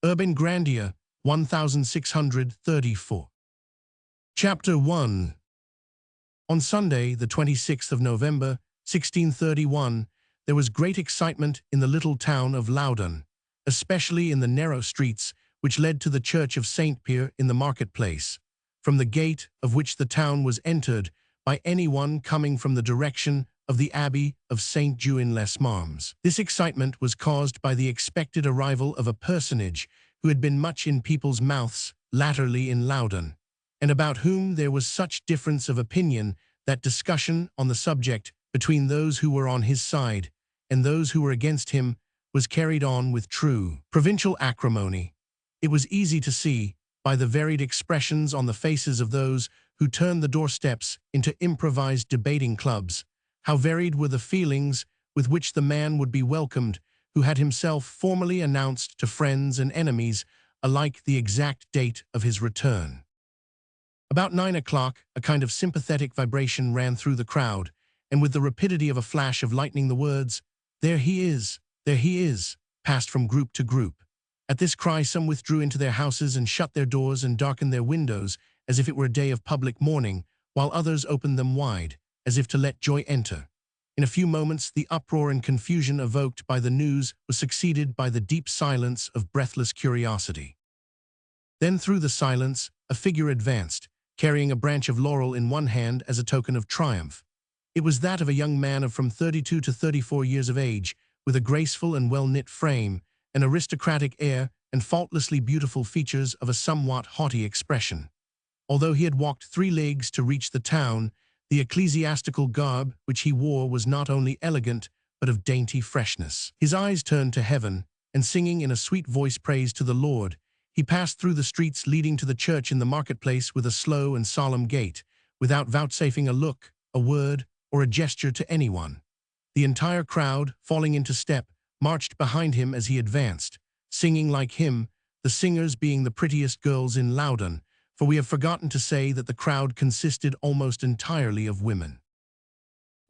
Urbain Grandier, 1634. Chapter 1. On Sunday, the 26th of November, 1631, there was great excitement in the little town of Loudun, especially in the narrow streets which led to the church of Saint Pierre in the marketplace, from the gate of which the town was entered by anyone coming from the direction of the Abbey of Saint-Jean-les-Marmes. This excitement was caused by the expected arrival of a personage who had been much in people's mouths latterly in Loudun, and about whom there was such difference of opinion that discussion on the subject between those who were on his side and those who were against him was carried on with true provincial acrimony. It was easy to see, by the varied expressions on the faces of those who turned the doorsteps into improvised debating clubs, how varied were the feelings with which the man would be welcomed who had himself formally announced to friends and enemies alike the exact date of his return. About 9 o'clock, a kind of sympathetic vibration ran through the crowd, and with the rapidity of a flash of lightning the words, there he is, passed from group to group. At this cry some withdrew into their houses and shut their doors and darkened their windows, as if it were a day of public mourning, while others opened them wide, as if to let joy enter. In a few moments the uproar and confusion evoked by the news was succeeded by the deep silence of breathless curiosity. Then through the silence a figure advanced, carrying a branch of laurel in one hand as a token of triumph. It was that of a young man of from 32 to 34 years of age, with a graceful and well-knit frame, an aristocratic air, and faultlessly beautiful features of a somewhat haughty expression. Although he had walked 3 leagues to reach the town, the ecclesiastical garb which he wore was not only elegant, but of dainty freshness. His eyes turned to heaven, and singing in a sweet voice praise to the Lord, he passed through the streets leading to the church in the marketplace with a slow and solemn gait, without vouchsafing a look, a word, or a gesture to anyone. The entire crowd, falling into step, marched behind him as he advanced, singing like him, the singers being the prettiest girls in Loudun, for we have forgotten to say that the crowd consisted almost entirely of women.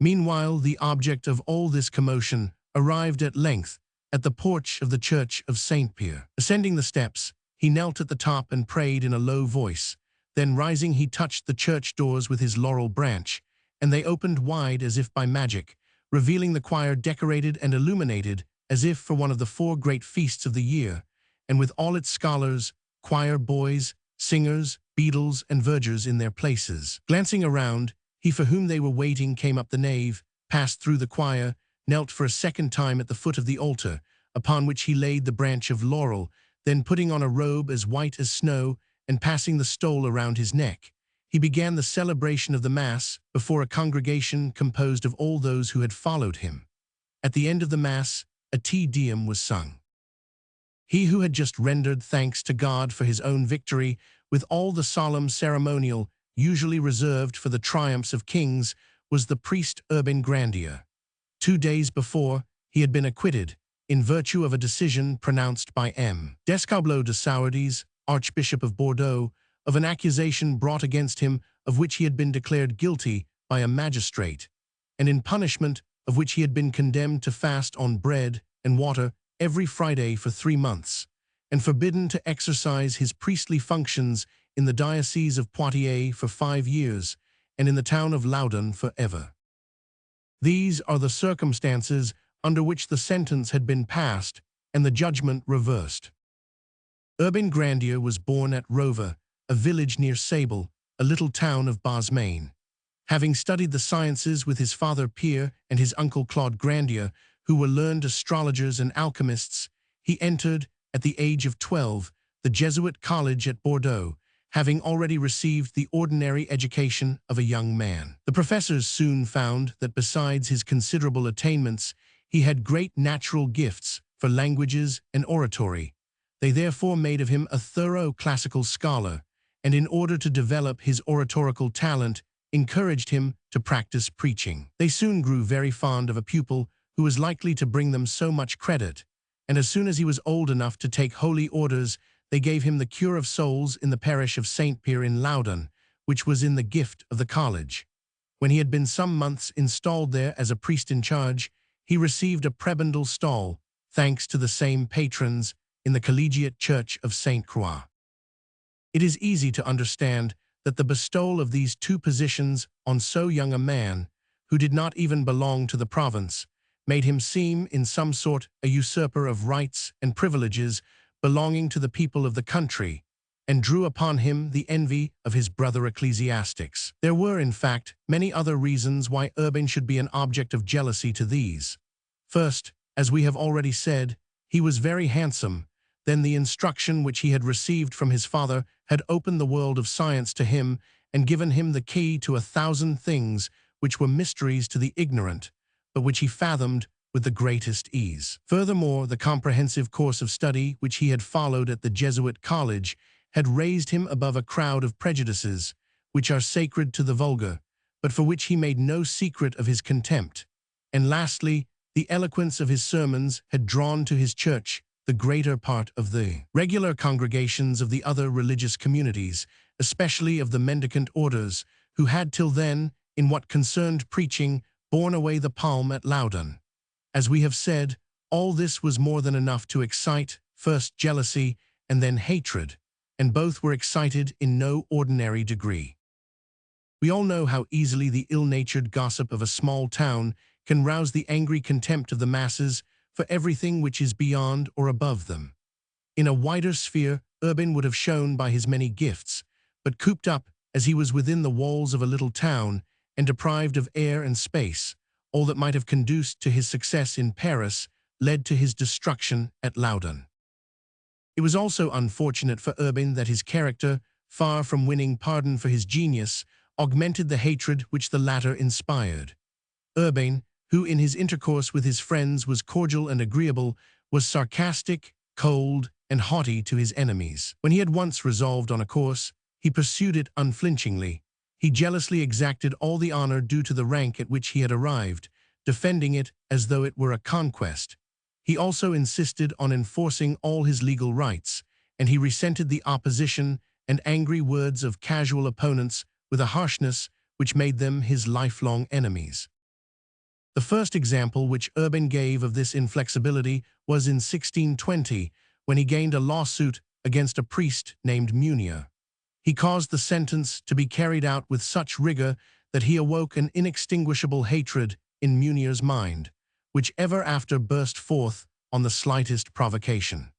Meanwhile, the object of all this commotion arrived at length at the porch of the church of Saint Pierre. Ascending the steps, he knelt at the top and prayed in a low voice. Then rising, he touched the church doors with his laurel branch, and they opened wide as if by magic, revealing the choir decorated and illuminated as if for one of the 4 great feasts of the year, and with all its scholars, choir boys, singers, beadles, and vergers in their places. Glancing around, he for whom they were waiting came up the nave, passed through the choir, knelt for a second time at the foot of the altar, upon which he laid the branch of laurel, then putting on a robe as white as snow and passing the stole around his neck, he began the celebration of the Mass before a congregation composed of all those who had followed him. At the end of the Mass, a Te Deum was sung. He who had just rendered thanks to God for his own victory, with all the solemn ceremonial usually reserved for the triumphs of kings, was the priest Urbain Grandier. 2 days before, he had been acquitted, in virtue of a decision pronounced by M. Descobleau de Sourdis, Archbishop of Bordeaux, of an accusation brought against him of which he had been declared guilty by a magistrate, and in punishment of which he had been condemned to fast on bread and water every Friday for 3 months, and forbidden to exercise his priestly functions in the diocese of Poitiers for 5 years, and in the town of Loudun forever. These are the circumstances under which the sentence had been passed and the judgment reversed. Urbain Grandier was born at Rover, a village near Sable, a little town of Bas-Maine. Having studied the sciences with his father Pierre and his uncle Claude Grandier, who were learned astrologers and alchemists, he entered, at the age of 12, the Jesuit college at Bordeaux, having already received the ordinary education of a young man. The professors soon found that besides his considerable attainments, he had great natural gifts for languages and oratory. They therefore made of him a thorough classical scholar, and in order to develop his oratorical talent, encouraged him to practice preaching. They soon grew very fond of a pupil who was likely to bring them so much credit, and as soon as he was old enough to take holy orders, they gave him the cure of souls in the parish of Saint Pierre in Loudun, which was in the gift of the college. When he had been some months installed there as a priest in charge, he received a prebendal stall, thanks to the same patrons, in the collegiate church of Saint Croix. It is easy to understand that the bestowal of these two positions on so young a man, who did not even belong to the province, made him seem in some sort a usurper of rights and privileges belonging to the people of the country, and drew upon him the envy of his brother ecclesiastics. There were, in fact, many other reasons why Urbain should be an object of jealousy to these. First, as we have already said, he was very handsome. Then the instruction which he had received from his father had opened the world of science to him and given him the key to 1,000 things which were mysteries to the ignorant, but which he fathomed with the greatest ease. Furthermore, the comprehensive course of study which he had followed at the Jesuit college had raised him above a crowd of prejudices, which are sacred to the vulgar, but for which he made no secret of his contempt. And lastly, the eloquence of his sermons had drawn to his church the greater part of the regular congregations of the other religious communities, especially of the mendicant orders, who had till then, in what concerned preaching, borne away the palm at Loudun. As we have said, all this was more than enough to excite, first jealousy and then hatred, and both were excited in no ordinary degree. We all know how easily the ill-natured gossip of a small town can rouse the angry contempt of the masses for everything which is beyond or above them. In a wider sphere, Urbain would have shone by his many gifts, but cooped up as he was within the walls of a little town and deprived of air and space, all that might have conduced to his success in Paris led to his destruction at Loudun. It was also unfortunate for Urbain that his character, far from winning pardon for his genius, augmented the hatred which the latter inspired. Urbain, who in his intercourse with his friends was cordial and agreeable, was sarcastic, cold, and haughty to his enemies. When he had once resolved on a course, he pursued it unflinchingly. He jealously exacted all the honor due to the rank at which he had arrived, defending it as though it were a conquest. He also insisted on enforcing all his legal rights, and he resented the opposition and angry words of casual opponents with a harshness which made them his lifelong enemies. The first example which Urbain gave of this inflexibility was in 1620, when he gained a lawsuit against a priest named Munier. He caused the sentence to be carried out with such rigor that he awoke an inextinguishable hatred in Munier's mind, which ever after burst forth on the slightest provocation.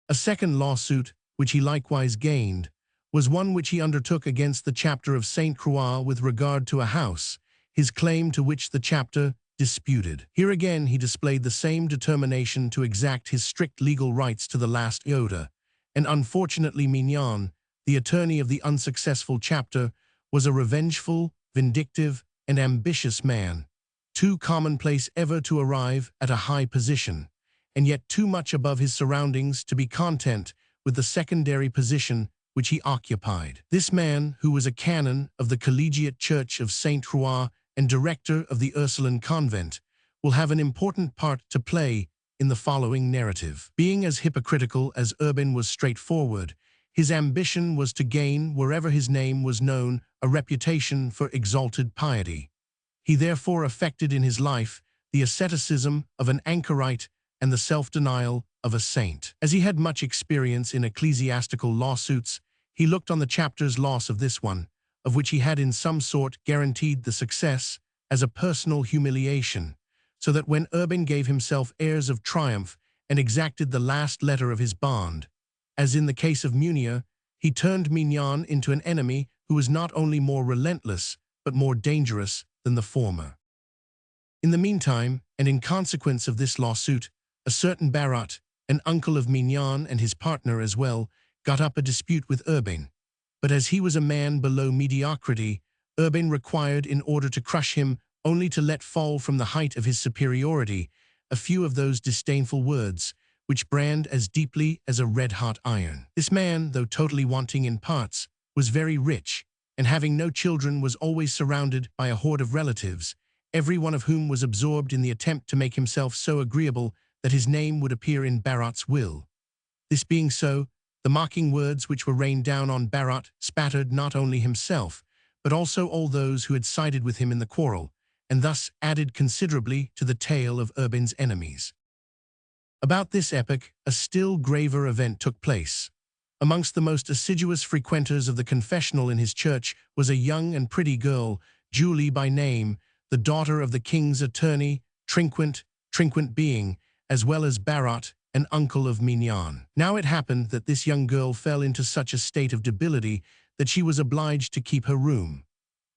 A second lawsuit, which he likewise gained, was one which he undertook against the chapter of Saint Croix with regard to a house, his claim to which the chapter disputed. Here again he displayed the same determination to exact his strict legal rights to the last iota, and unfortunately Mignon, the attorney of the unsuccessful chapter, was a revengeful, vindictive, and ambitious man, too commonplace ever to arrive at a high position, and yet too much above his surroundings to be content with the secondary position which he occupied. This man, who was a canon of the collegiate church of Saint Croix and director of the Ursuline convent, will have an important part to play in the following narrative. Being as hypocritical as Urbain was straightforward, his ambition was to gain, wherever his name was known, a reputation for exalted piety. He therefore affected in his life the asceticism of an anchorite and the self-denial of a saint. As he had much experience in ecclesiastical lawsuits, he looked on the chapter's loss of this one, of which he had in some sort guaranteed the success, as a personal humiliation, so that when Urbain gave himself airs of triumph and exacted the last letter of his bond, as in the case of Munier, he turned Mignon into an enemy who was not only more relentless, but more dangerous than the former. In the meantime, and in consequence of this lawsuit, a certain Barot, an uncle of Mignon and his partner as well, got up a dispute with Urbain. But as he was a man below mediocrity, Urbain required, in order to crush him, only to let fall from the height of his superiority a few of those disdainful words, which brand as deeply as a red-hot iron. This man, though totally wanting in parts, was very rich, and having no children was always surrounded by a horde of relatives, every one of whom was absorbed in the attempt to make himself so agreeable that his name would appear in Barot's will. This being so, the mocking words which were rained down on Barot spattered not only himself, but also all those who had sided with him in the quarrel, and thus added considerably to the tale of Urbain's enemies. About this epoch, a still graver event took place. Amongst the most assiduous frequenters of the confessional in his church was a young and pretty girl, Julie by name, the daughter of the king's attorney, Trinquant being, as well as Barot, an uncle of Mignon. Now it happened that this young girl fell into such a state of debility that she was obliged to keep her room.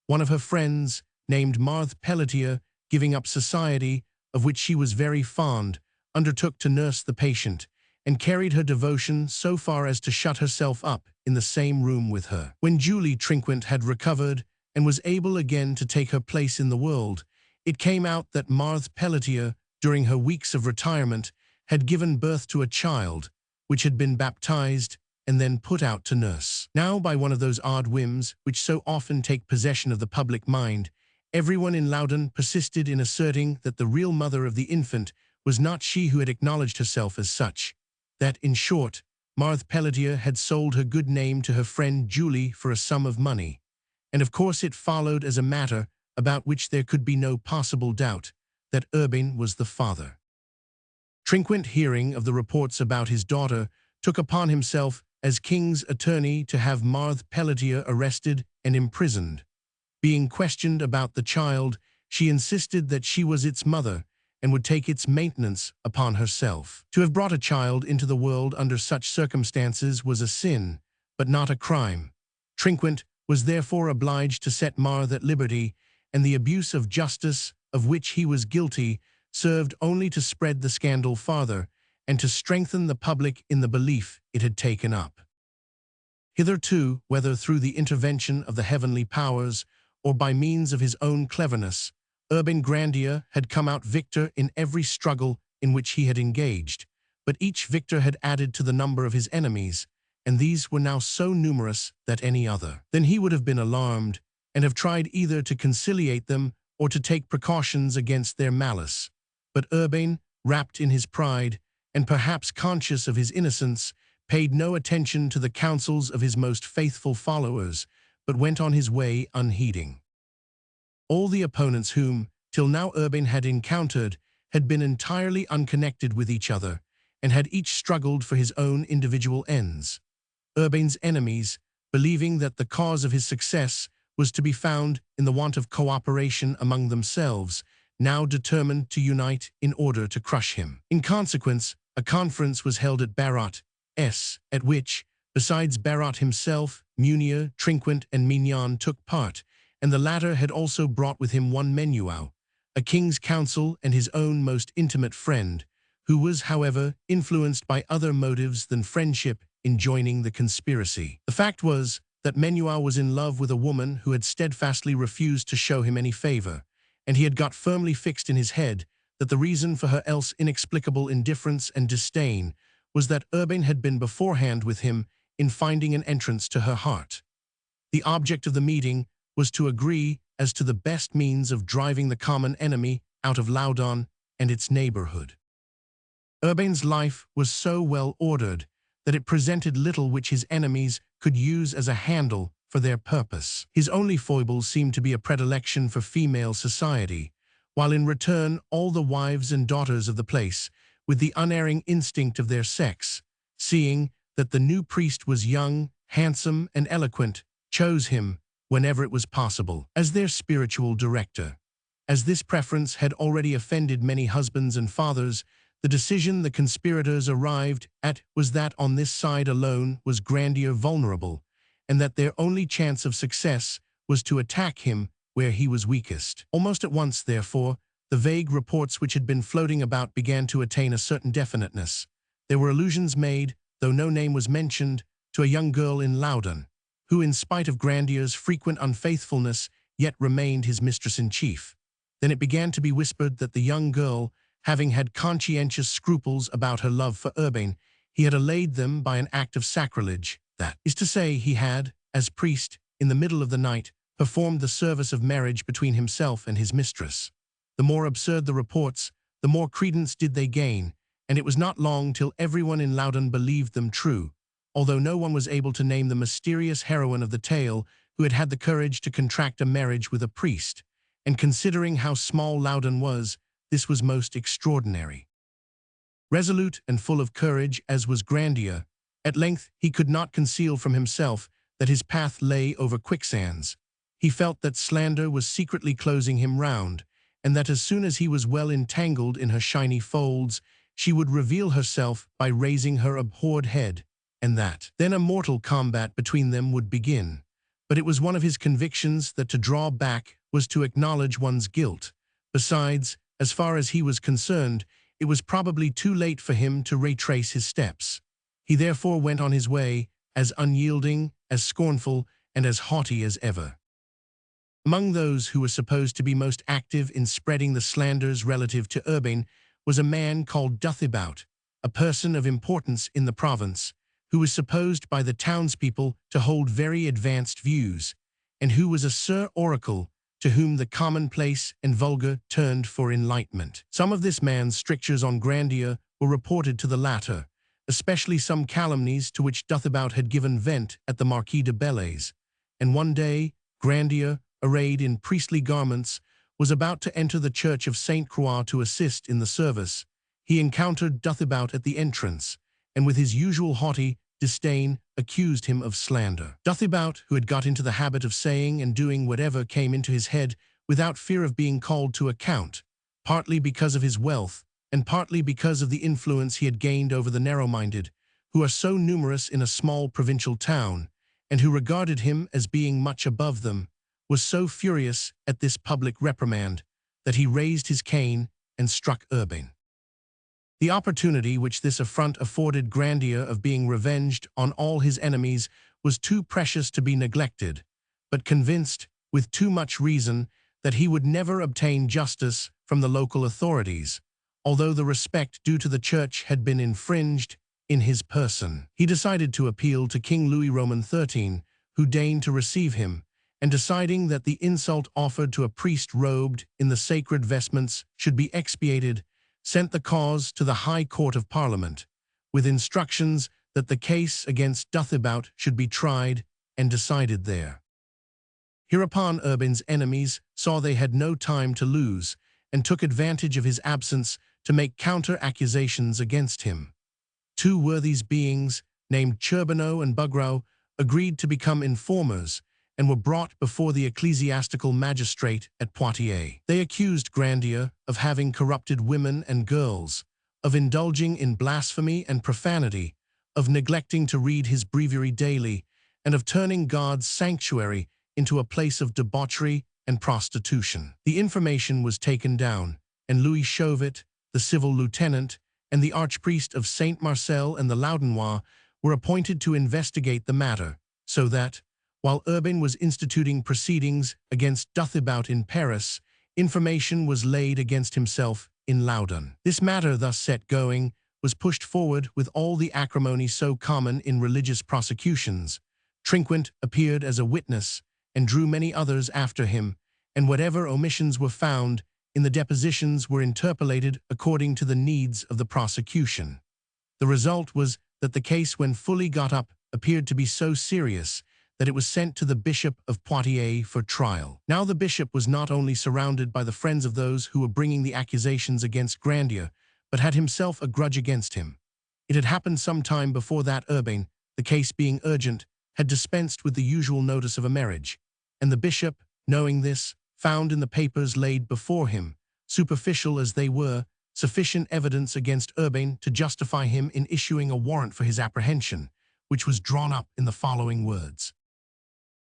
One of her friends, named Marthe Pelletier, giving up society, of which she was very fond, undertook to nurse the patient, and carried her devotion so far as to shut herself up in the same room with her. When Julie Trinquant had recovered and was able again to take her place in the world, it came out that Marthe Pelletier, during her weeks of retirement, had given birth to a child, which had been baptized and then put out to nurse. Now, by one of those odd whims which so often take possession of the public mind, everyone in Loudun persisted in asserting that the real mother of the infant was not she who had acknowledged herself as such, that, in short, Marthe Pelletier had sold her good name to her friend Julie for a sum of money. And of course it followed as a matter about which there could be no possible doubt that Urbain was the father. Trinquant, hearing of the reports about his daughter, took upon himself as king's attorney to have Marthe Pelletier arrested and imprisoned. Being questioned about the child, she insisted that she was its mother and would take its maintenance upon herself. To have brought a child into the world under such circumstances was a sin, but not a crime. Trinquant was therefore obliged to set Marthe at liberty, and the abuse of justice of which he was guilty served only to spread the scandal farther and to strengthen the public in the belief it had taken up. Hitherto, whether through the intervention of the heavenly powers or by means of his own cleverness, Urbain Grandier had come out victor in every struggle in which he had engaged, but each victor had added to the number of his enemies, and these were now so numerous that any other than he would have been alarmed, and have tried either to conciliate them or to take precautions against their malice. But Urbain, wrapped in his pride, and perhaps conscious of his innocence, paid no attention to the counsels of his most faithful followers, but went on his way unheeding. All the opponents whom, till now Urbain had encountered, had been entirely unconnected with each other, and had each struggled for his own individual ends. Urbain's enemies, believing that the cause of his success was to be found in the want of cooperation among themselves, now determined to unite in order to crush him. In consequence, a conference was held at Barot's, at which, besides Barot himself, Munier, Trinquant, and Mignon took part, and the latter had also brought with him one Menuau, a king's counsel and his own most intimate friend, who was, however, influenced by other motives than friendship in joining the conspiracy. The fact was that Menuau was in love with a woman who had steadfastly refused to show him any favor, and he had got firmly fixed in his head that the reason for her else inexplicable indifference and disdain was that Urbain had been beforehand with him in finding an entrance to her heart. The object of the meeting was to agree as to the best means of driving the common enemy out of Loudun and its neighborhood. Urbain's life was so well ordered that it presented little which his enemies could use as a handle for their purpose. His only foible seemed to be a predilection for female society, while in return all the wives and daughters of the place, with the unerring instinct of their sex, seeing that the new priest was young, handsome, and eloquent, chose him, whenever it was possible, as their spiritual director. As this preference had already offended many husbands and fathers, the decision the conspirators arrived at was that on this side alone was Grandier vulnerable, and that their only chance of success was to attack him where he was weakest. Almost at once, therefore, the vague reports which had been floating about began to attain a certain definiteness. There were allusions made, though no name was mentioned, to a young girl in Loudun, who, in spite of Grandier's frequent unfaithfulness, yet remained his mistress-in-chief. Then it began to be whispered that the young girl, having had conscientious scruples about her love for Urbain, he had allayed them by an act of sacrilege, that is to say, he had, as priest, in the middle of the night, performed the service of marriage between himself and his mistress. The more absurd the reports, the more credence did they gain, and it was not long till everyone in Loudun believed them true, although no one was able to name the mysterious heroine of the tale who had had the courage to contract a marriage with a priest, and considering how small Loudun was, this was most extraordinary. Resolute and full of courage as was Grandier, at length he could not conceal from himself that his path lay over quicksands. He felt that slander was secretly closing him round, and that as soon as he was well entangled in her shiny folds, she would reveal herself by raising her abhorred head, and that then a mortal combat between them would begin. But it was one of his convictions that to draw back was to acknowledge one's guilt. Besides, as far as he was concerned, it was probably too late for him to retrace his steps. He therefore went on his way, as unyielding, as scornful, and as haughty as ever. Among those who were supposed to be most active in spreading the slanders relative to Urbain was a man called Duthibout, a person of importance in the province, who was supposed by the townspeople to hold very advanced views, and who was a Sir Oracle to whom the commonplace and vulgar turned for enlightenment. Some of this man's strictures on Grandier were reported to the latter, especially some calumnies to which Duthibout had given vent at the Marquis de Bellairs, and one day Grandier, arrayed in priestly garments, was about to enter the church of Saint Croix to assist in the service. He encountered Duthibout at the entrance, and with his usual haughty disdain accused him of slander. Duthibout, who had got into the habit of saying and doing whatever came into his head without fear of being called to account, partly because of his wealth, and partly because of the influence he had gained over the narrow-minded, who are so numerous in a small provincial town, and who regarded him as being much above them, was so furious at this public reprimand that he raised his cane and struck Urbain. The opportunity which this affront afforded Grandier of being revenged on all his enemies was too precious to be neglected, but convinced, with too much reason, that he would never obtain justice from the local authorities, although the respect due to the church had been infringed in his person. He decided to appeal to King Louis Roman XIII, who deigned to receive him, and deciding that the insult offered to a priest robed in the sacred vestments should be expiated, sent the cause to the High Court of Parliament, with instructions that the case against Duthibout should be tried and decided there. Hereupon Urbain's enemies saw they had no time to lose, and took advantage of his absence to make counter-accusations against him. Two worthy beings, named Charbonneau and Bugrau, agreed to become informers, and were brought before the ecclesiastical magistrate at Poitiers. They accused Grandier of having corrupted women and girls, of indulging in blasphemy and profanity, of neglecting to read his breviary daily, and of turning God's sanctuary into a place of debauchery and prostitution. The information was taken down, and Louis Chauvet, the civil lieutenant, and the archpriest of Saint Marcel and the Loudun were appointed to investigate the matter, so that, while Urbain was instituting proceedings against Duthibout in Paris, information was laid against himself in Loudun. This matter thus set going was pushed forward with all the acrimony so common in religious prosecutions. Trinquant appeared as a witness and drew many others after him, and whatever omissions were found in the depositions were interpolated according to the needs of the prosecution. The result was that the case, when fully got up, appeared to be so serious that it was sent to the Bishop of Poitiers for trial. Now the bishop was not only surrounded by the friends of those who were bringing the accusations against Grandier, but had himself a grudge against him. It had happened some time before that Urbain, the case being urgent, had dispensed with the usual notice of a marriage, and the bishop, knowing this, found in the papers laid before him, superficial as they were, sufficient evidence against Urbain to justify him in issuing a warrant for his apprehension, which was drawn up in the following words: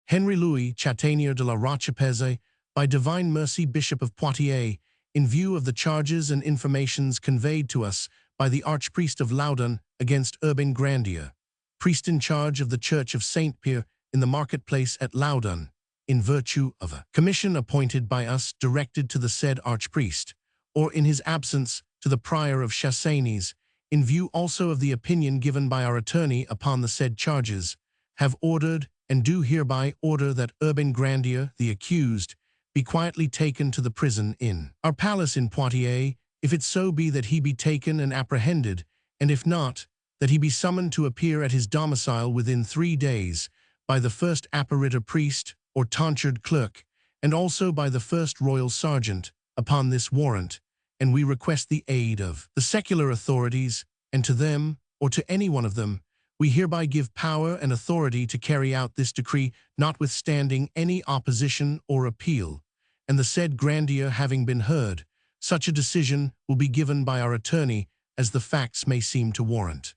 Henry Louis Chatanier de la Rochepeze, by divine mercy Bishop of Poitiers, in view of the charges and informations conveyed to us by the Archpriest of Loudun against Urbain Grandier, priest in charge of the Church of Saint-Pierre in the marketplace at Loudun, in virtue of a commission appointed by us directed to the said Archpriest, or in his absence to the Prior of Chassaignes, in view also of the opinion given by our attorney upon the said charges, have ordered and do hereby order that Urbain Grandier, the accused, be quietly taken to the prison in our palace in Poitiers, if it so be that he be taken and apprehended, and if not, that he be summoned to appear at his domicile within 3 days, by the first apparitor priest or tonsured clerk, and also by the first royal sergeant, upon this warrant, and we request the aid of the secular authorities, and to them, or to any one of them, we hereby give power and authority to carry out this decree, notwithstanding any opposition or appeal, and the said Grandier having been heard, such a decision will be given by our attorney as the facts may seem to warrant.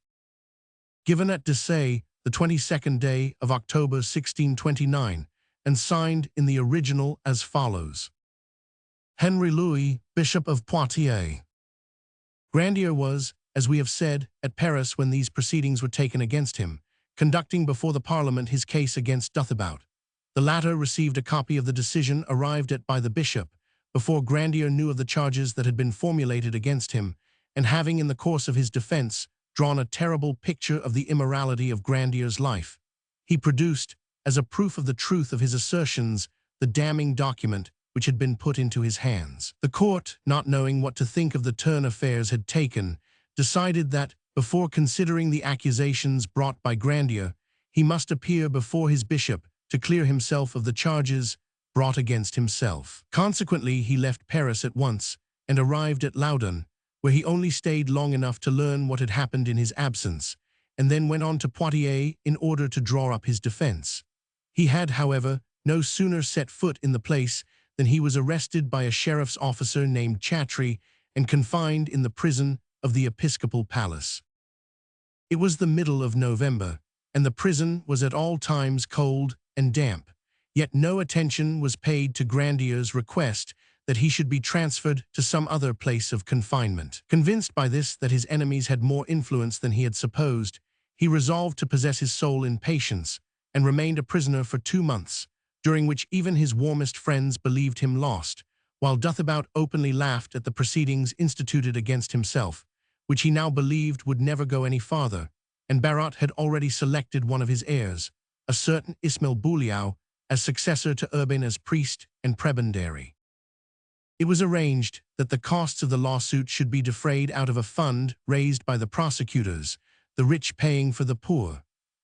Given at Dessay, the 22nd day of October 1629, and signed in the original as follows. Henry Louis, Bishop of Poitiers. Grandier was, as we have said, at Paris when these proceedings were taken against him, conducting before the Parliament his case against Duthabout. The latter received a copy of the decision arrived at by the bishop, before Grandier knew of the charges that had been formulated against him, and having in the course of his defense drawn a terrible picture of the immorality of Grandier's life, he produced, as a proof of the truth of his assertions, the damning document which had been put into his hands. The court, not knowing what to think of the turn affairs had taken, decided that, before considering the accusations brought by Grandier, he must appear before his bishop to clear himself of the charges brought against himself. Consequently, he left Paris at once and arrived at Loudun, where he only stayed long enough to learn what had happened in his absence, and then went on to Poitiers in order to draw up his defense. He had, however, no sooner set foot in the place than he was arrested by a sheriff's officer named Chatry and confined in the prison of the episcopal palace. It was the middle of November, and the prison was at all times cold and damp, yet no attention was paid to Grandier's request that he should be transferred to some other place of confinement. Convinced by this that his enemies had more influence than he had supposed, he resolved to possess his soul in patience, and remained a prisoner for 2 months, during which even his warmest friends believed him lost, while Duthabout openly laughed at the proceedings instituted against himself, which he now believed would never go any farther, and Barot had already selected one of his heirs, a certain Ismail Bouliau, as successor to Urbain as priest and prebendary. It was arranged that the costs of the lawsuit should be defrayed out of a fund raised by the prosecutors, the rich paying for the poor.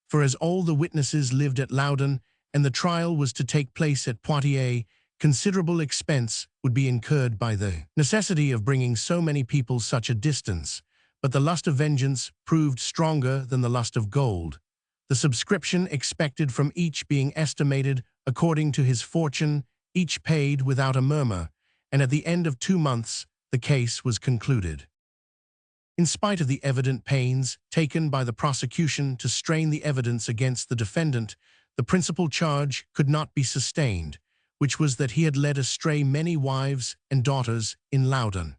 For as all the witnesses lived at Loudun, and the trial was to take place at Poitiers, considerable expense would be incurred by the necessity of bringing so many people such a distance, but the lust of vengeance proved stronger than the lust of gold, the subscription expected from each being estimated according to his fortune, each paid without a murmur, and at the end of 2 months the case was concluded. In spite of the evident pains taken by the prosecution to strain the evidence against the defendant, the principal charge could not be sustained, which was that he had led astray many wives and daughters in Loudun.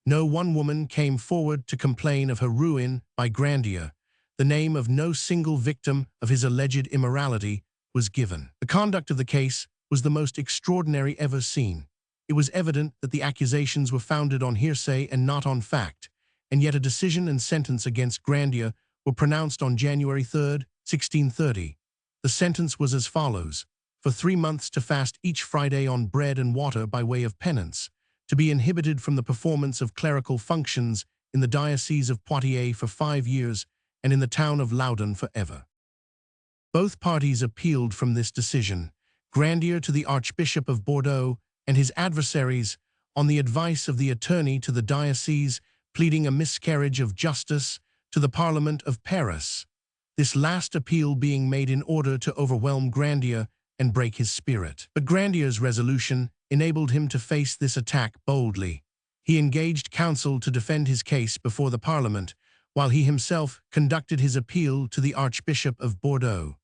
No one woman came forward to complain of her ruin by Grandier. The name of no single victim of his alleged immorality was given. The conduct of the case was the most extraordinary ever seen. It was evident that the accusations were founded on hearsay and not on fact, and yet a decision and sentence against Grandier were pronounced on January 3, 1630. The sentence was as follows: for 3 months to fast each Friday on bread and water by way of penance, to be inhibited from the performance of clerical functions in the diocese of Poitiers for 5 years, and in the town of Loudun forever. Both parties appealed from this decision, Grandier to the Archbishop of Bordeaux and his adversaries, on the advice of the attorney to the diocese, pleading a miscarriage of justice, to the Parliament of Paris, this last appeal being made in order to overwhelm Grandier and break his spirit. But Grandier's resolution enabled him to face this attack boldly. He engaged counsel to defend his case before the Parliament, while he himself conducted his appeal to the Archbishop of Bordeaux.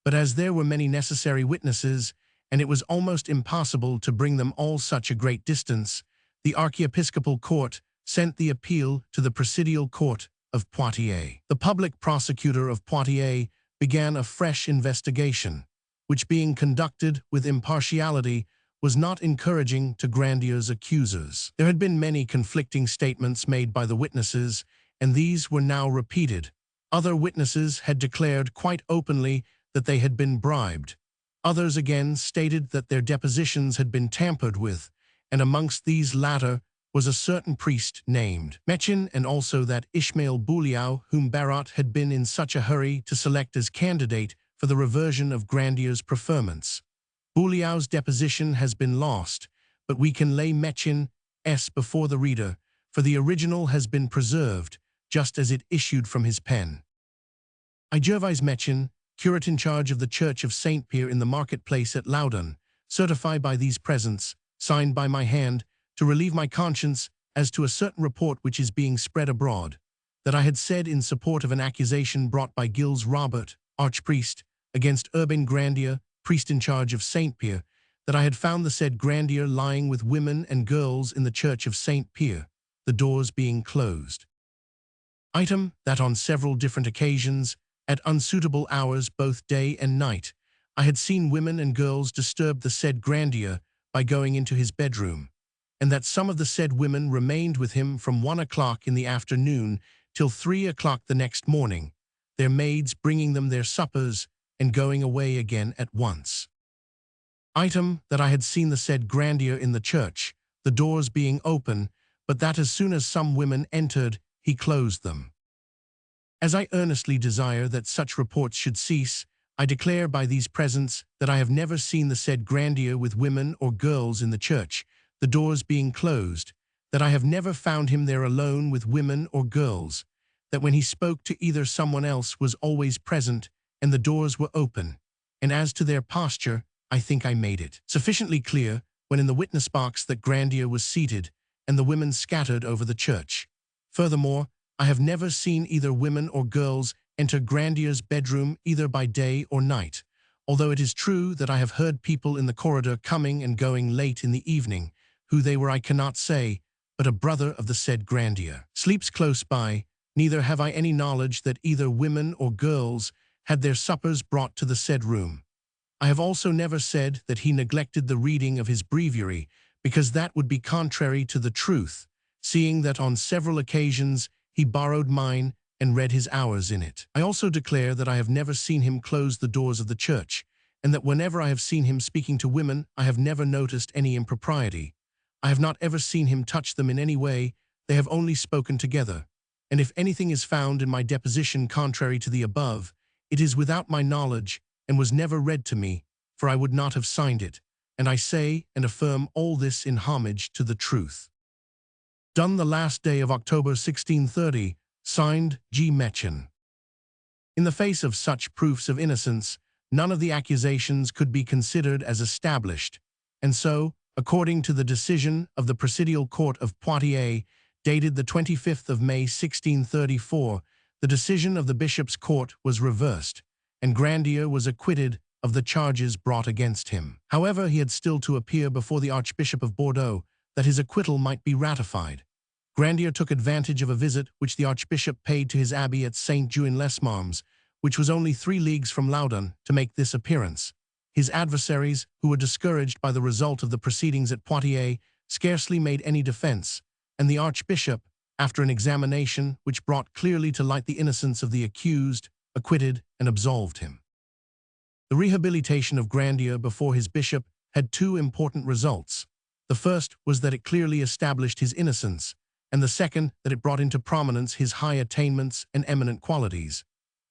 But as there were many necessary witnesses, and it was almost impossible to bring them all such a great distance, the archiepiscopal court sent the appeal to the presidial court of Poitiers. The public prosecutor of Poitiers began a fresh investigation, which, being conducted with impartiality, was not encouraging to Grandier's accusers. There had been many conflicting statements made by the witnesses, and these were now repeated. Other witnesses had declared quite openly that they had been bribed. Others again stated that their depositions had been tampered with, and amongst these latter was a certain priest named Mechin, and also that Ismail Bouliau, whom Barot had been in such a hurry to select as candidate for the reversion of Grandier's preferments. Bouliau's deposition has been lost, but we can lay Mechin's before the reader, for the original has been preserved, just as it issued from his pen. I, Gervais Mechin, curate in charge of the Church of Saint Pierre in the marketplace at Loudun, certify by these presents, signed by my hand, to relieve my conscience as to a certain report which is being spread abroad, that I had said in support of an accusation brought by Gilles Robert, archpriest, against Urbain Grandier, priest in charge of Saint Pierre, that I had found the said Grandier lying with women and girls in the Church of Saint Pierre, the doors being closed. Item, that on several different occasions, at unsuitable hours both day and night, I had seen women and girls disturb the said Grandier by going into his bedroom, and that some of the said women remained with him from 1 o'clock in the afternoon till 3 o'clock the next morning, their maids bringing them their suppers and going away again at once. Item, that I had seen the said Grandier in the church, the doors being open, but that as soon as some women entered, he closed them. As I earnestly desire that such reports should cease, I declare by these presents that I have never seen the said Grandier with women or girls in the church, the doors being closed, that I have never found him there alone with women or girls, that when he spoke to either someone else was always present and the doors were open, and as to their posture, I think I made it sufficiently clear when in the witness box that Grandier was seated and the women scattered over the church. Furthermore, I have never seen either women or girls enter Grandier's bedroom either by day or night, although it is true that I have heard people in the corridor coming and going late in the evening. Who they were I cannot say, but a brother of the said Grandier sleeps close by, neither have I any knowledge that either women or girls had their suppers brought to the said room. I have also never said that he neglected the reading of his breviary, because that would be contrary to the truth, seeing that on several occasions he borrowed mine and read his hours in it. I also declare that I have never seen him close the doors of the church, and that whenever I have seen him speaking to women, I have never noticed any impropriety. I have not ever seen him touch them in any way, they have only spoken together. And if anything is found in my deposition contrary to the above, it is without my knowledge and was never read to me, for I would not have signed it, and I say and affirm all this in homage to the truth. Done the last day of October 1630, signed G. Mechin. In the face of such proofs of innocence, none of the accusations could be considered as established, and so, according to the decision of the Presidial Court of Poitiers, dated the 25th of May 1634, the decision of the Bishop's Court was reversed, and Grandier was acquitted of the charges brought against him. However, he had still to appear before the Archbishop of Bordeaux, that his acquittal might be ratified. Grandier took advantage of a visit which the Archbishop paid to his abbey at Saint-Jean-les-Marmes, which was only 3 leagues from Loudun, to make this appearance. His adversaries, who were discouraged by the result of the proceedings at Poitiers, scarcely made any defense, and the Archbishop, after an examination which brought clearly to light the innocence of the accused, acquitted and absolved him. The rehabilitation of Grandier before his bishop had 2 important results. The first was that it clearly established his innocence, and the second that it brought into prominence his high attainments and eminent qualities.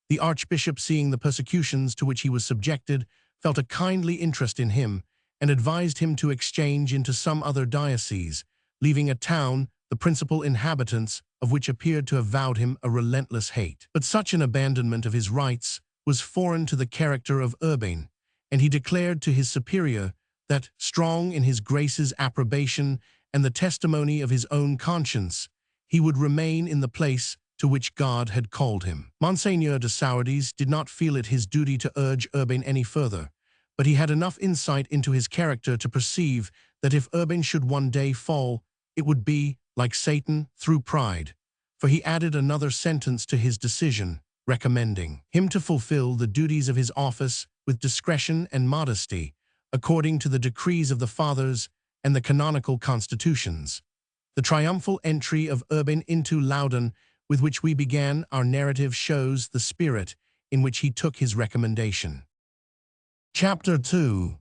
The Archbishop, seeing the persecutions to which he was subjected, felt a kindly interest in him, and advised him to exchange into some other diocese, leaving a town, the principal inhabitants of which appeared to have vowed him a relentless hate. But such an abandonment of his rights was foreign to the character of Urbain, and he declared to his superior that, strong in his grace's approbation and the testimony of his own conscience, he would remain in the place to which God had called him. Monseigneur de Sourdis did not feel it his duty to urge Urbain any further, but he had enough insight into his character to perceive that if Urbain should one day fall, it would be, like Satan, through pride, for he added another sentence to his decision, recommending him to fulfill the duties of his office with discretion and modesty, according to the decrees of the Fathers and the canonical constitutions. The triumphal entry of Urbain into Loudun, with which we began our narrative, shows the spirit in which he took his recommendation. Chapter 2.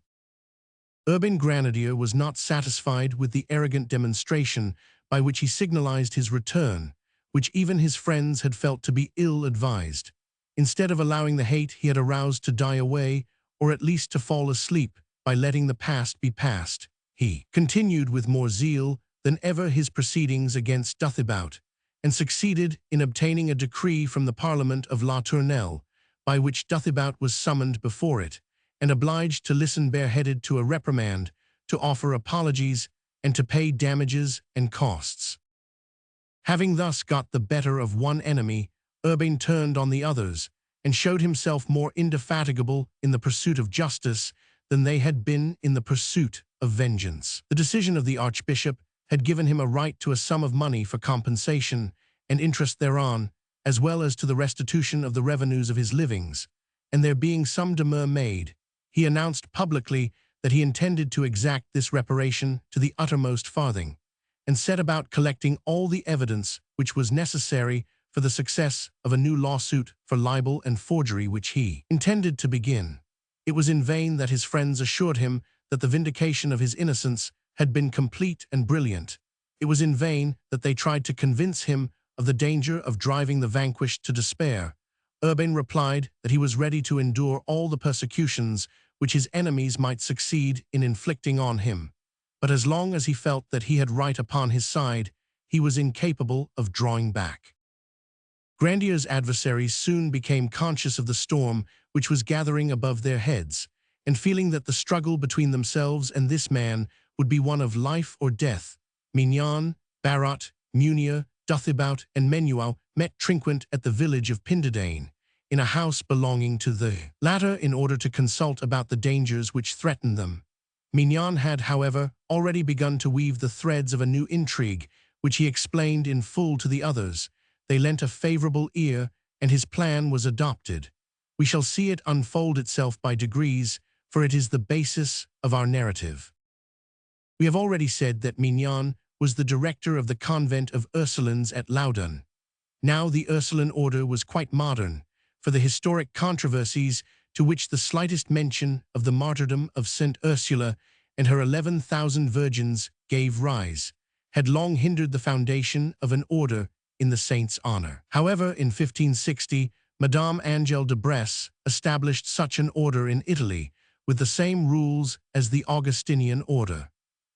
Urbain Grandier was not satisfied with the arrogant demonstration by which he signalized his return, which even his friends had felt to be ill-advised. Instead of allowing the hate he had aroused to die away, or at least to fall asleep by letting the past be past, he continued with more zeal than ever his proceedings against Duthibout, and succeeded in obtaining a decree from the Parliament of La Tournelle, by which Duthibout was summoned before it, and obliged to listen bareheaded to a reprimand, to offer apologies, and to pay damages and costs. Having thus got the better of one enemy, Urbain turned on the others, and showed himself more indefatigable in the pursuit of justice than they had been in the pursuit of vengeance. The decision of the archbishop had given him a right to a sum of money for compensation and interest thereon, as well as to the restitution of the revenues of his livings, and there being some demur made, he announced publicly that he intended to exact this reparation to the uttermost farthing, and set about collecting all the evidence which was necessary for the success of a new lawsuit for libel and forgery which he intended to begin. It was in vain that his friends assured him that the vindication of his innocence had been complete and brilliant. It was in vain that they tried to convince him of the danger of driving the vanquished to despair. Urbain replied that he was ready to endure all the persecutions which his enemies might succeed in inflicting on him, but as long as he felt that he had right upon his side, he was incapable of drawing back. Grandier's adversaries soon became conscious of the storm which was gathering above their heads, and feeling that the struggle between themselves and this man would be one of life or death, Mignon, Barot, Munier, Duthibout, and Menuau met Trinquant at the village of Pindadane, in a house belonging to the latter in order to consult about the dangers which threatened them. Mignon had, however, already begun to weave the threads of a new intrigue, which he explained in full to the others. They lent a favorable ear, and his plan was adopted. We shall see it unfold itself by degrees, for it is the basis of our narrative. We have already said that Mignon was the director of the convent of Ursulines at Loudun. Now the Ursuline order was quite modern, for the historic controversies to which the slightest mention of the martyrdom of St. Ursula and her 11,000 virgins gave rise, had long hindered the foundation of an order in the saint's honor. However, in 1560, Madame Angèle de Bresse established such an order in Italy, with the same rules as the Augustinian order.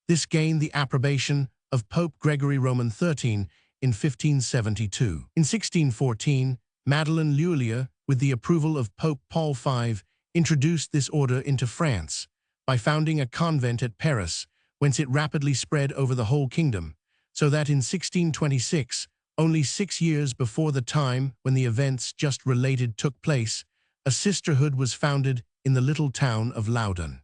This gained the approbation of Pope Gregory Roman XIII in 1572. In 1614, Madeleine Lhuillier, with the approval of Pope Paul V, introduced this order into France, by founding a convent at Paris, whence it rapidly spread over the whole kingdom, so that in 1626, only 6 years before the time when the events just related took place, a sisterhood was founded in the little town of Loudun.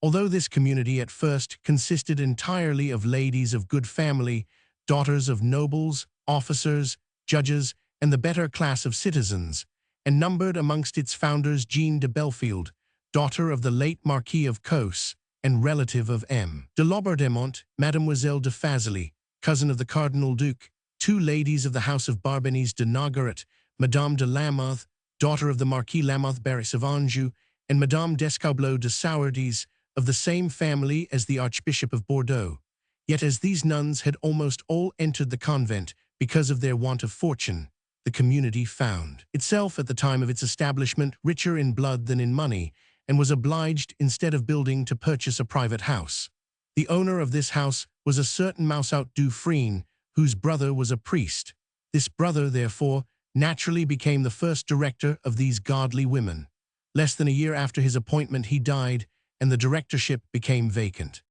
Although this community at first consisted entirely of ladies of good family, daughters of nobles, officers, judges, and the better class of citizens, and numbered amongst its founders Jeanne de Belfield, daughter of the late Marquis of Causse, and relative of M. de Laubardemont, Mademoiselle de Fazeley, cousin of the Cardinal Duke, 2 ladies of the house of Barbenies de Nogaret, Madame de Lamothe, daughter of the Marquis Lamothe-Barris of Anjou, and Madame d'Escaubleau de Sourdis, of the same family as the Archbishop of Bordeaux. Yet as these nuns had almost all entered the convent because of their want of fortune, the community found itself at the time of its establishment richer in blood than in money, and was obliged, instead of building, to purchase a private house. The owner of this house was a certain Moussaut Dufresne, whose brother was a priest. This brother, therefore, naturally became the first director of these godly women. Less than a year after his appointment he died, and the directorship became vacant.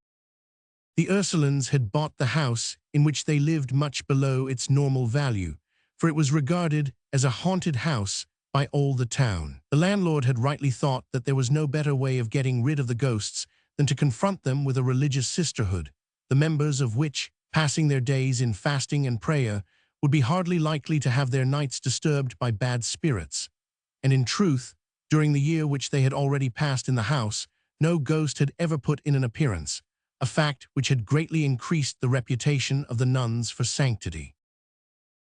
The Ursulines had bought the house, in which they lived, much below its normal value, for it was regarded as a haunted house by all the town. The landlord had rightly thought that there was no better way of getting rid of the ghosts than to confront them with a religious sisterhood, the members of which, passing their days in fasting and prayer, would be hardly likely to have their nights disturbed by bad spirits. And in truth, during the year which they had already passed in the house, no ghost had ever put in an appearance, a fact which had greatly increased the reputation of the nuns for sanctity.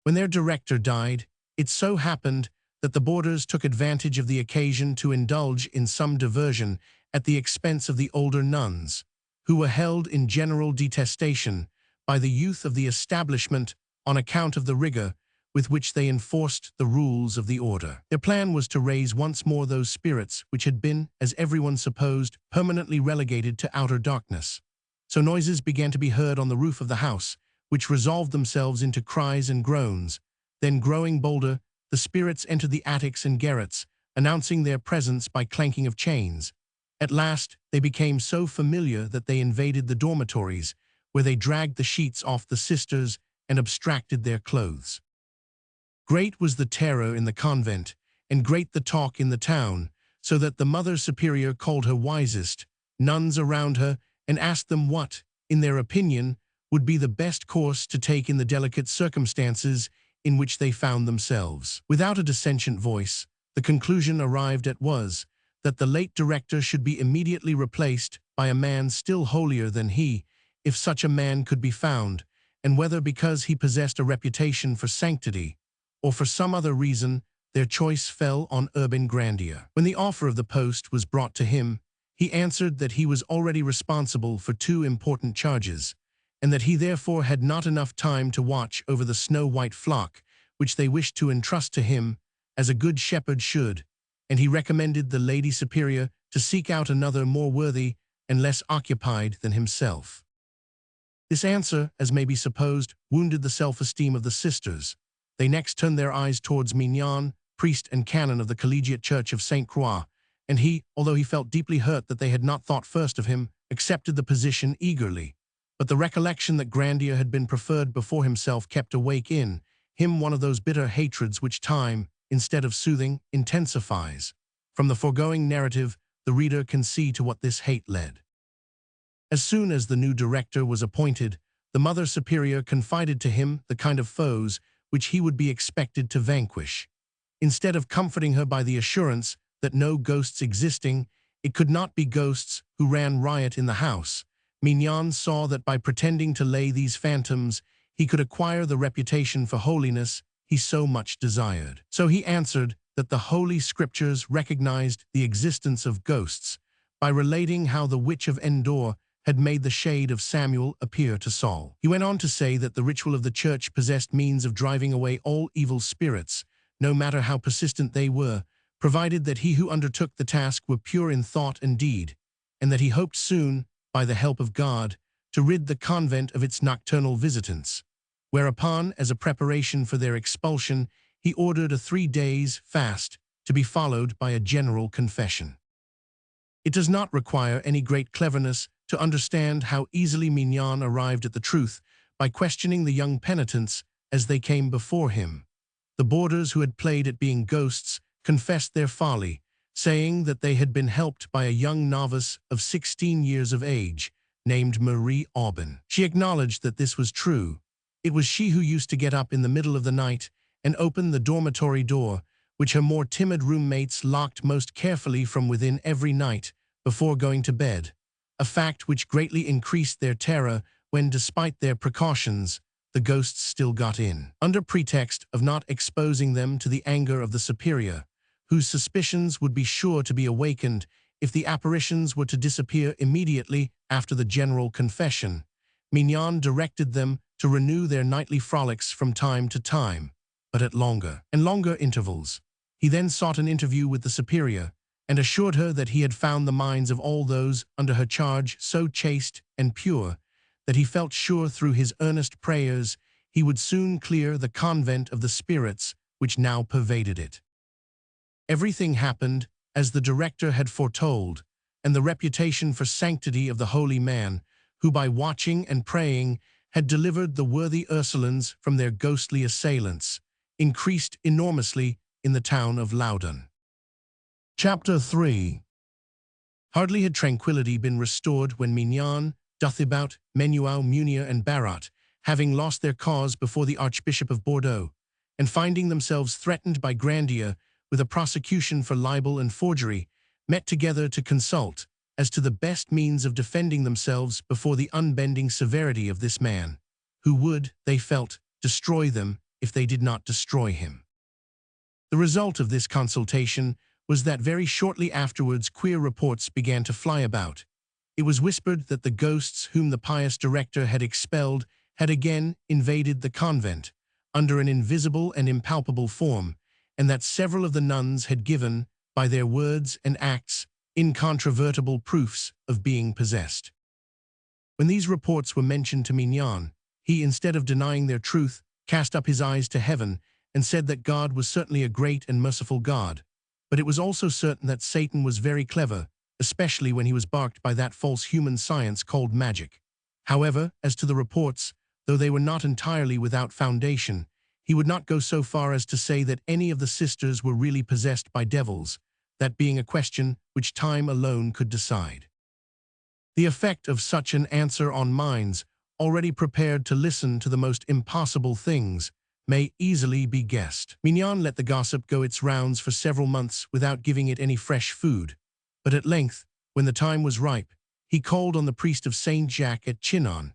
When their director died, it so happened that the boarders took advantage of the occasion to indulge in some diversion at the expense of the older nuns, who were held in general detestation by the youth of the establishment on account of the rigor with which they enforced the rules of the order. Their plan was to raise once more those spirits which had been, as everyone supposed, permanently relegated to outer darkness. So noises began to be heard on the roof of the house, which resolved themselves into cries and groans. Then, growing bolder, the spirits entered the attics and garrets, announcing their presence by clanking of chains. At last, they became so familiar that they invaded the dormitories, where they dragged the sheets off the sisters and abstracted their clothes. Great was the terror in the convent, and great the talk in the town, so that the Mother Superior called her wisest nuns around her and asked them what, in their opinion, would be the best course to take in the delicate circumstances in which they found themselves. Without a dissentient voice, the conclusion arrived at was that the late director should be immediately replaced by a man still holier than he, if such a man could be found, and whether because he possessed a reputation for sanctity, or for some other reason, their choice fell on Urbain Grandier. When the offer of the post was brought to him, he answered that he was already responsible for 2 important charges, and that he therefore had not enough time to watch over the snow-white flock, which they wished to entrust to him, as a good shepherd should, and he recommended the Lady Superior to seek out another more worthy and less occupied than himself. This answer, as may be supposed, wounded the self-esteem of the sisters. They next turned their eyes towards Mignon, priest and canon of the Collegiate Church of St. Croix, and he, although he felt deeply hurt that they had not thought first of him, accepted the position eagerly. But the recollection that Grandier had been preferred before himself kept awake in him one of those bitter hatreds which time, instead of soothing, intensifies. From the foregoing narrative, the reader can see to what this hate led. As soon as the new director was appointed, the Mother Superior confided to him the kind of foes which he would be expected to vanquish. Instead of comforting her by the assurance that no ghosts existing, it could not be ghosts who ran riot in the house, Mignon saw that by pretending to lay these phantoms, he could acquire the reputation for holiness he so much desired. So he answered that the Holy Scriptures recognized the existence of ghosts by relating how the witch of Endor had made the shade of Samuel appear to Saul. He went on to say that the ritual of the church possessed means of driving away all evil spirits, no matter how persistent they were, provided that he who undertook the task were pure in thought and deed, and that he hoped soon, by the help of God, to rid the convent of its nocturnal visitants. Whereupon, as a preparation for their expulsion, he ordered a 3 days' fast to be followed by a general confession. It does not require any great cleverness to understand how easily Mignon arrived at the truth by questioning the young penitents as they came before him. The boarders who had played at being ghosts confessed their folly, saying that they had been helped by a young novice of 16 years of age, named Marie Aubin. She acknowledged that this was true. It was she who used to get up in the middle of the night and open the dormitory door, which her more timid roommates locked most carefully from within every night before going to bed, a fact which greatly increased their terror when, despite their precautions, the ghosts still got in. Under pretext of not exposing them to the anger of the superior, whose suspicions would be sure to be awakened if the apparitions were to disappear immediately after the general confession, Mignon directed them to renew their nightly frolics from time to time, but at longer and longer intervals. He then sought an interview with the superior, and assured her that he had found the minds of all those under her charge so chaste and pure that he felt sure through his earnest prayers he would soon clear the convent of the spirits which now pervaded it. Everything happened as the director had foretold, and the reputation for sanctity of the holy man, who by watching and praying had delivered the worthy Ursulines from their ghostly assailants, increased enormously in the town of Loudun. Chapter 3. Hardly had tranquillity been restored when Mignon, Duthibout, Menuau, Munier, and Barat, having lost their cause before the Archbishop of Bordeaux, and finding themselves threatened by Grandier with a prosecution for libel and forgery, met together to consult as to the best means of defending themselves before the unbending severity of this man, who would, they felt, destroy them if they did not destroy him. The result of this consultation was that very shortly afterwards queer reports began to fly about. It was whispered that the ghosts whom the pious director had expelled had again invaded the convent, under an invisible and impalpable form, and that several of the nuns had given, by their words and acts, incontrovertible proofs of being possessed. When these reports were mentioned to Mignon, he, instead of denying their truth, cast up his eyes to heaven and said that God was certainly a great and merciful God, but it was also certain that Satan was very clever, especially when he was backed by that false human science called magic. However, as to the reports, though they were not entirely without foundation, he would not go so far as to say that any of the sisters were really possessed by devils, that being a question which time alone could decide. The effect of such an answer on minds, already prepared to listen to the most impossible things, may easily be guessed. Mignon let the gossip go its rounds for several months without giving it any fresh food, but at length, when the time was ripe, he called on the priest of Saint Jacques at Chinon,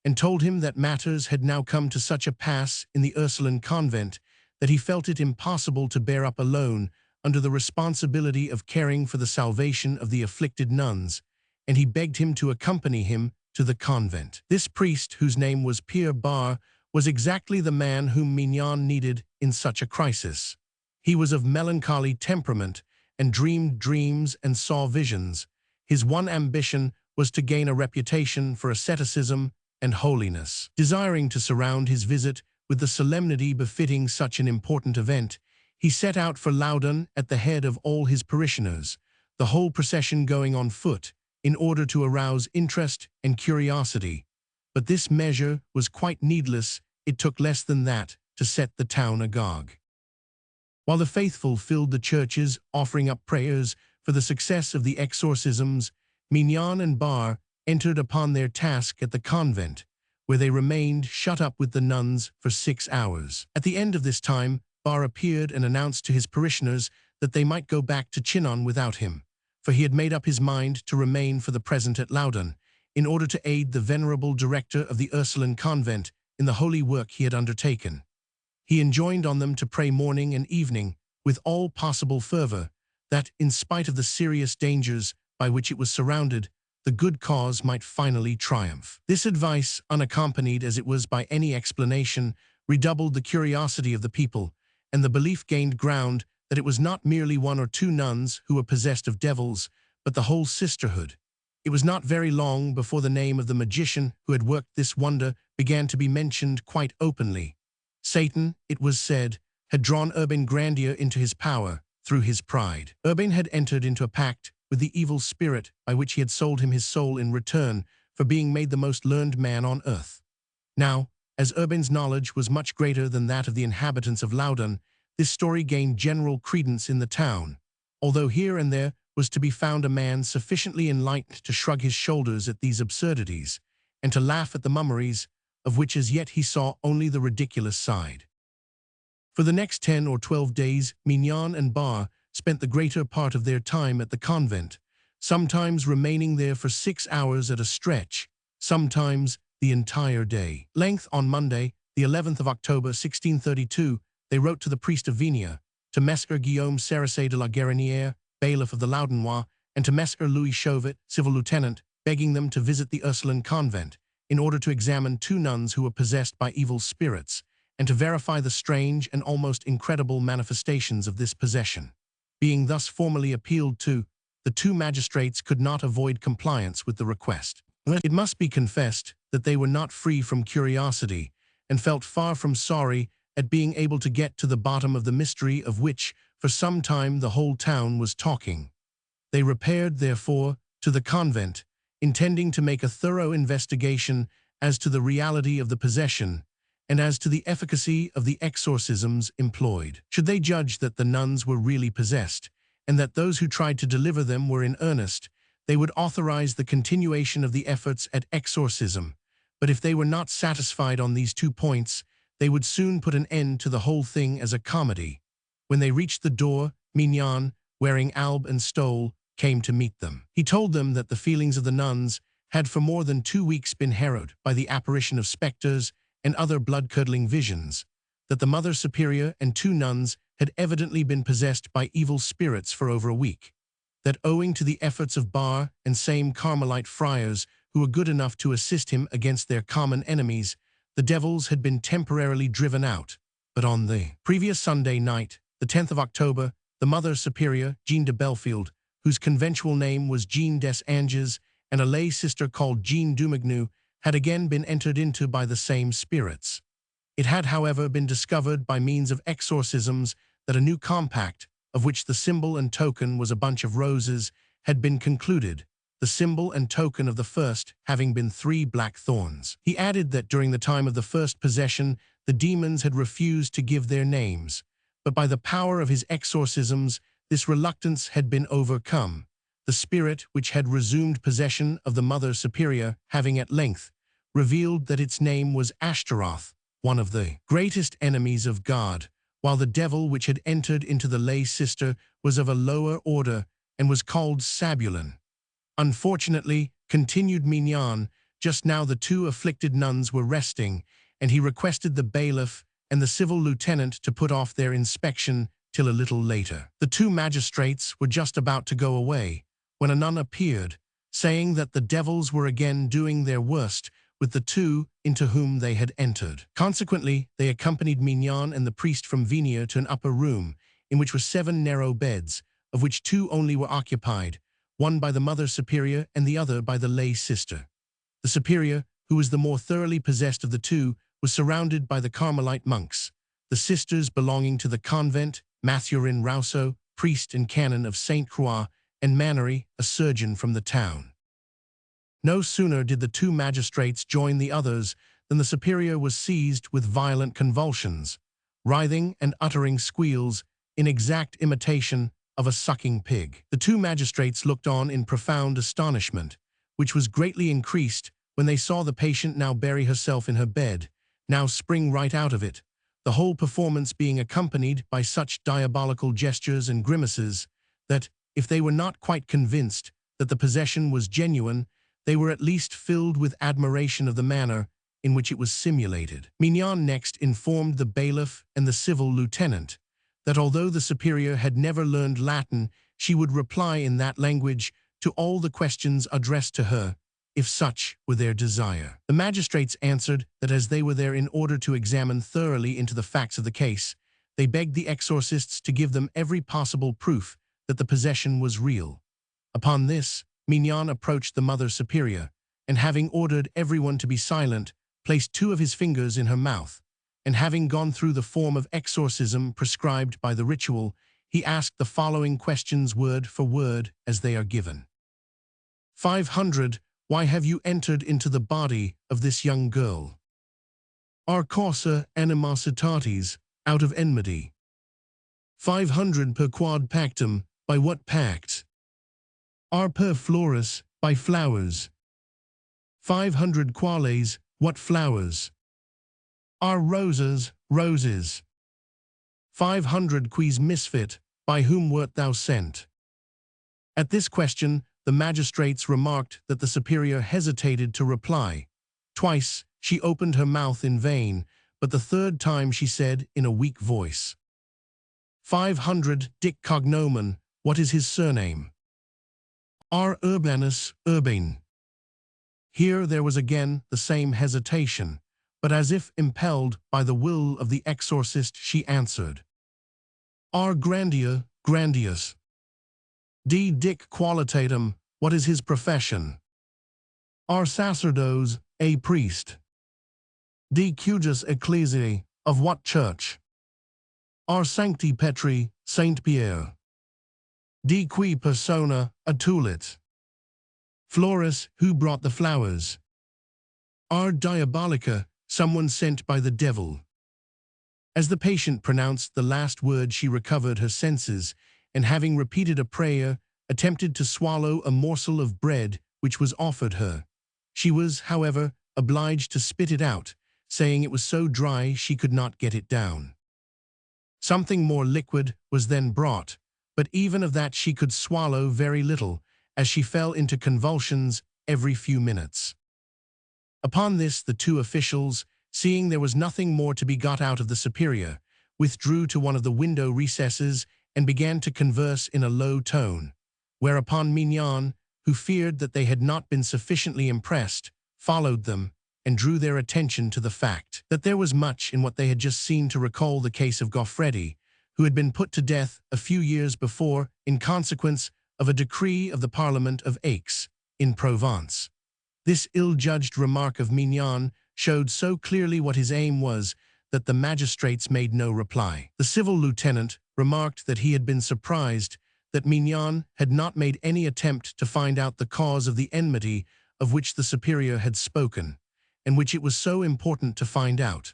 and told him that matters had now come to such a pass in the Ursuline convent that he felt it impossible to bear up alone under the responsibility of caring for the salvation of the afflicted nuns, and he begged him to accompany him to the convent. This priest, whose name was Pierre Bar, was exactly the man whom Mignon needed in such a crisis. He was of melancholy temperament and dreamed dreams and saw visions. His one ambition was to gain a reputation for asceticism and holiness. Desiring to surround his visit with the solemnity befitting such an important event, he set out for Loudun at the head of all his parishioners, the whole procession going on foot, in order to arouse interest and curiosity. But this measure was quite needless. It took less than that to set the town agog. While the faithful filled the churches, offering up prayers for the success of the exorcisms, Mignon and Bar entered upon their task at the convent, where they remained shut up with the nuns for 6 hours. At the end of this time, Bar appeared and announced to his parishioners that they might go back to Chinon without him, for he had made up his mind to remain for the present at Loudun, in order to aid the venerable director of the Ursuline convent in the holy work he had undertaken. He enjoined on them to pray morning and evening with all possible fervor, that, in spite of the serious dangers by which it was surrounded, the good cause might finally triumph. This advice, unaccompanied as it was by any explanation, redoubled the curiosity of the people, and the belief gained ground that it was not merely 1 or 2 nuns who were possessed of devils, but the whole sisterhood. It was not very long before the name of the magician who had worked this wonder began to be mentioned quite openly. Satan, it was said, had drawn Urbain Grandier into his power through his pride. Urbain had entered into a pact with the evil spirit by which he had sold him his soul in return for being made the most learned man on earth. Now, as Urbain's knowledge was much greater than that of the inhabitants of Loudun, this story gained general credence in the town, although here and there was to be found a man sufficiently enlightened to shrug his shoulders at these absurdities, and to laugh at the mummeries, of which as yet he saw only the ridiculous side. For the next 10 or 12 days, Mignon and Bar spent the greater part of their time at the convent, sometimes remaining there for 6 hours at a stretch, sometimes the entire day. Length on Monday, the 11th of October, 1632, they wrote to the priest of Vignes, to Messer Guillaume Saracet de la Grandier, bailiff of the Loudunnois, and to Messer Louis Chauvet, civil lieutenant, begging them to visit the Ursuline convent, in order to examine 2 nuns who were possessed by evil spirits, and to verify the strange and almost incredible manifestations of this possession. Being thus formally appealed to, the 2 magistrates could not avoid compliance with the request. It must be confessed that they were not free from curiosity, and felt far from sorry at being able to get to the bottom of the mystery of which, for some time, the whole town was talking. They repaired, therefore, to the convent, intending to make a thorough investigation as to the reality of the possession, and as to the efficacy of the exorcisms employed. Should they judge that the nuns were really possessed, and that those who tried to deliver them were in earnest, they would authorize the continuation of the efforts at exorcism. But if they were not satisfied on these 2 points, they would soon put an end to the whole thing as a comedy. When they reached the door, Mignon, wearing alb and stole, came to meet them. He told them that the feelings of the nuns had for more than 2 weeks been harrowed by the apparition of specters and other blood-curdling visions, that the Mother Superior and 2 nuns had evidently been possessed by evil spirits for over a week, that owing to the efforts of Bar and same Carmelite friars who were good enough to assist him against their common enemies, the devils had been temporarily driven out. But on the previous Sunday night, the 10th of October, the Mother Superior, Jean de Belfield, whose conventual name was Jean des Anges, and a lay sister called Jean Dumagnu had again been entered into by the same spirits. It had, however, been discovered by means of exorcisms that a new compact, of which the symbol and token was a bunch of roses, had been concluded, the symbol and token of the first having been 3 black thorns. He added that during the time of the first possession, the demons had refused to give their names, but by the power of his exorcisms, this reluctance had been overcome, the spirit which had resumed possession of the Mother Superior having at length revealed that its name was Ashtaroth, one of the greatest enemies of God, while the devil which had entered into the lay sister was of a lower order and was called Sabulon. Unfortunately, continued Mignon, just now the 2 afflicted nuns were resting, and he requested the bailiff and the civil lieutenant to put off their inspection till a little later. The 2 magistrates were just about to go away, when a nun appeared, saying that the devils were again doing their worst with the 2 into whom they had entered. Consequently, they accompanied Mignon and the priest from Vignères to an upper room, in which were 7 narrow beds, of which 2 only were occupied, one by the Mother Superior and the other by the lay sister. The Superior, who was the more thoroughly possessed of the 2, was surrounded by the Carmelite monks, the sisters belonging to the convent, Mathurin Rousseau, priest and canon of Saint Croix, and Mannery, a surgeon from the town. No sooner did the 2 magistrates join the others than the Superior was seized with violent convulsions, writhing and uttering squeals in exact imitation of a sucking pig. The 2 magistrates looked on in profound astonishment, which was greatly increased when they saw the patient now bury herself in her bed, now spring right out of it, the whole performance being accompanied by such diabolical gestures and grimaces that, if they were not quite convinced that the possession was genuine, they were at least filled with admiration of the manner in which it was simulated. Mignon next informed the bailiff and the civil lieutenant that although the Superior had never learned Latin, she would reply in that language to all the questions addressed to her, if such were their desire. The magistrates answered that as they were there in order to examine thoroughly into the facts of the case, they begged the exorcists to give them every possible proof that the possession was real. Upon this, Mignon approached the Mother Superior, and having ordered everyone to be silent, placed 2 of his fingers in her mouth, and having gone through the form of exorcism prescribed by the ritual, he asked the following questions word for word as they are given. 500. Why have you entered into the body of this young girl? Ar causa animositatis, out of enmity. 500. Per quad pactum, by what pact? Ar per flores, by flowers. 500. Quales, what flowers? Ar roses, roses. 500. Quis misfit, by whom wert thou sent? At this question, the magistrates remarked that the Superior hesitated to reply. Twice she opened her mouth in vain, but the 3rd time she said in a weak voice, 500. Dic cognomen, what is his surname? Ar Urbanus, Urbain. Here there was again the same hesitation, but as if impelled by the will of the exorcist she answered, Ar Grandier, Grandius. D. Dic qualitatum, what is his profession? Ar sacerdos, a priest. D. Cujus ecclesiae, of what church? Ar Sancti Petri, Saint Pierre. D. Qui persona, a tulit. Flores, who brought the flowers? Ar diabolica, someone sent by the devil. As the patient pronounced the last word, she recovered her senses, and having repeated a prayer, attempted to swallow a morsel of bread which was offered her. She was, however, obliged to spit it out, saying it was so dry she could not get it down. Something more liquid was then brought, but even of that she could swallow very little, as she fell into convulsions every few minutes. Upon this, the 2 officials, seeing there was nothing more to be got out of the Superior, withdrew to one of the window recesses and began to converse in a low tone, whereupon Mignon, who feared that they had not been sufficiently impressed, followed them and drew their attention to the fact that there was much in what they had just seen to recall the case of Goffredi, who had been put to death a few years before in consequence of a decree of the Parliament of Aix, in Provence. This ill-judged remark of Mignon showed so clearly what his aim was that the magistrates made no reply. The civil lieutenant remarked that he had been surprised that Mignon had not made any attempt to find out the cause of the enmity of which the superior had spoken, and which it was so important to find out.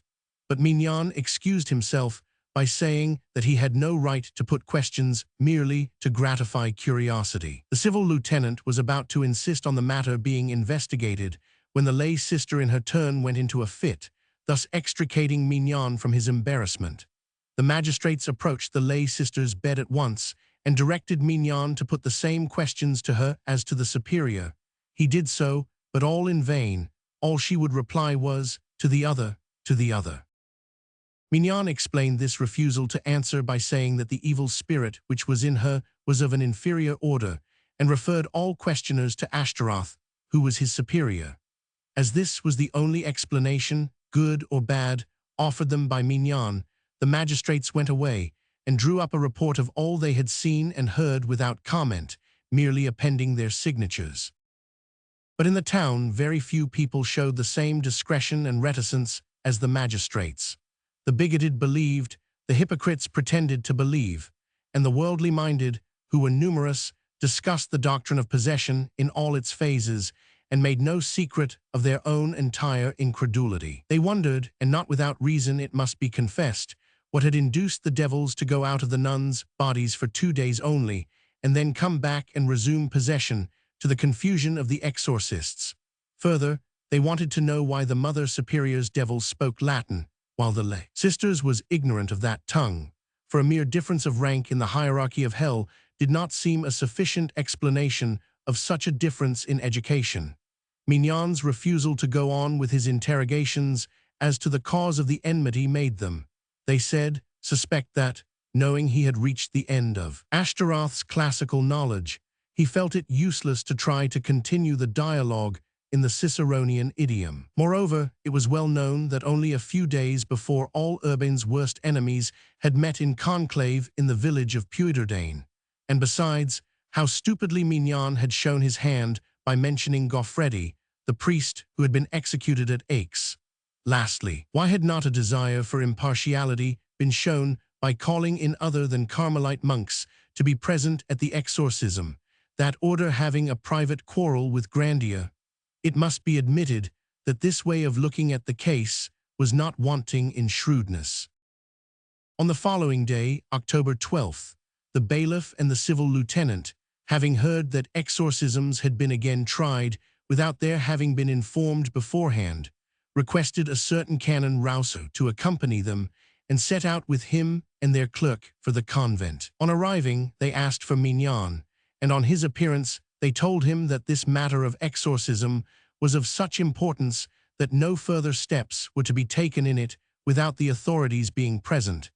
But Mignon excused himself by saying that he had no right to put questions merely to gratify curiosity. The civil lieutenant was about to insist on the matter being investigated when the lay sister in her turn went into a fit, thus extricating Mignon from his embarrassment. The magistrates approached the lay sister's bed at once and directed Mignon to put the same questions to her as to the superior. He did so, but all in vain. All she would reply was, "To the other, to the other." Mignon explained this refusal to answer by saying that the evil spirit which was in her was of an inferior order, and referred all questioners to Ashtaroth, who was his superior. As this was the only explanation, good or bad, offered them by Mignon, the magistrates went away and drew up a report of all they had seen and heard without comment, merely appending their signatures. But in the town, very few people showed the same discretion and reticence as the magistrates. The bigoted believed, the hypocrites pretended to believe, and the worldly minded, who were numerous, discussed the doctrine of possession in all its phases and made no secret of their own entire incredulity. They wondered, and not without reason it must be confessed, what had induced the devils to go out of the nuns' bodies for 2 days only, and then come back and resume possession, to the confusion of the exorcists. Further, they wanted to know why the Mother Superior's devils spoke Latin, while the lay sisters was ignorant of that tongue, for a mere difference of rank in the hierarchy of hell did not seem a sufficient explanation of such a difference in education. Mignon's refusal to go on with his interrogations as to the cause of the enmity made them, they said, suspect that, knowing he had reached the end of Ashtaroth's classical knowledge, he felt it useless to try to continue the dialogue in the Ciceronian idiom. Moreover, it was well known that only a few days before all Urbain's worst enemies had met in conclave in the village of Urbain, and besides, how stupidly Mignon had shown his hand by mentioning Goffredi, the priest who had been executed at Aix. Lastly, why had not a desire for impartiality been shown by calling in other than Carmelite monks to be present at the exorcism, that order having a private quarrel with Grandier? It must be admitted that this way of looking at the case was not wanting in shrewdness. On the following day, October 12th, the bailiff and the civil lieutenant, having heard that exorcisms had been again tried without their having been informed beforehand, requested a certain Canon Rousseau to accompany them and set out with him and their clerk for the convent. On arriving, they asked for Mignon, and on his appearance they told him that this matter of exorcism was of such importance that no further steps were to be taken in it without the authorities being present,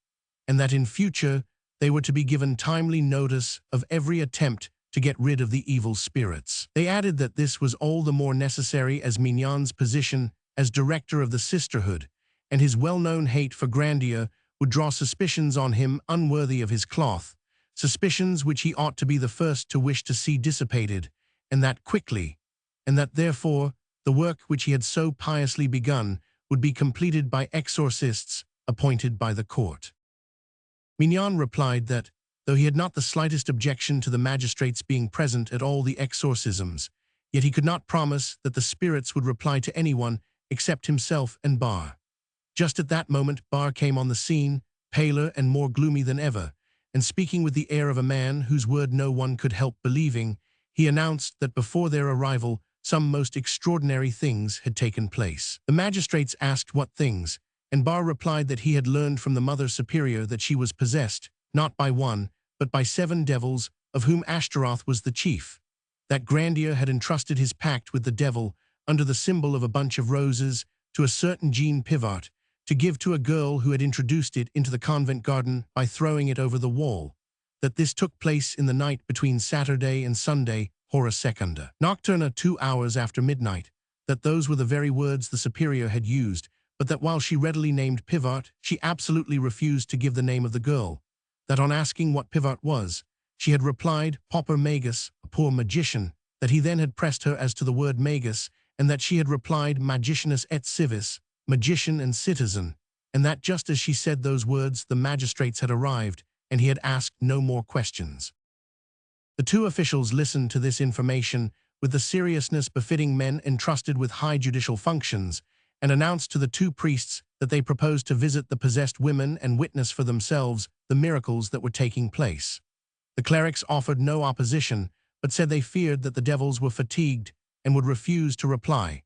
and that in future they were to be given timely notice of every attempt to get rid of the evil spirits. They added that this was all the more necessary as Mignon's position as director of the sisterhood, and his well-known hate for Grandier would draw suspicions on him unworthy of his cloth, suspicions which he ought to be the first to wish to see dissipated, and that quickly, and that therefore the work which he had so piously begun would be completed by exorcists appointed by the court. Mignon replied that, though he had not the slightest objection to the magistrates being present at all the exorcisms, yet he could not promise that the spirits would reply to anyone except himself and Bar. Just at that moment Bar came on the scene, paler and more gloomy than ever, and speaking with the air of a man whose word no one could help believing, he announced that before their arrival some most extraordinary things had taken place. The magistrates asked what things, and Bar replied that he had learned from the Mother Superior that she was possessed, not by one, but by 7 devils, of whom Ashtaroth was the chief, that Grandier had entrusted his pact with the devil, under the symbol of a bunch of roses, to a certain Jean Pivart, to give to a girl who had introduced it into the convent garden by throwing it over the wall, that this took place in the night between Saturday and Sunday, hora secunda nocturna, 2 hours after midnight, that those were the very words the superior had used, but that while she readily named Pivart, she absolutely refused to give the name of the girl, that on asking what Pivart was, she had replied, Pauper Magus, a poor magician, that he then had pressed her as to the word magus, and that she had replied magicianus et civis, magician and citizen, and that just as she said those words the magistrates had arrived, and he had asked no more questions. The two officials listened to this information with the seriousness befitting men entrusted with high judicial functions, and announced to the two priests that they proposed to visit the possessed women and witness for themselves the miracles that were taking place. The clerics offered no opposition, but said they feared that the devils were fatigued and would refuse to reply.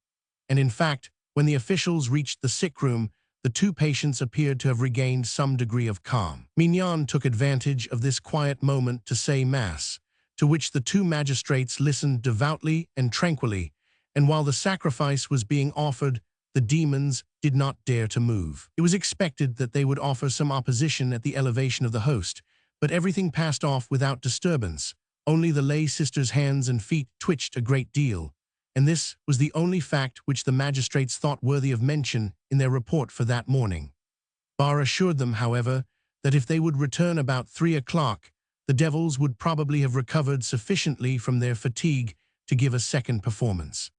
And in fact, when the officials reached the sick room, the two patients appeared to have regained some degree of calm. Mignon took advantage of this quiet moment to say Mass, to which the two magistrates listened devoutly and tranquilly, and while the sacrifice was being offered, the demons did not dare to move. It was expected that they would offer some opposition at the elevation of the host, but everything passed off without disturbance. Only the lay sister's hands and feet twitched a great deal, and this was the only fact which the magistrates thought worthy of mention in their report for that morning. Barr assured them, however, that if they would return about 3 o'clock, the devils would probably have recovered sufficiently from their fatigue to give a second performance.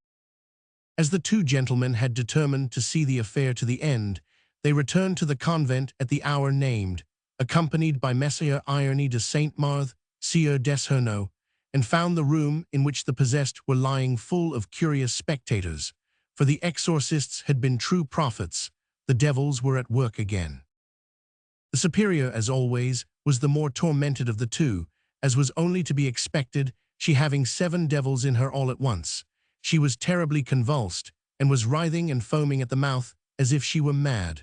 As the two gentlemen had determined to see the affair to the end, they returned to the convent at the hour named, accompanied by Messire Irony de Saint-Marthe, Sieur Desherneau, and found the room in which the possessed were lying full of curious spectators, for the exorcists had been true prophets. The devils were at work again. The superior, as always, was the more tormented of the two, as was only to be expected, she having 7 devils in her all at once. She was terribly convulsed, and was writhing and foaming at the mouth, as if she were mad.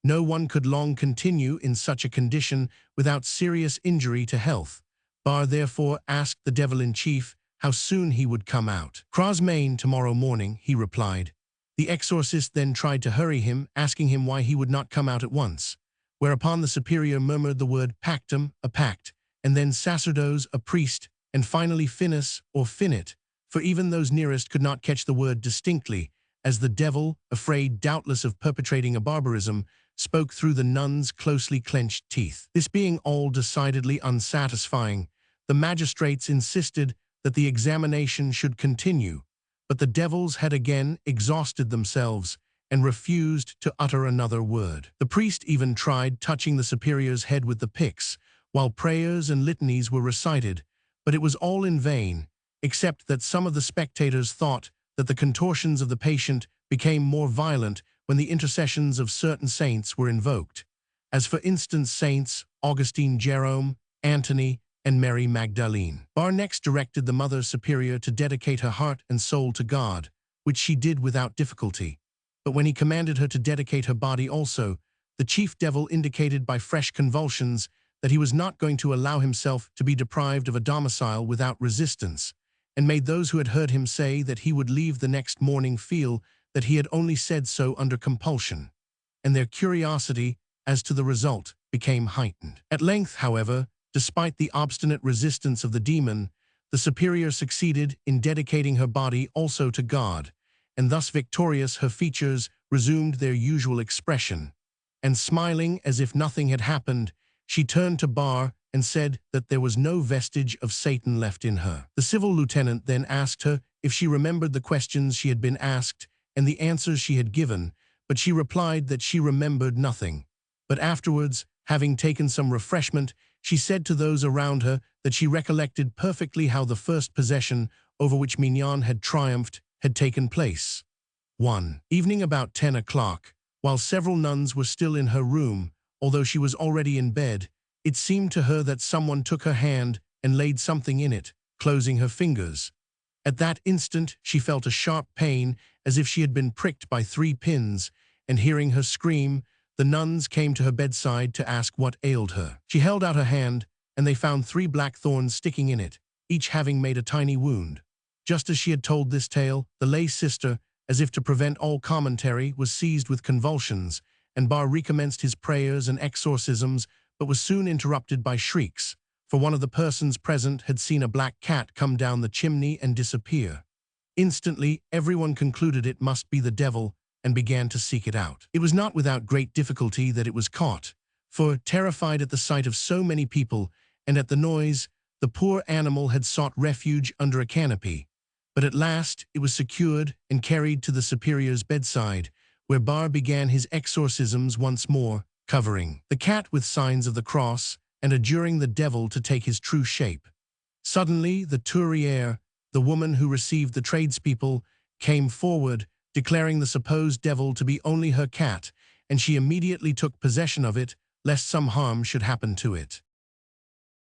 No one could long continue in such a condition without serious injury to health. Barr therefore asked the devil-in-chief how soon he would come out. "Croismain tomorrow morning," he replied. The exorcist then tried to hurry him, asking him why he would not come out at once, whereupon the superior murmured the word pactum, a pact, and then sacerdos, a priest, and finally finis, or finit, for even those nearest could not catch the word distinctly, as the devil, afraid doubtless of perpetrating a barbarism, spoke through the nun's closely clenched teeth. This being all decidedly unsatisfying, the magistrates insisted that the examination should continue, but the devils had again exhausted themselves and refused to utter another word. The priest even tried touching the superior's head with the pyx, while prayers and litanies were recited, but it was all in vain, except that some of the spectators thought that the contortions of the patient became more violent when the intercessions of certain saints were invoked, as for instance Saints Augustine Jerome, Antony, and Mary Magdalene. Barr next directed the Mother Superior to dedicate her heart and soul to God, which she did without difficulty. But when he commanded her to dedicate her body also, the chief devil indicated by fresh convulsions that he was not going to allow himself to be deprived of a domicile without resistance, and made those who had heard him say that he would leave the next morning feel that he had only said so under compulsion, and their curiosity as to the result became heightened. At length, however, despite the obstinate resistance of the demon, the superior succeeded in dedicating her body also to God, and thus victorious her features resumed their usual expression, and smiling as if nothing had happened, she turned to Barr and said that there was no vestige of Satan left in her. The civil lieutenant then asked her if she remembered the questions she had been asked and the answers she had given, but she replied that she remembered nothing. But afterwards, having taken some refreshment, she said to those around her that she recollected perfectly how the first possession, over which Mignon had triumphed, had taken place. One evening about 10 o'clock, while several nuns were still in her room, although she was already in bed, it seemed to her that someone took her hand and laid something in it, closing her fingers. At that instant she felt a sharp pain, as if she had been pricked by 3 pins, and hearing her scream, the nuns came to her bedside to ask what ailed her. She held out her hand, and they found 3 black thorns sticking in it, each having made a tiny wound. Just as she had told this tale, the lay sister, as if to prevent all commentary, was seized with convulsions, and Barr recommenced his prayers and exorcisms, but was soon interrupted by shrieks, for one of the persons present had seen a black cat come down the chimney and disappear. Instantly, everyone concluded it must be the devil, and began to seek it out. It was not without great difficulty that it was caught, for, terrified at the sight of so many people and at the noise, the poor animal had sought refuge under a canopy, But at last it was secured and carried to the superior's bedside, where Bar began his exorcisms once more, covering the cat with signs of the cross and adjuring the devil to take his true shape. Suddenly the tourière, the woman who received the tradespeople, came forward, declaring the supposed devil to be only her cat, and she immediately took possession of it, lest some harm should happen to it.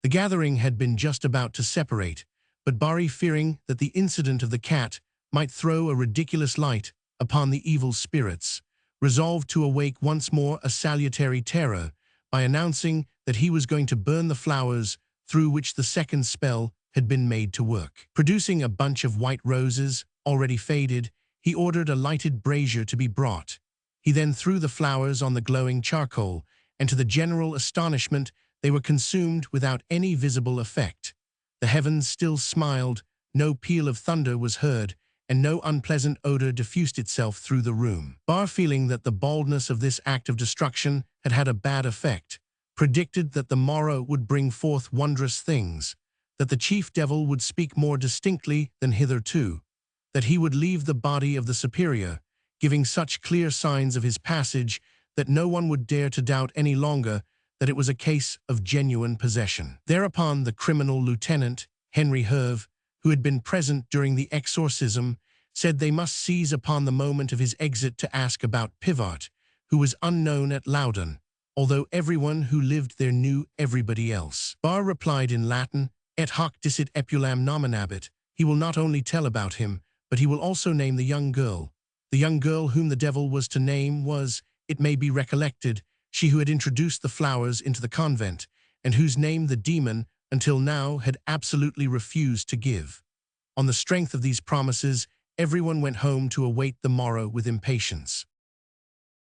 The gathering had been just about to separate, but Bari, fearing that the incident of the cat might throw a ridiculous light upon the evil spirits, resolved to awake once more a salutary terror by announcing that he was going to burn the flowers through which the second spell had been made to work. Producing a bunch of white roses, already faded, he ordered a lighted brazier to be brought. He then threw the flowers on the glowing charcoal, and to the general astonishment, they were consumed without any visible effect. The heavens still smiled, no peal of thunder was heard, and no unpleasant odor diffused itself through the room. Bar, feeling that the baldness of this act of destruction had had a bad effect, predicted that the morrow would bring forth wondrous things, that the chief devil would speak more distinctly than hitherto, that he would leave the body of the superior, giving such clear signs of his passage that no one would dare to doubt any longer that it was a case of genuine possession. Thereupon the criminal lieutenant, Henry Herve, who had been present during the exorcism, said they must seize upon the moment of his exit to ask about Pivart, who was unknown at Loudun, although everyone who lived there knew everybody else. Bar replied in Latin, "Et hoc dicit epulam nominabit," he will not only tell about him, but he will also name the young girl. The young girl whom the devil was to name was, it may be recollected, she who had introduced the flowers into the convent, and whose name the demon, until now, had absolutely refused to give. On the strength of these promises, everyone went home to await the morrow with impatience.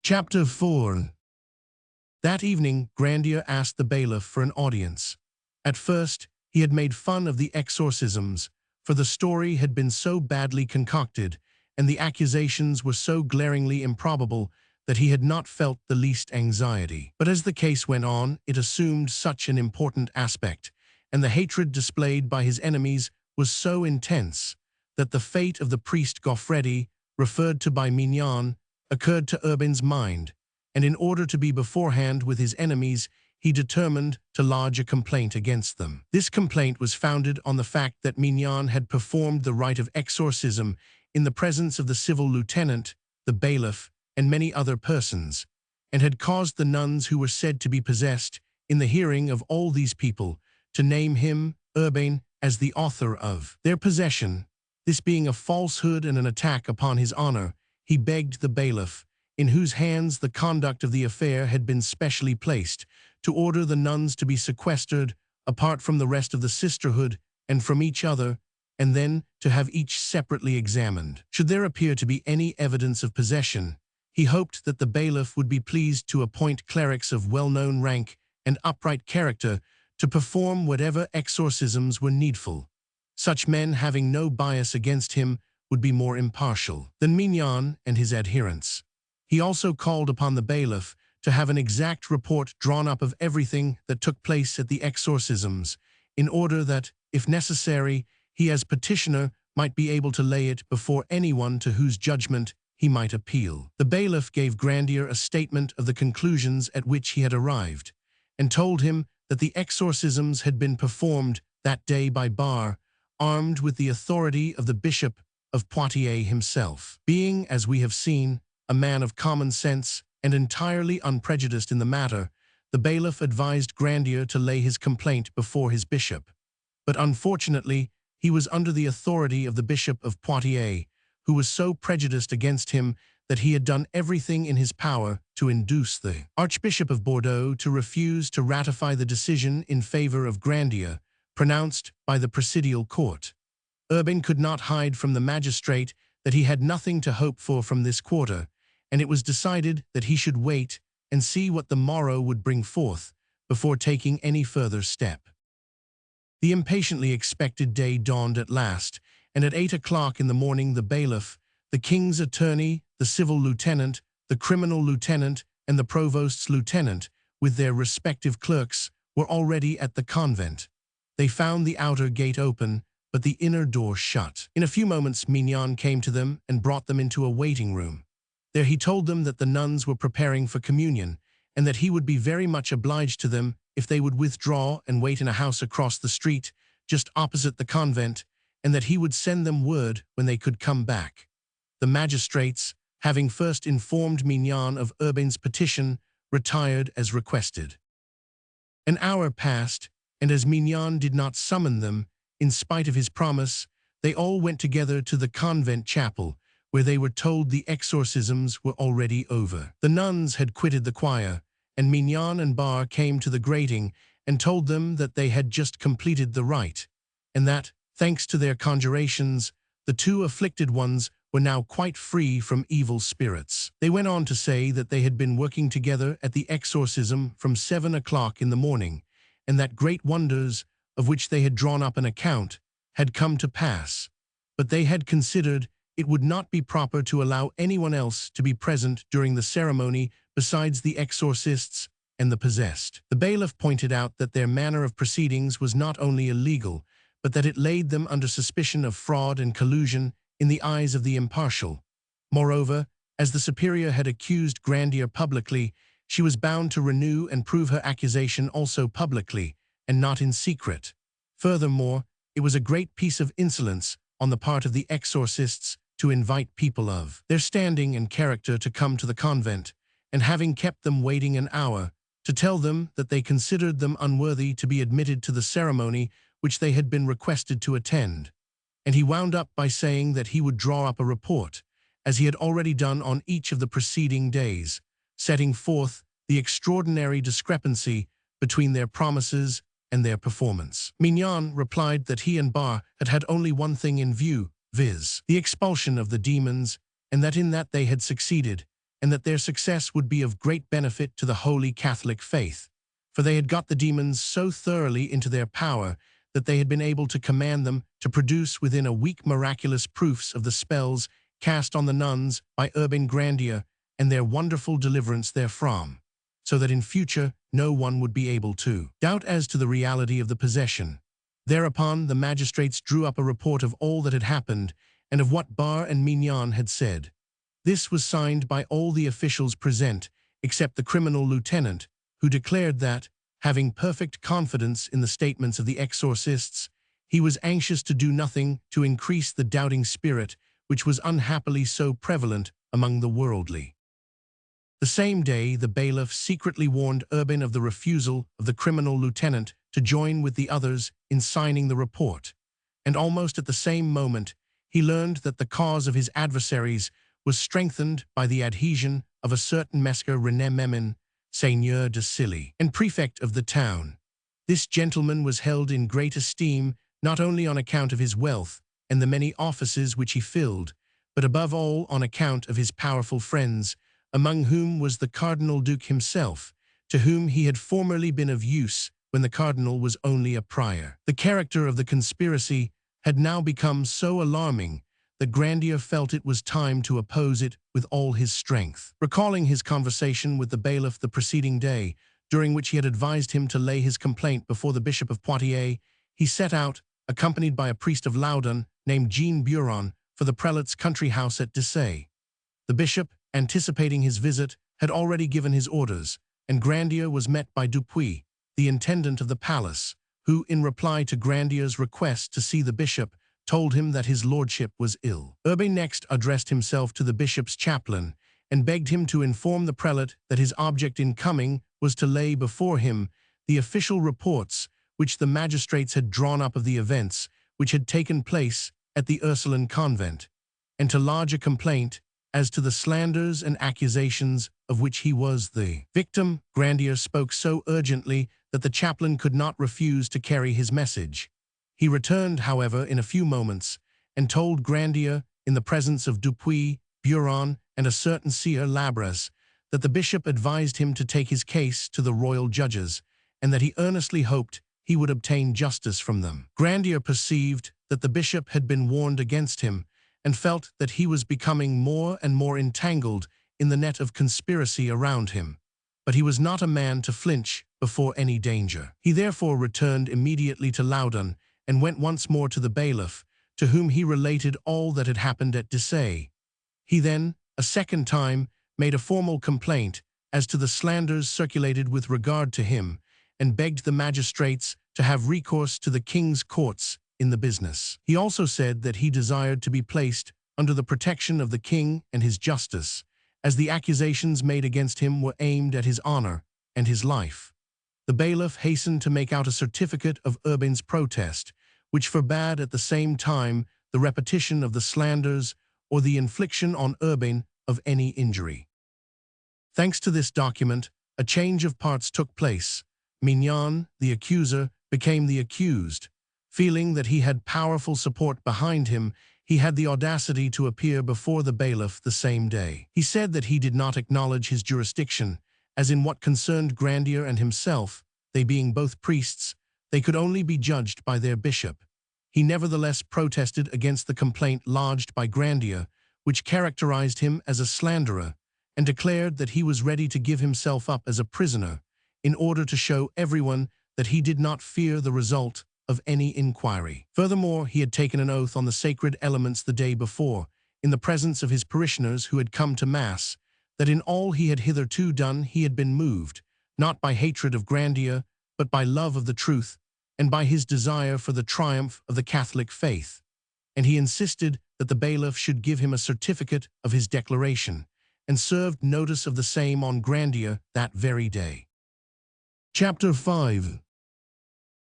Chapter 4. That evening, Grandier asked the bailiff for an audience. At first, he had made fun of the exorcisms, for the story had been so badly concocted, and the accusations were so glaringly improbable that he had not felt the least anxiety. But as the case went on, it assumed such an important aspect, and the hatred displayed by his enemies was so intense, that the fate of the priest Goffredi, referred to by Mignon, occurred to Urbain's mind, and in order to be beforehand with his enemies, he determined to lodge a complaint against them. This complaint was founded on the fact that Mignon had performed the rite of exorcism in the presence of the civil lieutenant, the bailiff, and many other persons, and had caused the nuns who were said to be possessed, in the hearing of all these people, to name him, Urbain, as the author of their possession. This being a falsehood and an attack upon his honor, he begged the bailiff, in whose hands the conduct of the affair had been specially placed, to order the nuns to be sequestered, apart from the rest of the sisterhood and from each other, and then to have each separately examined. Should there appear to be any evidence of possession, he hoped that the bailiff would be pleased to appoint clerics of well-known rank and upright character to perform whatever exorcisms were needful. Such men, having no bias against him, would be more impartial than Mignon and his adherents. He also called upon the bailiff to have an exact report drawn up of everything that took place at the exorcisms, in order that, if necessary, he as petitioner might be able to lay it before anyone to whose judgment he might appeal. The bailiff gave Grandier a statement of the conclusions at which he had arrived, and told him that the exorcisms had been performed that day by Bar, armed with the authority of the Bishop of Poitiers himself. Being, as we have seen, a man of common sense and entirely unprejudiced in the matter, the bailiff advised Grandier to lay his complaint before his bishop. But unfortunately, he was under the authority of the Bishop of Poitiers, who was so prejudiced against him that he had done everything in his power to induce the Archbishop of Bordeaux to refuse to ratify the decision in favor of Grandier, pronounced by the Presidial Court. Urbain could not hide from the magistrate that he had nothing to hope for from this quarter, and it was decided that he should wait and see what the morrow would bring forth before taking any further step. The impatiently expected day dawned at last, and at 8 o'clock in the morning the bailiff, the king's attorney, the civil lieutenant, the criminal lieutenant, and the provost's lieutenant, with their respective clerks, were already at the convent. They found the outer gate open, but the inner door shut. In a few moments, Mignon came to them and brought them into a waiting room. There he told them that the nuns were preparing for communion, and that he would be very much obliged to them if they would withdraw and wait in a house across the street, just opposite the convent, and that he would send them word when they could come back. The magistrates, having first informed Mignon of Urbain's petition, retired as requested. An hour passed, and as Mignon did not summon them, in spite of his promise, they all went together to the convent chapel, where they were told the exorcisms were already over. The nuns had quitted the choir, and Mignon and Bar came to the grating and told them that they had just completed the rite, and that, thanks to their conjurations, the two afflicted ones were now quite free from evil spirits. They went on to say that they had been working together at the exorcism from 7 o'clock in the morning, and that great wonders, of which they had drawn up an account, had come to pass, but they had considered it would not be proper to allow anyone else to be present during the ceremony besides the exorcists and the possessed. The bailiff pointed out that their manner of proceedings was not only illegal, but that it laid them under suspicion of fraud and collusion in the eyes of the impartial. Moreover, as the superior had accused Grandier publicly, she was bound to renew and prove her accusation also publicly, and not in secret. Furthermore, it was a great piece of insolence on the part of the exorcists to invite people of their standing and character to come to the convent, and having kept them waiting an hour, to tell them that they considered them unworthy to be admitted to the ceremony which they had been requested to attend. And he wound up by saying that he would draw up a report, as he had already done on each of the preceding days, setting forth the extraordinary discrepancy between their promises and their performance. Mignon replied that he and Bar had had only one thing in view, viz., the expulsion of the demons, and that in that they had succeeded, and that their success would be of great benefit to the Holy Catholic faith, for they had got the demons so thoroughly into their power that they had been able to command them to produce within a week miraculous proofs of the spells cast on the nuns by Urbain Grandier and their wonderful deliverance therefrom, so that in future no one would be able to doubt as to the reality of the possession. Thereupon the magistrates drew up a report of all that had happened and of what Bar and Mignon had said. This was signed by all the officials present, except the criminal lieutenant, who declared that, having perfect confidence in the statements of the exorcists, he was anxious to do nothing to increase the doubting spirit which was unhappily so prevalent among the worldly. The same day the bailiff secretly warned Urbain of the refusal of the criminal lieutenant to join with the others in signing the report, and almost at the same moment he learned that the cause of his adversaries was strengthened by the adhesion of a certain Messer René Memin, Seigneur de Silly, and prefect of the town. This gentleman was held in great esteem not only on account of his wealth and the many offices which he filled, but above all on account of his powerful friends, among whom was the Cardinal Duke himself, to whom he had formerly been of use when the cardinal was only a prior. The character of the conspiracy had now become so alarming that Grandier felt it was time to oppose it with all his strength. Recalling his conversation with the bailiff the preceding day, during which he had advised him to lay his complaint before the Bishop of Poitiers, he set out, accompanied by a priest of Loudun named Jean Buron, for the prelate's country house at Dessay. The bishop, anticipating his visit, had already given his orders, and Grandier was met by Dupuis, the intendant of the palace, who, in reply to Grandier's request to see the bishop, told him that his lordship was ill. Urbain next addressed himself to the bishop's chaplain, and begged him to inform the prelate that his object in coming was to lay before him the official reports which the magistrates had drawn up of the events which had taken place at the Ursuline convent, and to lodge a complaint as to the slanders and accusations of which he was the victim. Grandier spoke so urgently that the chaplain could not refuse to carry his message. He returned, however, in a few moments, and told Grandier, in the presence of Dupuis, Buron, and a certain seer Labras, that the bishop advised him to take his case to the royal judges, and that he earnestly hoped he would obtain justice from them. Grandier perceived that the bishop had been warned against him, and felt that he was becoming more and more entangled in the net of conspiracy around him. But he was not a man to flinch before any danger. He therefore returned immediately to Loudun, and went once more to the bailiff, to whom he related all that had happened at Dessay. He then, a second time, made a formal complaint as to the slanders circulated with regard to him, and begged the magistrates to have recourse to the king's courts in the business. He also said that he desired to be placed under the protection of the king and his justice, as the accusations made against him were aimed at his honor and his life. The bailiff hastened to make out a certificate of Urbain's protest, which forbade at the same time the repetition of the slanders or the infliction on Urbain of any injury. Thanks to this document, a change of parts took place. Mignon, the accuser, became the accused. Feeling that he had powerful support behind him, he had the audacity to appear before the bailiff the same day. He said that he did not acknowledge his jurisdiction, as in what concerned Grandier and himself, they being both priests, they could only be judged by their bishop. He nevertheless protested against the complaint lodged by Grandier, which characterized him as a slanderer, and declared that he was ready to give himself up as a prisoner, in order to show everyone that he did not fear the result of any inquiry. Furthermore, he had taken an oath on the sacred elements the day before, in the presence of his parishioners who had come to Mass, that in all he had hitherto done he had been moved, not by hatred of Grandier, but by love of the truth, and by his desire for the triumph of the Catholic faith. And he insisted that the bailiff should give him a certificate of his declaration, and served notice of the same on Grandier that very day. Chapter 5.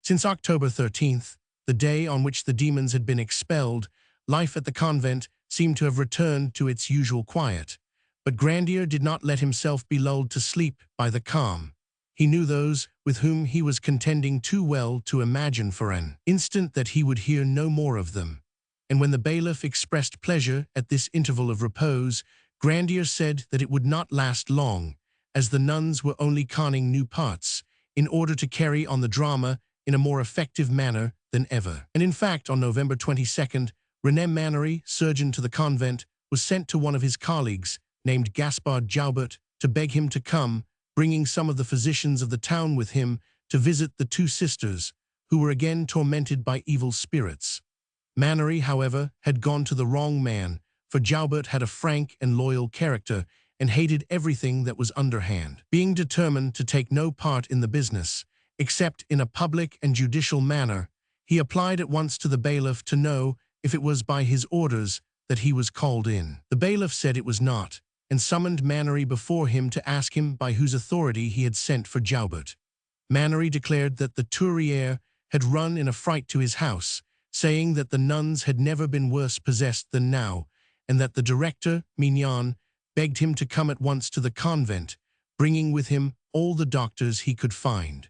Since October 13th, the day on which the demons had been expelled, life at the convent seemed to have returned to its usual quiet. But Grandier did not let himself be lulled to sleep by the calm. He knew those with whom he was contending too well to imagine for an instant that he would hear no more of them. And when the bailiff expressed pleasure at this interval of repose, Grandier said that it would not last long, as the nuns were only conning new parts, in order to carry on the drama in a more effective manner than ever. And in fact, on November 22nd, René Mannery, surgeon to the convent, was sent to one of his colleagues, named Gaspard Joubert, to beg him to come, bringing some of the physicians of the town with him to visit the two sisters, who were again tormented by evil spirits. Mannery, however, had gone to the wrong man, for Joubert had a frank and loyal character and hated everything that was underhand. Being determined to take no part in the business, except in a public and judicial manner, he applied at once to the bailiff to know if it was by his orders that he was called in. The bailiff said it was not, and summoned Mannery before him to ask him by whose authority he had sent for Joubert. Mannery declared that the touriere had run in a fright to his house, saying that the nuns had never been worse possessed than now, and that the director, Mignon, begged him to come at once to the convent, bringing with him all the doctors he could find.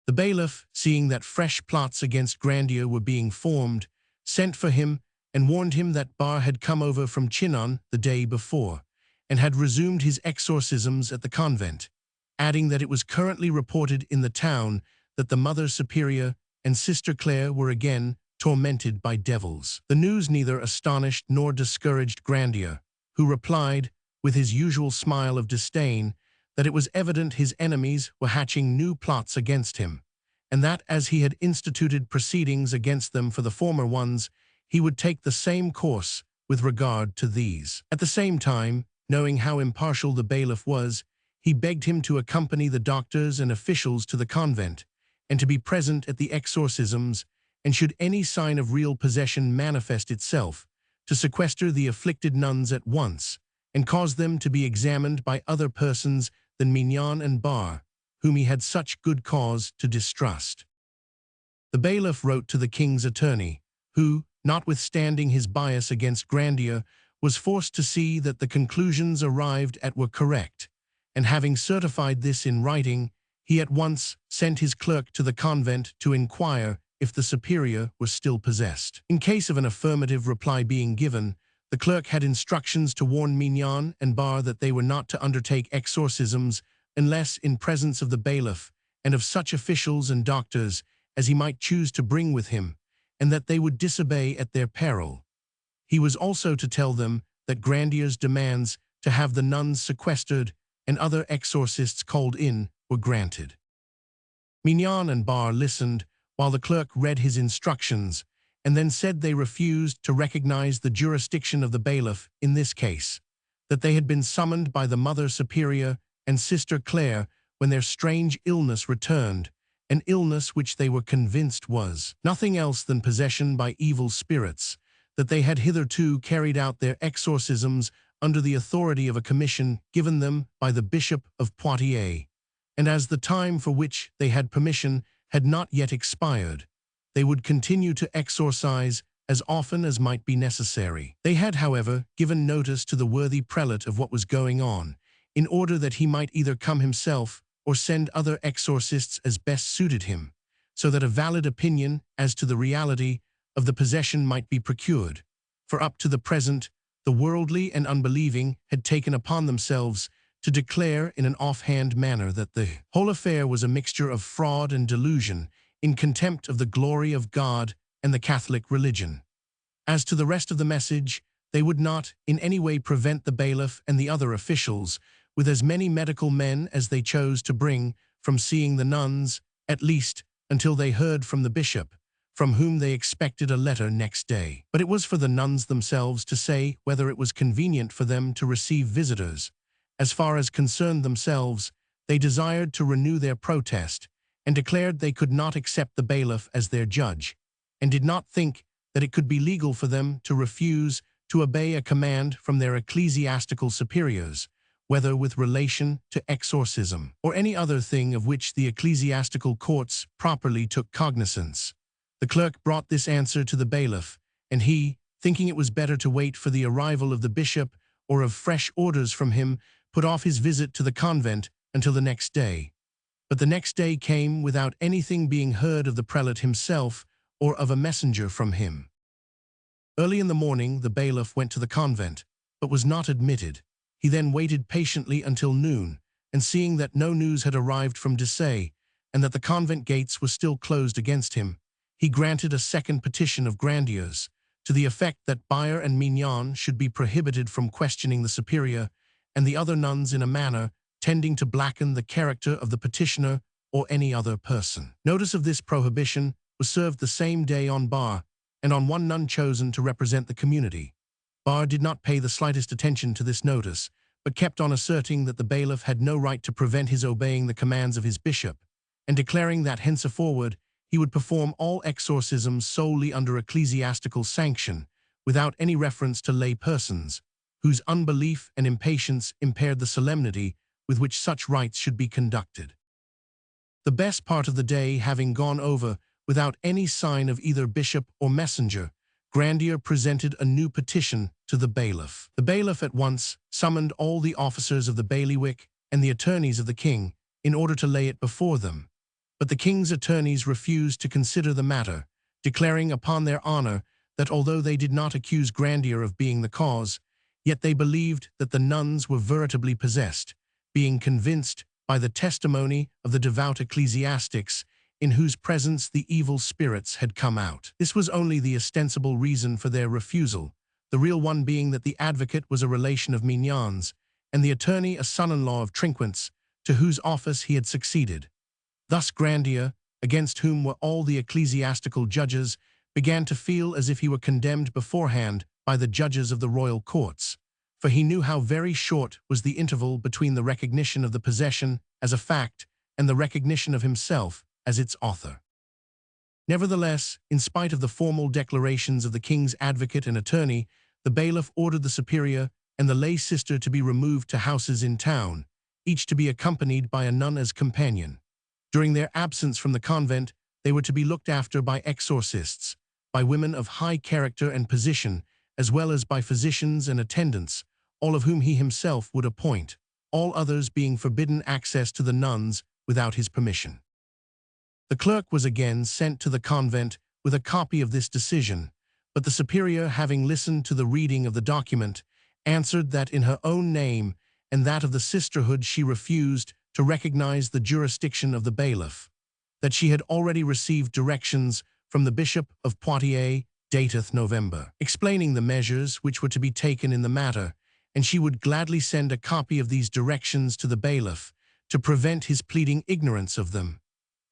The bailiff, seeing that fresh plots against Grandier were being formed, sent for him and warned him that Bar had come over from Chinon the day before, and had resumed his exorcisms at the convent, adding that it was currently reported in the town that the Mother Superior and Sister Claire were again tormented by devils. The news neither astonished nor discouraged Grandier, who replied, with his usual smile of disdain, that it was evident his enemies were hatching new plots against him, and that as he had instituted proceedings against them for the former ones, he would take the same course with regard to these. At the same time, knowing how impartial the bailiff was, he begged him to accompany the doctors and officials to the convent, and to be present at the exorcisms, and should any sign of real possession manifest itself, to sequester the afflicted nuns at once, and cause them to be examined by other persons than Mignon and Bar, whom he had such good cause to distrust. The bailiff wrote to the king's attorney, who, notwithstanding his bias against Grandier, was forced to see that the conclusions arrived at were correct, and having certified this in writing, he at once sent his clerk to the convent to inquire if the superior was still possessed. In case of an affirmative reply being given, the clerk had instructions to warn Mignon and Bar that they were not to undertake exorcisms unless in presence of the bailiff and of such officials and doctors as he might choose to bring with him, and that they would disobey at their peril. He was also to tell them that Grandier's demands to have the nuns sequestered and other exorcists called in were granted. Mignon and Bar listened, while the clerk read his instructions, and then said they refused to recognize the jurisdiction of the bailiff in this case, that they had been summoned by the Mother Superior and Sister Claire when their strange illness returned, an illness which they were convinced was nothing else than possession by evil spirits, that they had hitherto carried out their exorcisms under the authority of a commission given them by the Bishop of Poitiers, and as the time for which they had permission had not yet expired, they would continue to exorcise as often as might be necessary. They had, however, given notice to the worthy prelate of what was going on, in order that he might either come himself or send other exorcists as best suited him, so that a valid opinion as to the reality of the possession might be procured. For up to the present, the worldly and unbelieving had taken upon themselves to declare in an offhand manner that the whole affair was a mixture of fraud and delusion, in contempt of the glory of God and the Catholic religion. As to the rest of the message, they would not in any way prevent the bailiff and the other officials, with as many medical men as they chose to bring, from seeing the nuns, at least until they heard from the bishop, from whom they expected a letter next day. But it was for the nuns themselves to say whether it was convenient for them to receive visitors. As far as concerned themselves, they desired to renew their protest, and declared they could not accept the bailiff as their judge, and did not think that it could be legal for them to refuse to obey a command from their ecclesiastical superiors, whether with relation to exorcism or any other thing of which the ecclesiastical courts properly took cognizance. The clerk brought this answer to the bailiff, and he, thinking it was better to wait for the arrival of the bishop or of fresh orders from him, put off his visit to the convent until the next day. But the next day came without anything being heard of the prelate himself or of a messenger from him. Early in the morning the bailiff went to the convent, but was not admitted. He then waited patiently until noon, and seeing that no news had arrived from Dessay, and that the convent gates were still closed against him, he granted a second petition of Grandier's, to the effect that Bayer and Mignon should be prohibited from questioning the superior and the other nuns in a manner tending to blacken the character of the petitioner or any other person. Notice of this prohibition was served the same day on Bar, and on one nun chosen to represent the community. Bar did not pay the slightest attention to this notice, but kept on asserting that the bailiff had no right to prevent his obeying the commands of his bishop, and declaring that henceforward he would perform all exorcisms solely under ecclesiastical sanction, without any reference to lay persons, whose unbelief and impatience impaired the solemnity with which such rites should be conducted. The best part of the day having gone over without any sign of either bishop or messenger, Grandier presented a new petition to the bailiff. The bailiff at once summoned all the officers of the bailiwick and the attorneys of the king in order to lay it before them. But the king's attorneys refused to consider the matter, declaring upon their honor that although they did not accuse Grandier of being the cause, yet they believed that the nuns were veritably possessed, being convinced by the testimony of the devout ecclesiastics in whose presence the evil spirits had come out. This was only the ostensible reason for their refusal, the real one being that the advocate was a relation of Mignon's, and the attorney a son-in-law of Trinquant's, to whose office he had succeeded. Thus Grandier, against whom were all the ecclesiastical judges, began to feel as if he were condemned beforehand by the judges of the royal courts, for he knew how very short was the interval between the recognition of the possession as a fact and the recognition of himself as its author. Nevertheless, in spite of the formal declarations of the king's advocate and attorney, the bailiff ordered the superior and the lay sister to be removed to houses in town, each to be accompanied by a nun as companion. During their absence from the convent, they were to be looked after by exorcists, by women of high character and position, as well as by physicians and attendants, all of whom he himself would appoint, all others being forbidden access to the nuns without his permission. The clerk was again sent to the convent with a copy of this decision, but the superior, having listened to the reading of the document, answered that in her own name and that of the sisterhood she refused to recognize the jurisdiction of the bailiff, that she had already received directions from the Bishop of Poitiers, dateth November, explaining the measures which were to be taken in the matter, and she would gladly send a copy of these directions to the bailiff to prevent his pleading ignorance of them.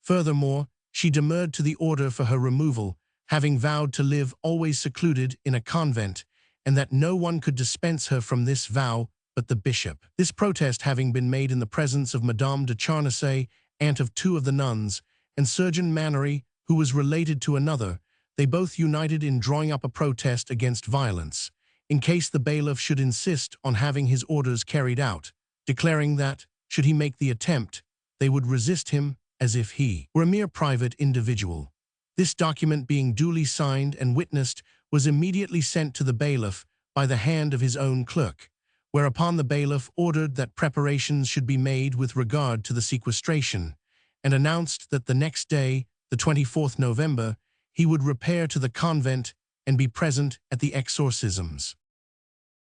Furthermore, she demurred to the order for her removal, having vowed to live always secluded in a convent, and that no one could dispense her from this vow but the bishop. This protest having been made in the presence of Madame de Charnacé, aunt of two of the nuns, and Surgeon Mannery, who was related to another, they both united in drawing up a protest against violence, in case the bailiff should insist on having his orders carried out, declaring that, should he make the attempt, they would resist him as if he were a mere private individual. This document being duly signed and witnessed was immediately sent to the bailiff by the hand of his own clerk, whereupon the bailiff ordered that preparations should be made with regard to the sequestration, and announced that the next day, the 24th November, he would repair to the convent and be present at the exorcisms.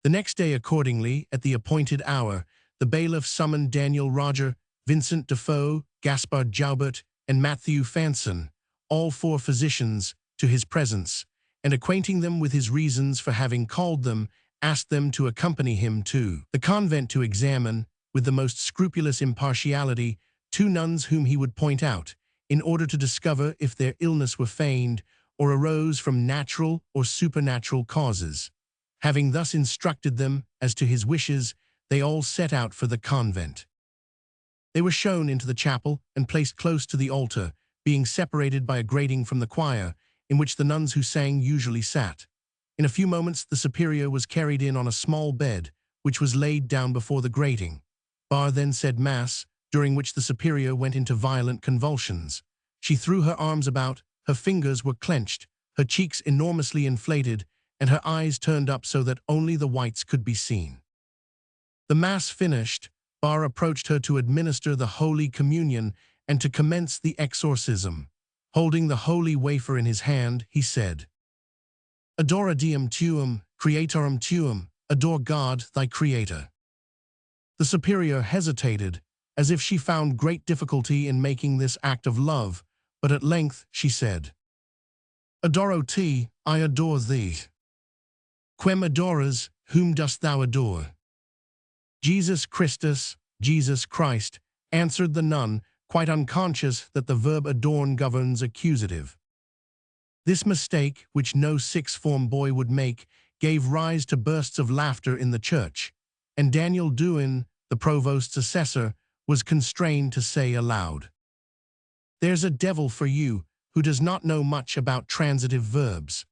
The next day accordingly, at the appointed hour, the bailiff summoned Daniel Roger, Vincent Defoe, Gaspard Joubert, and Matthew Fanson, all four physicians, to his presence, and acquainting them with his reasons for having called them, asked them to accompany him to the convent to examine, with the most scrupulous impartiality, two nuns whom he would point out, in order to discover if their illness were feigned or arose from natural or supernatural causes. Having thus instructed them as to his wishes, they all set out for the convent. They were shown into the chapel and placed close to the altar, being separated by a grating from the choir, in which the nuns who sang usually sat. In a few moments the superior was carried in on a small bed, which was laid down before the grating. Barr then said Mass, during which the superior went into violent convulsions. She threw her arms about, her fingers were clenched, her cheeks enormously inflated, and her eyes turned up so that only the whites could be seen. The Mass finished, Barr approached her to administer the Holy Communion and to commence the exorcism. Holding the holy wafer in his hand, he said, Adora Deum tuum, Creatorum tuum, adore God, thy Creator. The superior hesitated, as if she found great difficulty in making this act of love, but at length she said, Adoro te, I adore thee. Quem adoras, whom dost thou adore? Jesus Christus, Jesus Christ, answered the nun, quite unconscious that the verb adorn governs accusative. This mistake, which no sixth-form boy would make, gave rise to bursts of laughter in the church, and Daniel Duin, the provost's assessor, was constrained to say aloud, There's a devil for you, who does not know much about transitive verbs.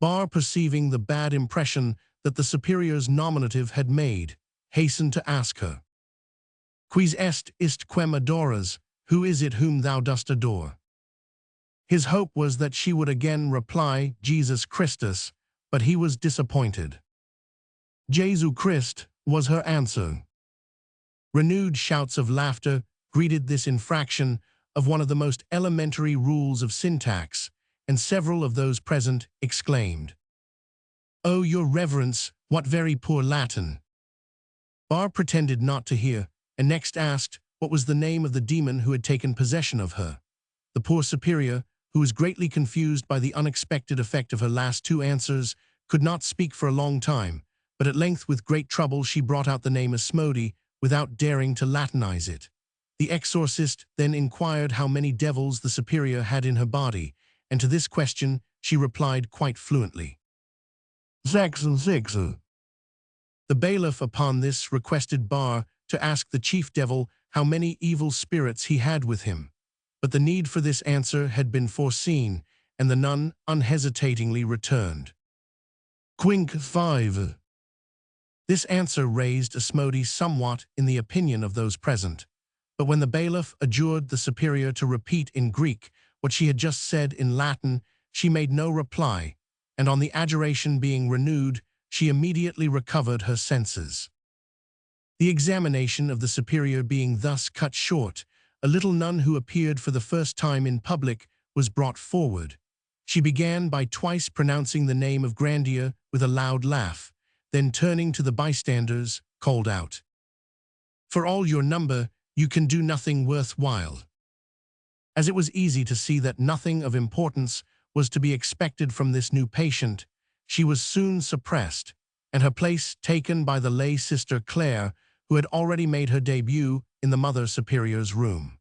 Barr, perceiving the bad impression that the superior's nominative had made, hastened to ask her, Quis est quem adoras, who is it whom thou dost adore? His hope was that she would again reply, Jesus Christus, but he was disappointed. Jesu Christ, was her answer. Renewed shouts of laughter greeted this infraction of one of the most elementary rules of syntax, and several of those present exclaimed, Oh, your reverence, what very poor Latin! Barr pretended not to hear, and next asked what was the name of the demon who had taken possession of her. The poor superior, who was greatly confused by the unexpected effect of her last two answers, could not speak for a long time, but at length with great trouble she brought out the name Asmodi, without daring to Latinize it. The exorcist then inquired how many devils the superior had in her body, and to this question she replied quite fluently, Six and six. The bailiff upon this requested Barr to ask the chief devil how many evil spirits he had with him, but the need for this answer had been foreseen, and the nun unhesitatingly returned, Quinque 5. This answer raised Asmodi somewhat in the opinion of those present, but when the bailiff adjured the superior to repeat in Greek what she had just said in Latin, she made no reply, and on the adjuration being renewed, she immediately recovered her senses. The examination of the superior being thus cut short, a little nun who appeared for the first time in public was brought forward. She began by twice pronouncing the name of Grandier with a loud laugh, then turning to the bystanders, called out, For all your number, you can do nothing worthwhile. As it was easy to see that nothing of importance was to be expected from this new patient, she was soon suppressed, and her place taken by the lay sister Claire, who had already made her debut in the Mother Superior's room.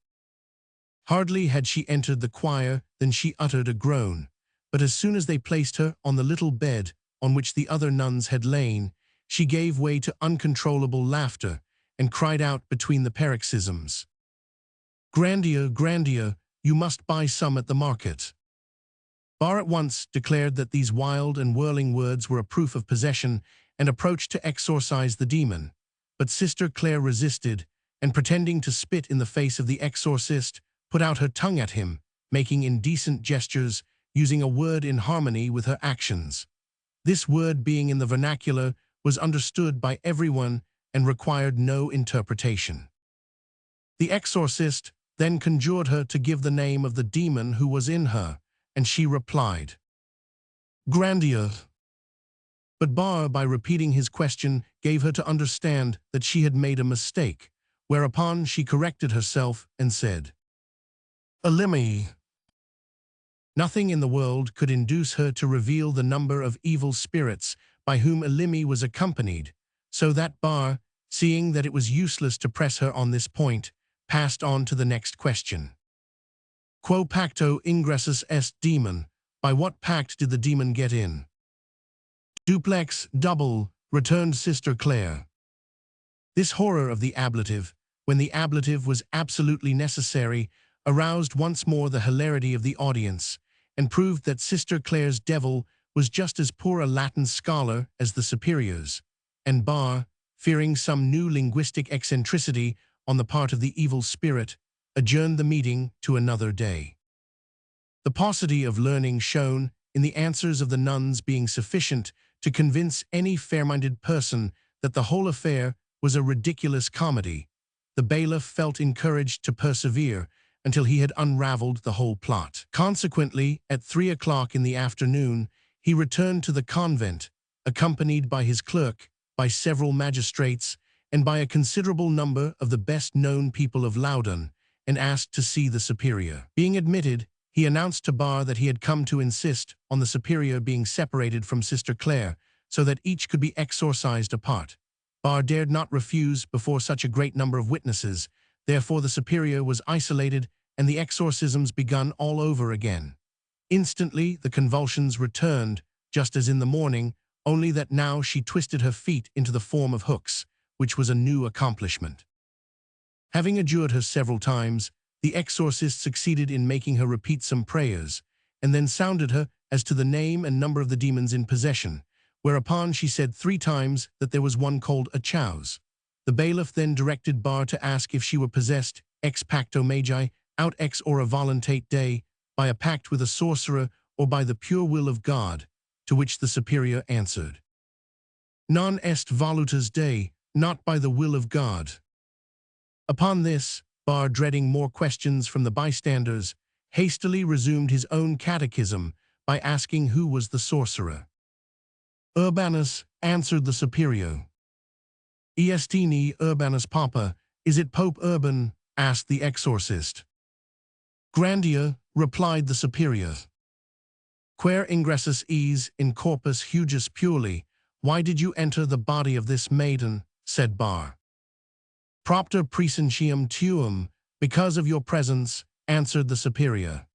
Hardly had she entered the choir than she uttered a groan, but as soon as they placed her on the little bed on which the other nuns had lain, she gave way to uncontrollable laughter and cried out between the paroxysms, "Grandier, Grandier, you must buy some at the market." Barr at once declared that these wild and whirling words were a proof of possession and approached to exorcise the demon. But Sister Claire resisted, and pretending to spit in the face of the exorcist, put out her tongue at him, making indecent gestures, using a word in harmony with her actions. This word, being in the vernacular, was understood by everyone and required no interpretation. The exorcist then conjured her to give the name of the demon who was in her, and she replied, "Grandier." But Barr, by repeating his question, gave her to understand that she had made a mistake, whereupon she corrected herself and said, "Elimi." Nothing in the world could induce her to reveal the number of evil spirits by whom Elimi was accompanied, so that Barr, seeing that it was useless to press her on this point, passed on to the next question. "Quo pacto ingressus est demon?" By what pact did the demon get in? "Duplex, double," returned Sister Claire. This horror of the ablative, when the ablative was absolutely necessary, aroused once more the hilarity of the audience, and proved that Sister Claire's devil was just as poor a Latin scholar as the superiors, and Barr, fearing some new linguistic eccentricity on the part of the evil spirit, adjourned the meeting to another day. The paucity of learning shown in the answers of the nuns being sufficient to convince any fair-minded person that the whole affair was a ridiculous comedy, the bailiff felt encouraged to persevere until he had unraveled the whole plot. Consequently, at 3 o'clock in the afternoon, he returned to the convent, accompanied by his clerk, by several magistrates, and by a considerable number of the best-known people of Loudun, and asked to see the superior. Being admitted, he announced to Barr that he had come to insist on the superior being separated from Sister Claire, so that each could be exorcised apart. Barr dared not refuse before such a great number of witnesses, therefore the superior was isolated and the exorcisms begun all over again. Instantly the convulsions returned, just as in the morning, only that now she twisted her feet into the form of hooks, which was a new accomplishment. Having adjured her several times, the exorcist succeeded in making her repeat some prayers, and then sounded her as to the name and number of the demons in possession, whereupon she said 3 times that there was one called a chouse. The bailiff then directed Barr to ask if she were possessed ex pacto magi, out ex ora voluntate Dei, by a pact with a sorcerer or by the pure will of God, to which the superior answered, "Non est volutas Dei," not by the will of God. Upon this, Barr, dreading more questions from the bystanders, hastily resumed his own catechism by asking who was the sorcerer. "Urbanus," answered the superior. "Estini Urbanus Papa, is it Pope Urban?" asked the exorcist. "Grandier," replied the superior. "Quer ingressus es in corpus hujus purely?" Why did you enter the body of this maiden? Said Barr. "Propter presentium tuum," because of your presence, answered the superior.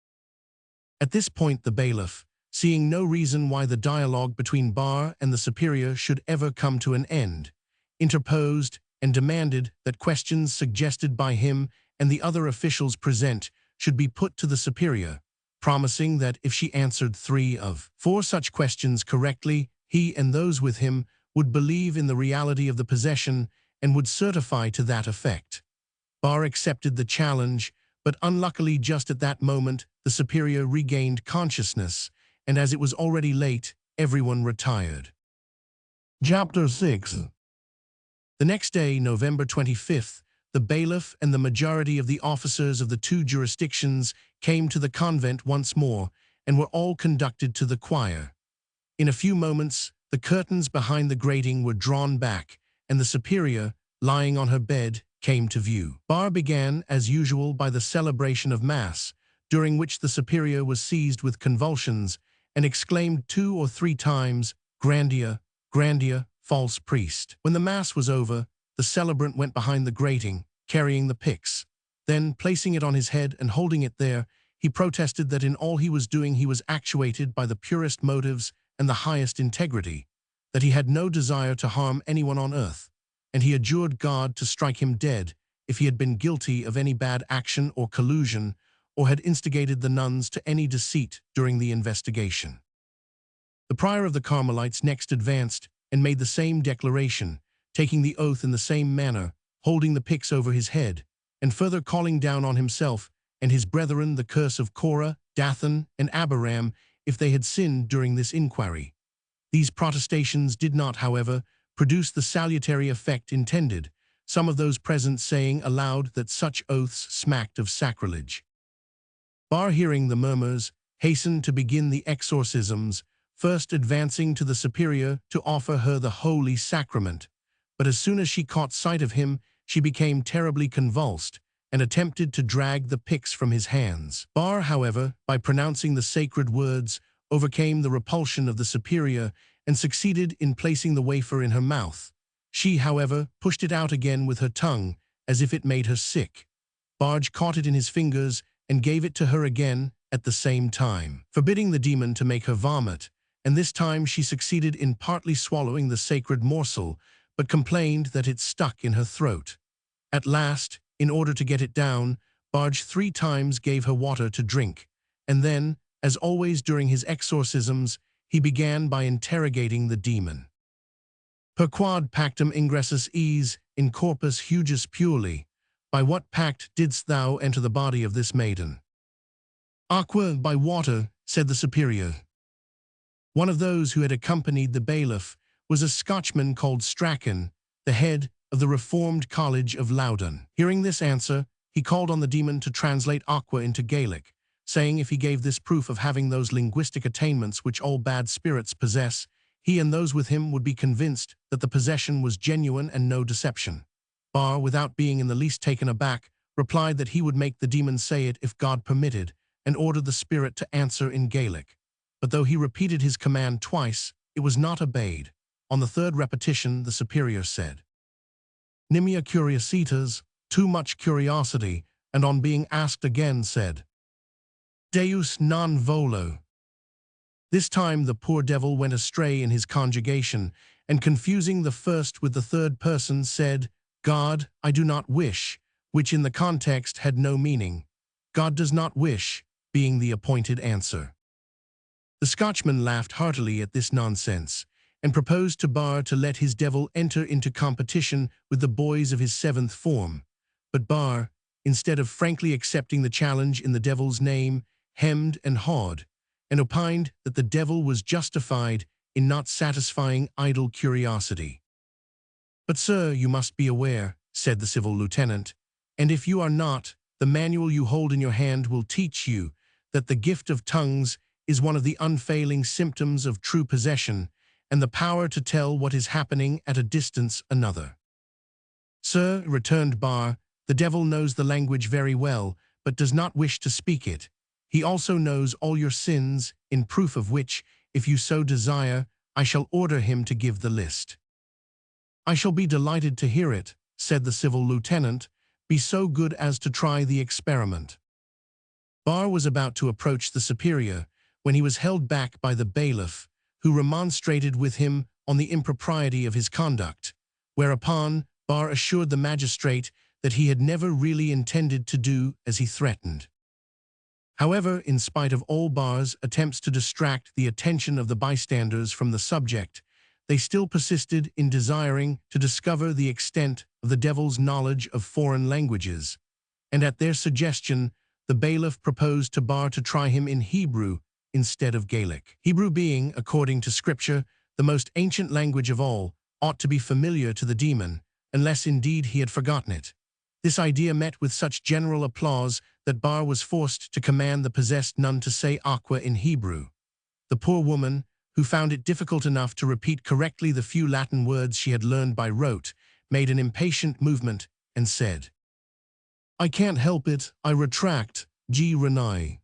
At this point the bailiff, seeing no reason why the dialogue between Barr and the superior should ever come to an end, interposed and demanded that questions suggested by him and the other officials present should be put to the superior, promising that if she answered 3 of 4 such questions correctly, he and those with him would believe in the reality of the possession and would certify to that effect. Barr accepted the challenge, but unluckily just at that moment the superior regained consciousness, and as it was already late, everyone retired. Chapter 6. The next day, November 25th, the bailiff and the majority of the officers of the 2 jurisdictions came to the convent once more and were all conducted to the choir. In a few moments, the curtains behind the grating were drawn back, and the superior, lying on her bed, came to view. Barr began, as usual, by the celebration of Mass, during which the superior was seized with convulsions and exclaimed 2 or 3 times, "Grandier, Grandier, false priest." When the Mass was over, the celebrant went behind the grating, carrying the pyx. Then, placing it on his head and holding it there, he protested that in all he was doing he was actuated by the purest motives and the highest integrity, that he had no desire to harm anyone on earth, and he adjured God to strike him dead if he had been guilty of any bad action or collusion, or had instigated the nuns to any deceit during the investigation. The prior of the Carmelites next advanced and made the same declaration, taking the oath in the same manner, holding the pyx over his head, and further calling down on himself and his brethren the curse of Korah, Dathan, and Abiram if they had sinned during this inquiry. These protestations did not, however, produce the salutary effect intended, some of those present saying aloud that such oaths smacked of sacrilege. Bar, hearing the murmurs, hastened to begin the exorcisms, first advancing to the superior to offer her the holy sacrament, but as soon as she caught sight of him, she became terribly convulsed and attempted to drag the pyx from his hands. Bar, however, by pronouncing the sacred words, overcame the repulsion of the superior and succeeded in placing the wafer in her mouth. She, however, pushed it out again with her tongue, as if it made her sick. Barge caught it in his fingers and gave it to her again at the same time, forbidding the demon to make her vomit, and this time she succeeded in partly swallowing the sacred morsel, but complained that it stuck in her throat. At last, in order to get it down, Barge 3 times gave her water to drink, and then, as always during his exorcisms, he began by interrogating the demon. Per quod pactum ingressus eis in corpus hujus purely? By what pact didst thou enter the body of this maiden? Aqua, by water, said the superior. One of those who had accompanied the bailiff was a Scotchman called Strachan, the head of the Reformed College of Loudun. Hearing this answer, he called on the demon to translate aqua into Gaelic, saying if he gave this proof of having those linguistic attainments which all bad spirits possess, he and those with him would be convinced that the possession was genuine and no deception. Bar, without being in the least taken aback, replied that he would make the demon say it if God permitted, and ordered the spirit to answer in Gaelic. But though he repeated his command twice, it was not obeyed. On the 3rd repetition, the superior said, Nimia curiositas, too much curiosity, and on being asked again said, Deus non volo. This time the poor devil went astray in his conjugation, and confusing the first with the 3rd person said, God, I do not wish, which in the context had no meaning. God does not wish, being the appointed answer. The Scotchman laughed heartily at this nonsense, and proposed to Bar to let his devil enter into competition with the boys of his 7th form. But Bar, instead of frankly accepting the challenge in the devil's name, hemmed and hawed, and opined that the devil was justified in not satisfying idle curiosity. But sir, you must be aware, said the civil lieutenant, and if you are not, the manual you hold in your hand will teach you that the gift of tongues is one of the unfailing symptoms of true possession, and the power to tell what is happening at a distance another. Sir, returned Bar, the devil knows the language very well, but does not wish to speak it. He also knows all your sins, in proof of which, if you so desire, I shall order him to give the list. I shall be delighted to hear it, said the civil lieutenant. Be so good as to try the experiment. Bar was about to approach the superior, when he was held back by the bailiff, who remonstrated with him on the impropriety of his conduct, whereupon Bar assured the magistrate that he had never really intended to do as he threatened. However, in spite of all Bar's attempts to distract the attention of the bystanders from the subject, they still persisted in desiring to discover the extent of the devil's knowledge of foreign languages, and at their suggestion, the bailiff proposed to Bar to try him in Hebrew instead of Gaelic. Hebrew being, according to Scripture, the most ancient language of all, ought to be familiar to the demon, unless indeed he had forgotten it. This idea met with such general applause that Bar was forced to command the possessed nun to say aqua in Hebrew. The poor woman, who found it difficult enough to repeat correctly the few Latin words she had learned by rote, made an impatient movement and said, I can't help it, I retract, G. Renai.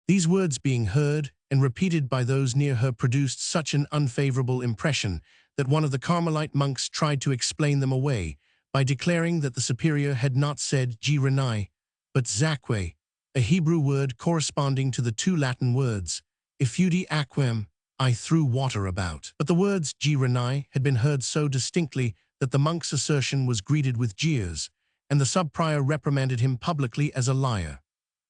These words being heard and repeated by those near her produced such an unfavorable impression that one of the Carmelite monks tried to explain them away, by declaring that the superior had not said Grandier, but Zacque, a Hebrew word corresponding to the two Latin words, effudi aquam, I threw water about. But the words Grandier had been heard so distinctly that the monk's assertion was greeted with jeers, and the sub-prior reprimanded him publicly as a liar.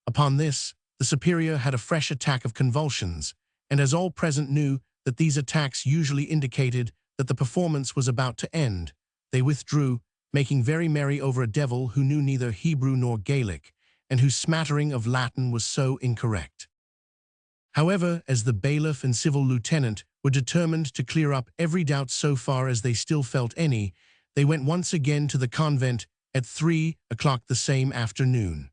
Upon this, the superior had a fresh attack of convulsions, and as all present knew that these attacks usually indicated that the performance was about to end, they withdrew, making very merry over a devil who knew neither Hebrew nor Gaelic, and whose smattering of Latin was so incorrect. However, as the bailiff and civil lieutenant were determined to clear up every doubt so far as they still felt any, they went once again to the convent at 3 o'clock the same afternoon.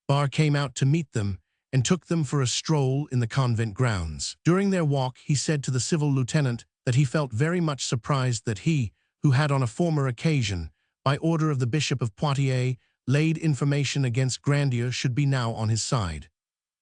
Barr came out to meet them and took them for a stroll in the convent grounds. During their walk, he said to the civil lieutenant that he felt very much surprised that he, who had on a former occasion, by order of the Bishop of Poitiers, laid information against Grandier, should be now on his side.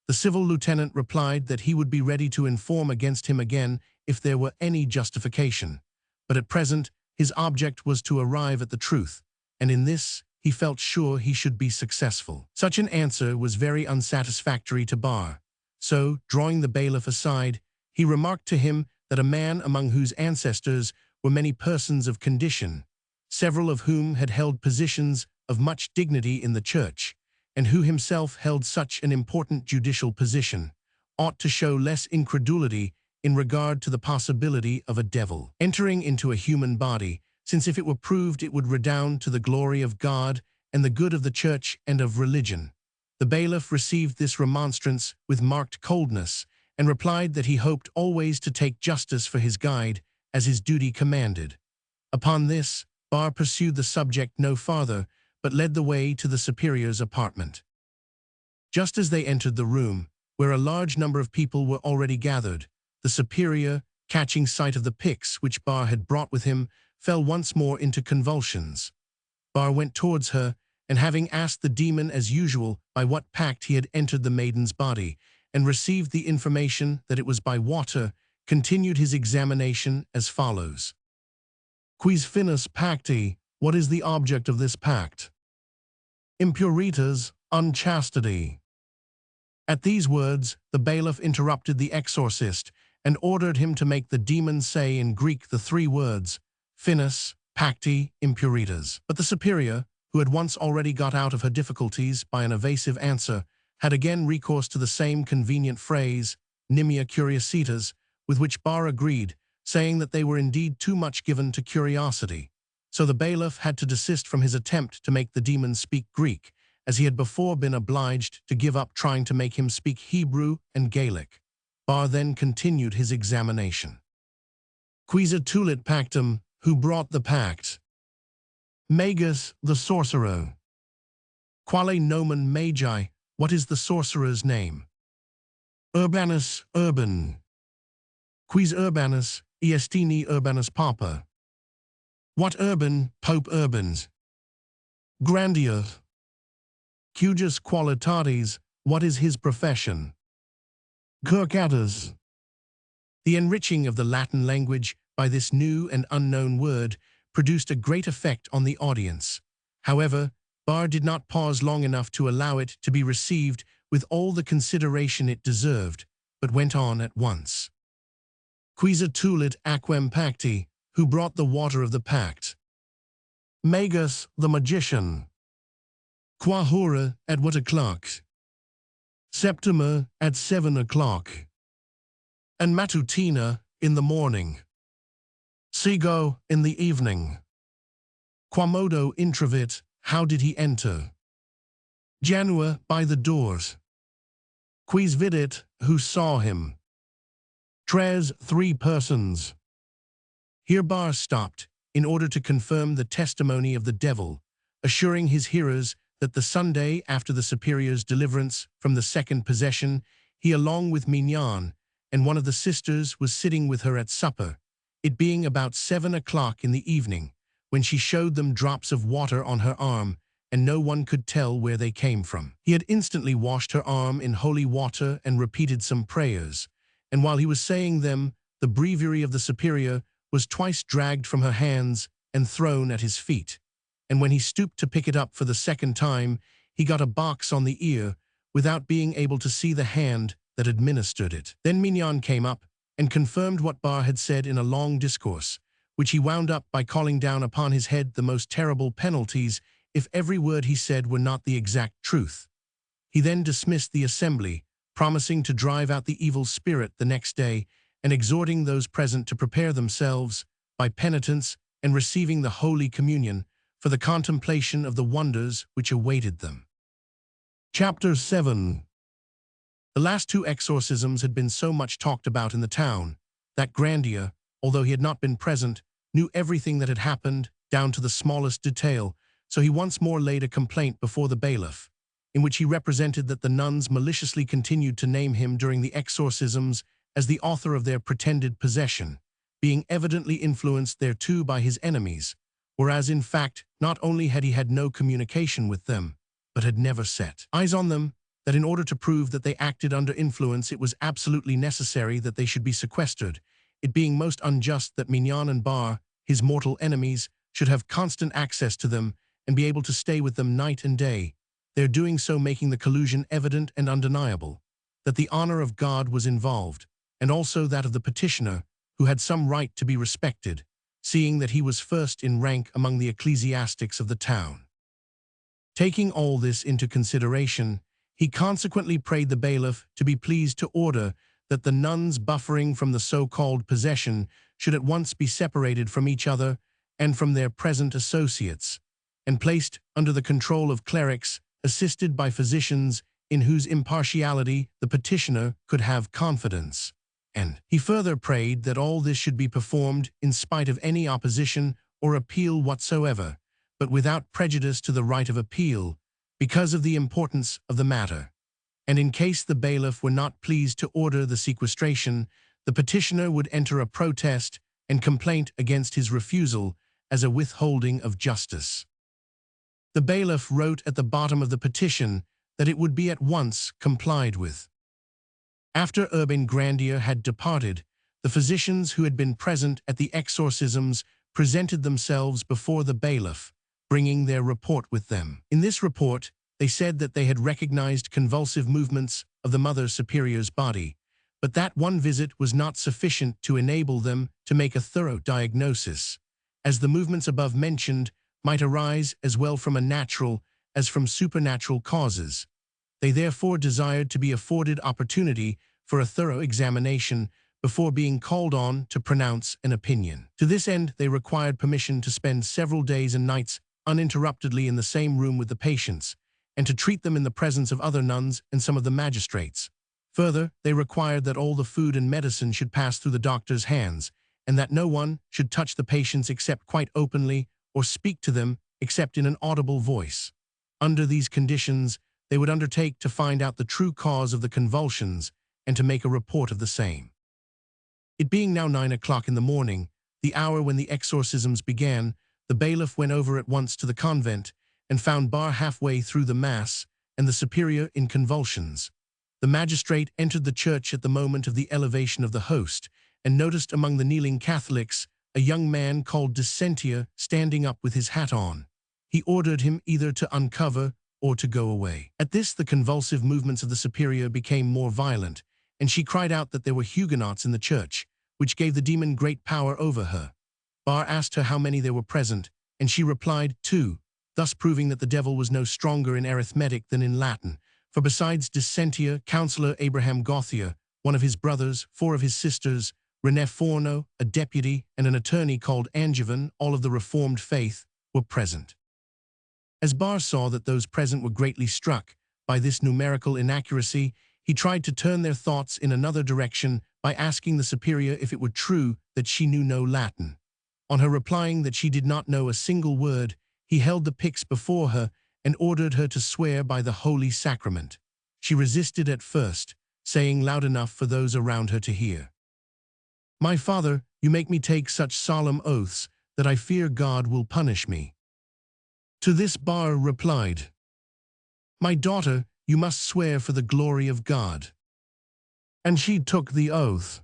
The civil lieutenant replied that he would be ready to inform against him again if there were any justification, but at present his object was to arrive at the truth, and in this he felt sure he should be successful. Such an answer was very unsatisfactory to Barr, so, drawing the bailiff aside, he remarked to him that a man among whose ancestors were many persons of condition, several of whom had held positions of much dignity in the church, and who himself held such an important judicial position, ought to show less incredulity in regard to the possibility of a devil entering into a human body, since if it were proved it would redound to the glory of God and the good of the church and of religion. The bailiff received this remonstrance with marked coldness, and replied that he hoped always to take justice for his guide, as his duty commanded. Upon this, Barr pursued the subject no farther, but led the way to the superior's apartment. Just as they entered the room, where a large number of people were already gathered, the superior, catching sight of the pyx which Barr had brought with him, fell once more into convulsions. Barr went towards her, and having asked the demon as usual by what pact he had entered the maiden's body, and received the information that it was by water, continued his examination as follows. Quis finis pacti, what is the object of this pact? Impuritas, unchastity. At these words, the bailiff interrupted the exorcist, and ordered him to make the demon say in Greek the three words, finis, pacti, impuritas. But the superior, who had once already got out of her difficulties by an evasive answer, had again recourse to the same convenient phrase, nimia curiositas, with which Barr agreed, saying that they were indeed too much given to curiosity. So the bailiff had to desist from his attempt to make the demon speak Greek, as he had before been obliged to give up trying to make him speak Hebrew and Gaelic. Barr then continued his examination. Quisa tulit pactum, who brought the pact? Magus, the sorcerer. Quale nomen magi, what is the sorcerer's name? Urbanus, Urban. Quis Urbanus, Iestini Urbanus Papa. What Urban, Pope Urban's? Grandier. Cujus qualitates, what is his profession? Curcatus. The enriching of the Latin language by this new and unknown word produced a great effect on the audience. However, Barr did not pause long enough to allow it to be received with all the consideration it deserved, but went on at once. Quisa tulit aquam pacti, who brought the water of the pact? Magus, the magician. Qua hora, at what o'clock? Septima, at 7 o'clock. And matutina, in the morning. Sigo, in the evening. Quamodo intravit, how did he enter? Janua, by the doors. Quis vidit, who saw him? Tres, 3 persons. Here Barr stopped, in order to confirm the testimony of the devil, assuring his hearers that the Sunday after the superior's deliverance from the second possession, he along with Mignon and one of the sisters was sitting with her at supper, it being about 7 o'clock in the evening, when she showed them drops of water on her arm, and no one could tell where they came from. He had instantly washed her arm in holy water and repeated some prayers, and while he was saying them, the breviary of the superior was twice dragged from her hands and thrown at his feet. and when he stooped to pick it up for the second time, he got a box on the ear without being able to see the hand that administered it. Then Mignon came up and confirmed what Bar had said in a long discourse, which he wound up by calling down upon his head the most terrible penalties if every word he said were not the exact truth. He then dismissed the assembly, promising to drive out the evil spirit the next day and exhorting those present to prepare themselves, by penitence and receiving the Holy Communion, for the contemplation of the wonders which awaited them. Chapter 7. The last two exorcisms had been so much talked about in the town that Grandier, although he had not been present, knew everything that had happened, down to the smallest detail, so he once more laid a complaint before the bailiff, in which he represented that the nuns maliciously continued to name him during the exorcisms as the author of their pretended possession, being evidently influenced thereto by his enemies, whereas in fact not only had he had no communication with them, but had never set eyes on them, that in order to prove that they acted under influence it was absolutely necessary that they should be sequestered, it being most unjust that Mignon and Bar, his mortal enemies, should have constant access to them and be able to stay with them night and day, their doing so making the collusion evident and undeniable, that the honor of God was involved, and also that of the petitioner, who had some right to be respected, seeing that he was first in rank among the ecclesiastics of the town. Taking all this into consideration, he consequently prayed the bailiff to be pleased to order that the nuns buffering from the so-called possession should at once be separated from each other and from their present associates, and placed under the control of clerics assisted by physicians in whose impartiality the petitioner could have confidence. And he further prayed that all this should be performed in spite of any opposition or appeal whatsoever, but without prejudice to the right of appeal, because of the importance of the matter. And in case the bailiff were not pleased to order the sequestration, the petitioner would enter a protest and complaint against his refusal as a withholding of justice. The bailiff wrote at the bottom of the petition that it would be at once complied with. After Urbain Grandier had departed, the physicians who had been present at the exorcisms presented themselves before the bailiff, bringing their report with them. In this report, they said that they had recognized convulsive movements of the Mother Superior's body, but that one visit was not sufficient to enable them to make a thorough diagnosis, as the movements above mentioned might arise as well from a natural as from supernatural causes. They therefore desired to be afforded opportunity for a thorough examination before being called on to pronounce an opinion. To this end, they required permission to spend several days and nights uninterruptedly in the same room with the patients, and to treat them in the presence of other nuns and some of the magistrates. Further, they required that all the food and medicine should pass through the doctor's hands, and that no one should touch the patients except quite openly or speak to them except in an audible voice. Under these conditions, they would undertake to find out the true cause of the convulsions and to make a report of the same. It being now 9 o'clock in the morning, the hour when the exorcisms began, the bailiff went over at once to the convent and found Bar halfway through the Mass and the superior in convulsions. The magistrate entered the church at the moment of the elevation of the host and noticed among the kneeling Catholics a young man called Dissentier standing up with his hat on. He ordered him either to uncover or to go away. At this, the convulsive movements of the superior became more violent, and she cried out that there were Huguenots in the church, which gave the demon great power over her. Bar asked her how many there were present, and she replied, 2, thus proving that the devil was no stronger in arithmetic than in Latin, for besides Dissentier, Councillor Abraham Gauthier, one of his brothers, 4 of his sisters, René Fourneau, a deputy, and an attorney called Angevin, all of the Reformed faith, were present. As Bar saw that those present were greatly struck by this numerical inaccuracy, he tried to turn their thoughts in another direction by asking the superior if it were true that she knew no Latin. On her replying that she did not know a single word, he held the pyx before her and ordered her to swear by the Holy Sacrament. She resisted at first, saying loud enough for those around her to hear, "My father, you make me take such solemn oaths that I fear God will punish me." To this Bar replied, "My daughter, you must swear for the glory of God." And she took the oath.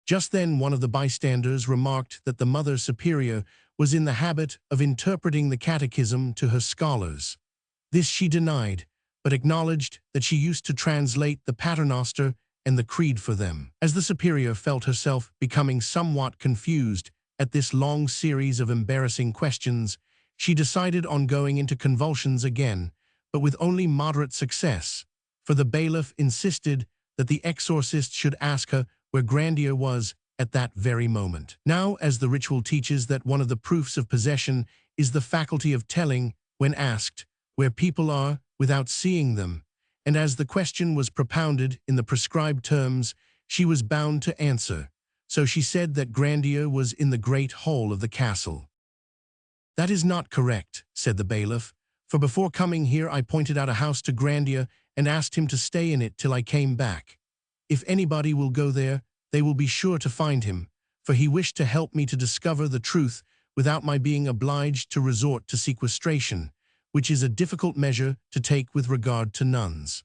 Just then one of the bystanders remarked that the Mother Superior was in the habit of interpreting the catechism to her scholars. This she denied, but acknowledged that she used to translate the Paternoster and the Creed for them. As the Superior felt herself becoming somewhat confused at this long series of embarrassing questions, she decided on going into convulsions again, but with only moderate success, for the bailiff insisted that the exorcist should ask her where Grandier was at that very moment. Now, as the ritual teaches that one of the proofs of possession is the faculty of telling, when asked, where people are without seeing them, and as the question was propounded in the prescribed terms, she was bound to answer, so she said that Grandier was in the great hall of the castle. "That is not correct," said the bailiff, "for before coming here I pointed out a house to Grandier and asked him to stay in it till I came back. If anybody will go there, they will be sure to find him, for he wished to help me to discover the truth without my being obliged to resort to sequestration, which is a difficult measure to take with regard to nuns."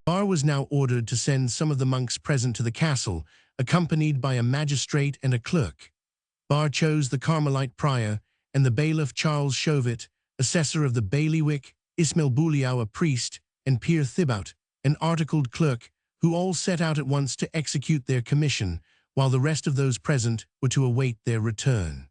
Bar was now ordered to send some of the monks present to the castle, accompanied by a magistrate and a clerk. Bar chose the Carmelite prior, and the bailiff Charles Chauvet, assessor of the bailiwick, Ismail Bouliau, a priest, and Pierre Thibaut, an articled clerk, who all set out at once to execute their commission, while the rest of those present were to await their return.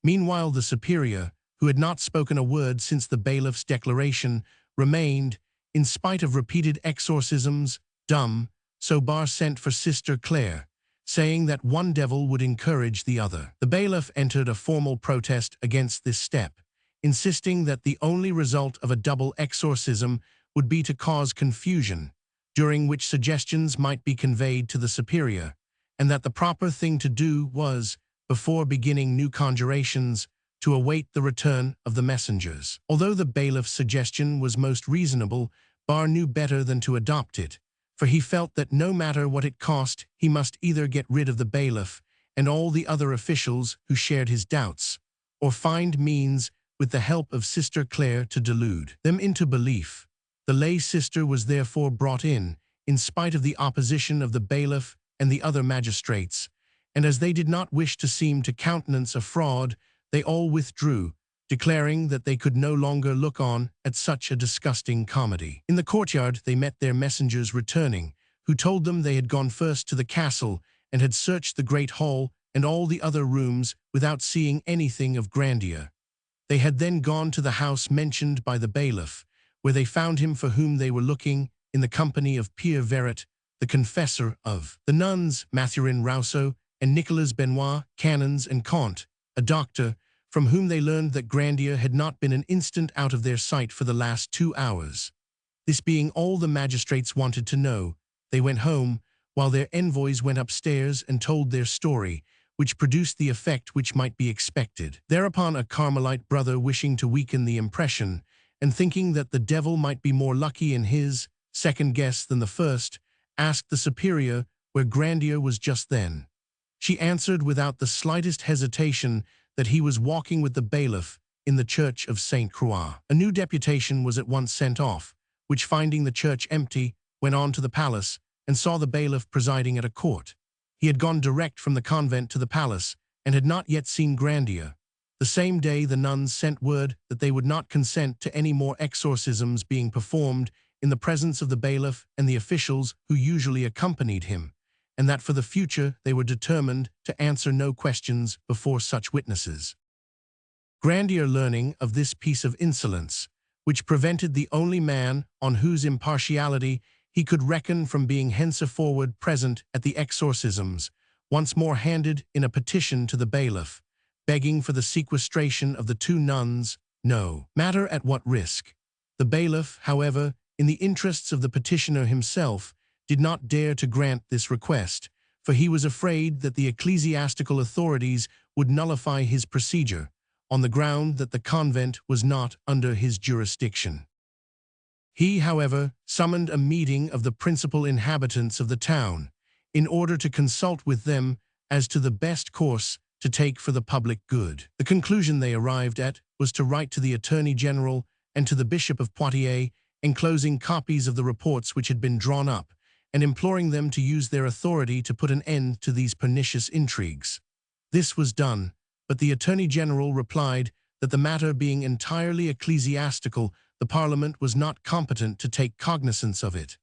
Meanwhile the Superior, who had not spoken a word since the bailiff's declaration, remained, in spite of repeated exorcisms, dumb, so Bar sent for Sister Claire, saying that one devil would encourage the other. The bailiff entered a formal protest against this step, insisting that the only result of a double exorcism would be to cause confusion, during which suggestions might be conveyed to the Superior, and that the proper thing to do was, before beginning new conjurations, to await the return of the messengers. Although the bailiff's suggestion was most reasonable, Bar knew better than to adopt it, for he felt that no matter what it cost, he must either get rid of the bailiff and all the other officials who shared his doubts, or find means, with the help of Sister Claire, to delude them into belief. The lay sister was therefore brought in spite of the opposition of the bailiff and the other magistrates, and as they did not wish to seem to countenance a fraud, they all withdrew, declaring that they could no longer look on at such a disgusting comedy. In the courtyard they met their messengers returning, who told them they had gone first to the castle and had searched the great hall and all the other rooms without seeing anything of Grandier. They had then gone to the house mentioned by the bailiff, where they found him for whom they were looking, in the company of Pierre Verret, the confessor of the nuns, Mathurin Rousseau, and Nicolas Benoit, canons and Comte, a doctor, from whom they learned that Grandier had not been an instant out of their sight for the last 2 hours. This being all the magistrates wanted to know, they went home, while their envoys went upstairs and told their story, which produced the effect which might be expected. Thereupon a Carmelite brother, wishing to weaken the impression, and thinking that the devil might be more lucky in his second guess than the first, asked the Superior where Grandier was just then. She answered without the slightest hesitation that he was walking with the bailiff in the church of Saint Croix. A new deputation was at once sent off, which, finding the church empty, went on to the palace and saw the bailiff presiding at a court. He had gone direct from the convent to the palace and had not yet seen Grandier. The same day the nuns sent word that they would not consent to any more exorcisms being performed in the presence of the bailiff and the officials who usually accompanied him, and that for the future they were determined to answer no questions before such witnesses. Grandier, learning of this piece of insolence, which prevented the only man on whose impartiality he could reckon from being henceforward present at the exorcisms, once more handed in a petition to the bailiff, begging for the sequestration of the 2 nuns, no matter at what risk. The bailiff, however, in the interests of the petitioner himself, did not dare to grant this request, for he was afraid that the ecclesiastical authorities would nullify his procedure, on the ground that the convent was not under his jurisdiction. He, however, summoned a meeting of the principal inhabitants of the town, in order to consult with them as to the best course to take for the public good. The conclusion they arrived at was to write to the Attorney General and to the Bishop of Poitiers, enclosing copies of the reports which had been drawn up, and imploring them to use their authority to put an end to these pernicious intrigues. This was done, but the Attorney General replied that the matter being entirely ecclesiastical, the Parliament was not competent to take cognizance of it.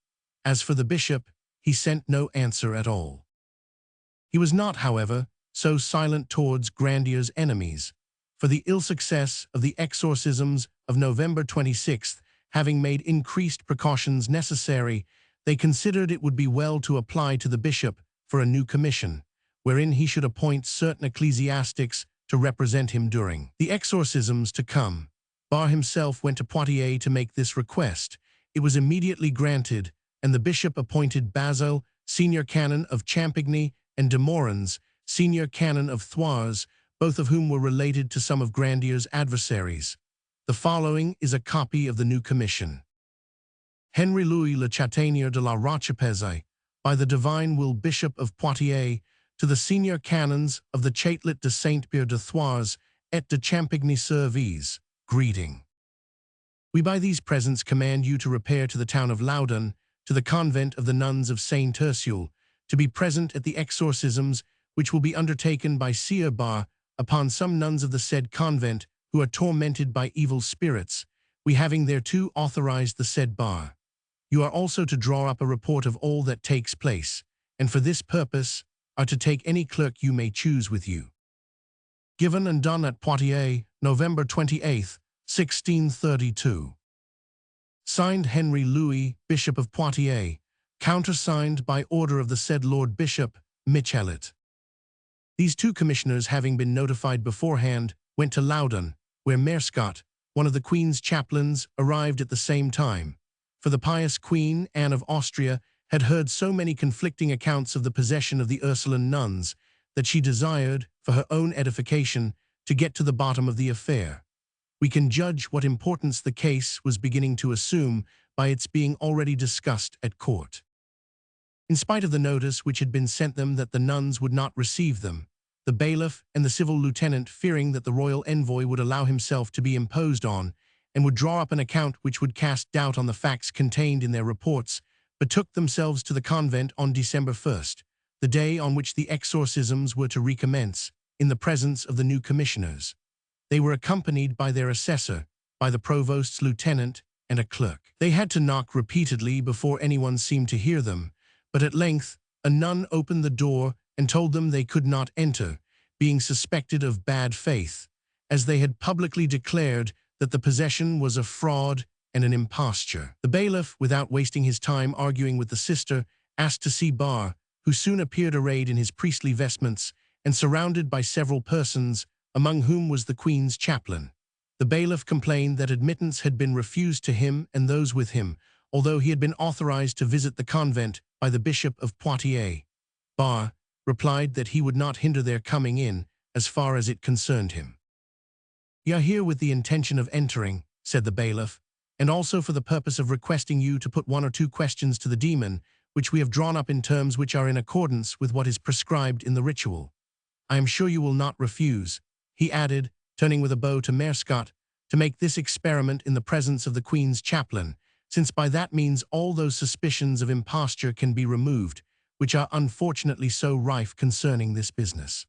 As for the bishop, he sent no answer at all. He was not, however, so silent towards Grandier's enemies, for the ill success of the exorcisms of November 26th, having made increased precautions necessary, they considered it would be well to apply to the bishop for a new commission, wherein he should appoint certain ecclesiastics to represent him during the exorcisms to come. Bar himself went to Poitiers to make this request. It was immediately granted, and the bishop appointed Basil, senior canon of Champigny, and de Morans, senior canon of Thouars, both of whom were related to some of Grandier's adversaries. The following is a copy of the new commission. Henry Louis Le Chataignier de la Rochepeze, by the divine will Bishop of Poitiers, to the senior canons of the Chatelet de Saint-Pierre de Thouars et de Champigny-sur-Vise, greeting. We by these presents command you to repair to the town of Loudun, to the convent of the nuns of Saint Ursule, to be present at the exorcisms which will be undertaken by Sieur Bar upon some nuns of the said convent who are tormented by evil spirits, we having thereto authorized the said Bar. You are also to draw up a report of all that takes place, and for this purpose are to take any clerk you may choose with you. Given and done at Poitiers, November 28, 1632. Signed Henry Louis, Bishop of Poitiers, countersigned by order of the said Lord Bishop, Michelet. These two commissioners, having been notified beforehand, went to Loudun, where Merscott, one of the Queen's chaplains, arrived at the same time, for the pious Queen, Anne of Austria, had heard so many conflicting accounts of the possession of the Ursuline nuns that she desired, for her own edification, to get to the bottom of the affair. We can judge what importance the case was beginning to assume by its being already discussed at court. In spite of the notice which had been sent them that the nuns would not receive them, the bailiff and the civil lieutenant, fearing that the royal envoy would allow himself to be imposed on and would draw up an account which would cast doubt on the facts contained in their reports, betook themselves to the convent on December 1st, the day on which the exorcisms were to recommence, in the presence of the new commissioners. They were accompanied by their assessor, by the provost's lieutenant, and a clerk. They had to knock repeatedly before anyone seemed to hear them, but at length a nun opened the door and told them they could not enter, being suspected of bad faith, as they had publicly declared that the possession was a fraud and an imposture. The bailiff, without wasting his time arguing with the sister, asked to see Bar, who soon appeared arrayed in his priestly vestments and surrounded by several persons, among whom was the Queen's chaplain. The bailiff complained that admittance had been refused to him and those with him, although he had been authorized to visit the convent by the Bishop of Poitiers. Bar replied that he would not hinder their coming in as far as it concerned him. "We are here with the intention of entering," said the bailiff, "and also for the purpose of requesting you to put 1 or 2 questions to the demon, which we have drawn up in terms which are in accordance with what is prescribed in the ritual. I am sure you will not refuse," he added, turning with a bow to Merscott, "to make this experiment in the presence of the Queen's chaplain, since by that means all those suspicions of imposture can be removed, which are unfortunately so rife concerning this business."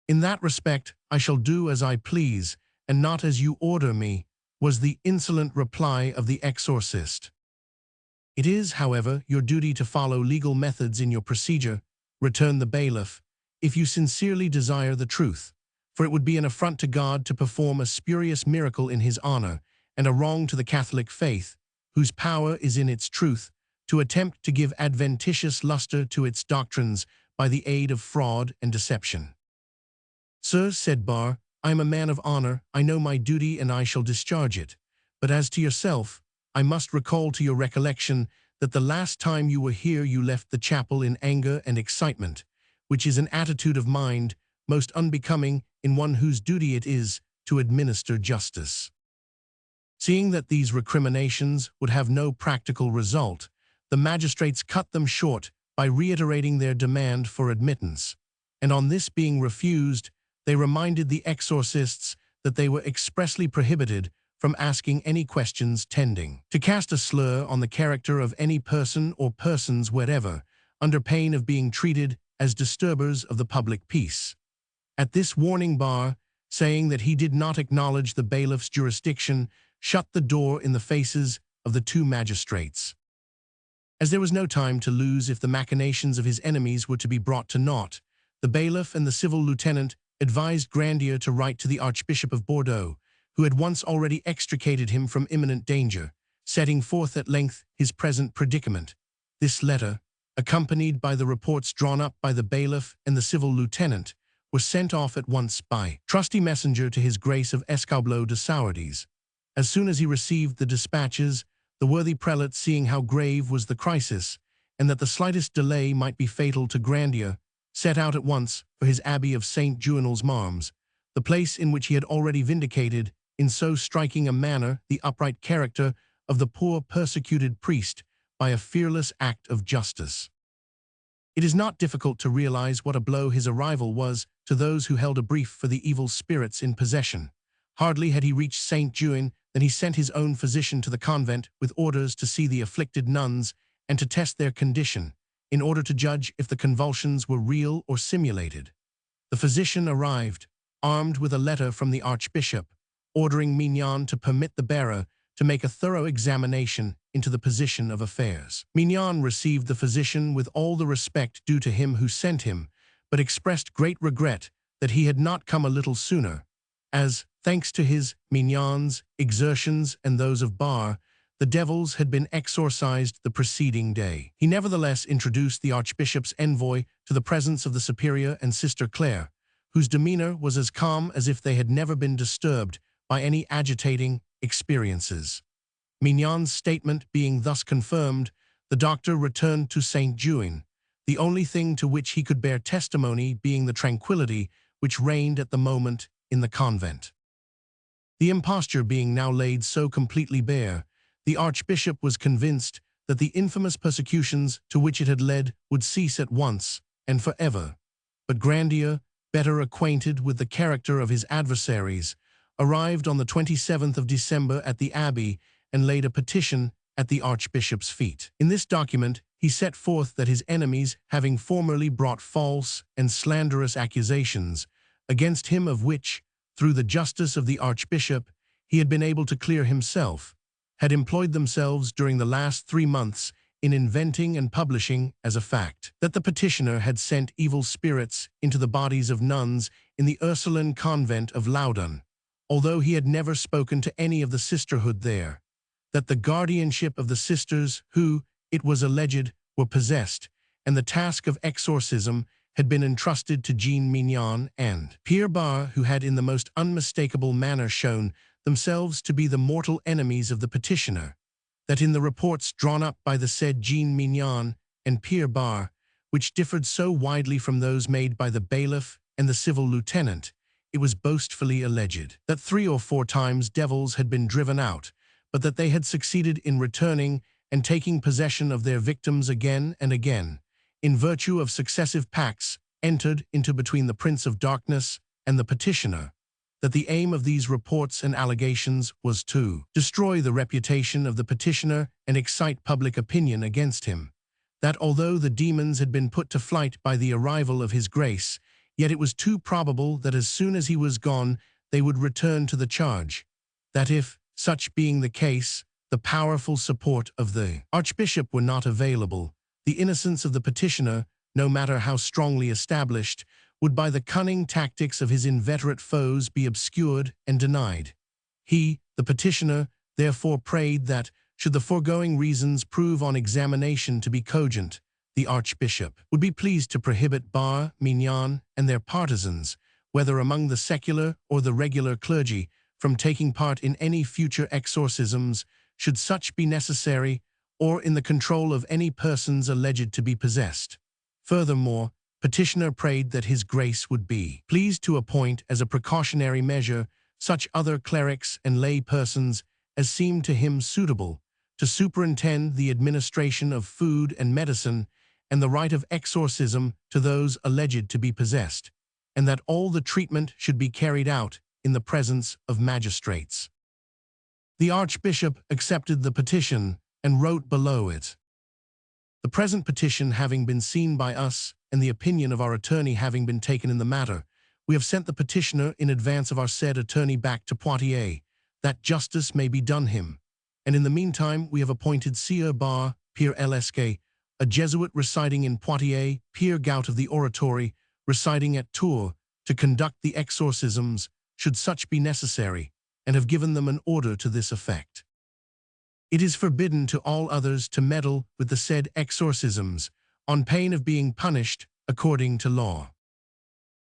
"In that respect, I shall do as I please, and not as you order me," was the insolent reply of the exorcist. "It is, however, your duty to follow legal methods in your procedure," returned the bailiff, "if you sincerely desire the truth, for it would be an affront to God to perform a spurious miracle in his honor, and a wrong to the Catholic faith, whose power is in its truth, to attempt to give adventitious luster to its doctrines by the aid of fraud and deception." "Sir," said Bar, "I am a man of honor, I know my duty and I shall discharge it. But as to yourself, I must recall to your recollection that the last time you were here you left the chapel in anger and excitement, which is an attitude of mind most unbecoming in one whose duty it is to administer justice." Seeing that these recriminations would have no practical result, the magistrates cut them short by reiterating their demand for admittance, and on this being refused, they reminded the exorcists that they were expressly prohibited from asking any questions tending to cast a slur on the character of any person or persons whatever, under pain of being treated as disturbers of the public peace. At this warning Bar, saying that he did not acknowledge the bailiff's jurisdiction, shut the door in the faces of the two magistrates. As there was no time to lose if the machinations of his enemies were to be brought to naught, the bailiff and the civil lieutenant advised Grandier to write to the Archbishop of Bordeaux, who had once already extricated him from imminent danger, setting forth at length his present predicament. This letter, accompanied by the reports drawn up by the bailiff and the civil lieutenant, was sent off at once by trusty messenger to his Grace of Escarbleau de Sourdis. As soon as he received the dispatches, the worthy prelate, seeing how grave was the crisis, and that the slightest delay might be fatal to Grandier, set out at once for his abbey of St. Juinals-Marmes, the place in which he had already vindicated, in so striking a manner, the upright character of the poor persecuted priest by a fearless act of justice. It is not difficult to realize what a blow his arrival was to those who held a brief for the evil spirits in possession. Hardly had he reached St. Juin than he sent his own physician to the convent with orders to see the afflicted nuns and to test their condition, in order to judge if the convulsions were real or simulated. The physician arrived, armed with a letter from the archbishop, ordering Mignon to permit the bearer to make a thorough examination into the position of affairs. Mignon received the physician with all the respect due to him who sent him, but expressed great regret that he had not come a little sooner, as, thanks to his, Mignon's, exertions and those of Bar, the devils had been exorcised the preceding day. He nevertheless introduced the archbishop's envoy to the presence of the superior and Sister Claire, whose demeanor was as calm as if they had never been disturbed by any agitating experiences. Mignon's statement being thus confirmed, the doctor returned to St. Juin, the only thing to which he could bear testimony being the tranquillity which reigned at the moment in the convent. The imposture being now laid so completely bare, the archbishop was convinced that the infamous persecutions to which it had led would cease at once and forever. But Grandier, better acquainted with the character of his adversaries, arrived on the 27th of December at the abbey and laid a petition at the archbishop's feet. In this document, he set forth that his enemies, having formerly brought false and slanderous accusations against him of which, through the justice of the archbishop, he had been able to clear himself, had employed themselves during the last 3 months in inventing and publishing as a fact that the petitioner had sent evil spirits into the bodies of nuns in the Ursuline convent of Loudun, although he had never spoken to any of the sisterhood there, that the guardianship of the sisters who, it was alleged, were possessed, and the task of exorcism had been entrusted to Jean Mignon and Pierre Bar, who had in the most unmistakable manner shown themselves to be the mortal enemies of the petitioner, that in the reports drawn up by the said Jean Mignon and Pierre Bar, which differed so widely from those made by the bailiff and the civil lieutenant, it was boastfully alleged that 3 or 4 times devils had been driven out, but that they had succeeded in returning and taking possession of their victims again and again, in virtue of successive pacts entered into between the Prince of Darkness and the petitioner, that the aim of these reports and allegations was to destroy the reputation of the petitioner and excite public opinion against him, that although the demons had been put to flight by the arrival of his grace, yet it was too probable that as soon as he was gone they would return to the charge, that if, such being the case, the powerful support of the archbishop were not available, the innocence of the petitioner, no matter how strongly established, would by the cunning tactics of his inveterate foes be obscured and denied. He, the petitioner, therefore prayed that, should the foregoing reasons prove on examination to be cogent, the archbishop would be pleased to prohibit Bar, Mignon, and their partisans, whether among the secular or the regular clergy, from taking part in any future exorcisms, should such be necessary, or in the control of any persons alleged to be possessed. Furthermore, petitioner prayed that his grace would be pleased to appoint as a precautionary measure such other clerics and lay persons as seemed to him suitable to superintend the administration of food and medicine and the rite of exorcism to those alleged to be possessed, and that all the treatment should be carried out in the presence of magistrates. The archbishop accepted the petition and wrote below it, "The present petition having been seen by us, and the opinion of our attorney having been taken in the matter, we have sent the petitioner in advance of our said attorney back to Poitiers, that justice may be done him. And in the meantime we have appointed Urbain, Père Lesque, a Jesuit residing in Poitiers, Père Gout of the Oratory, residing at Tours, to conduct the exorcisms, should such be necessary, and have given them an order to this effect. It is forbidden to all others to meddle with the said exorcisms, on pain of being punished according to law."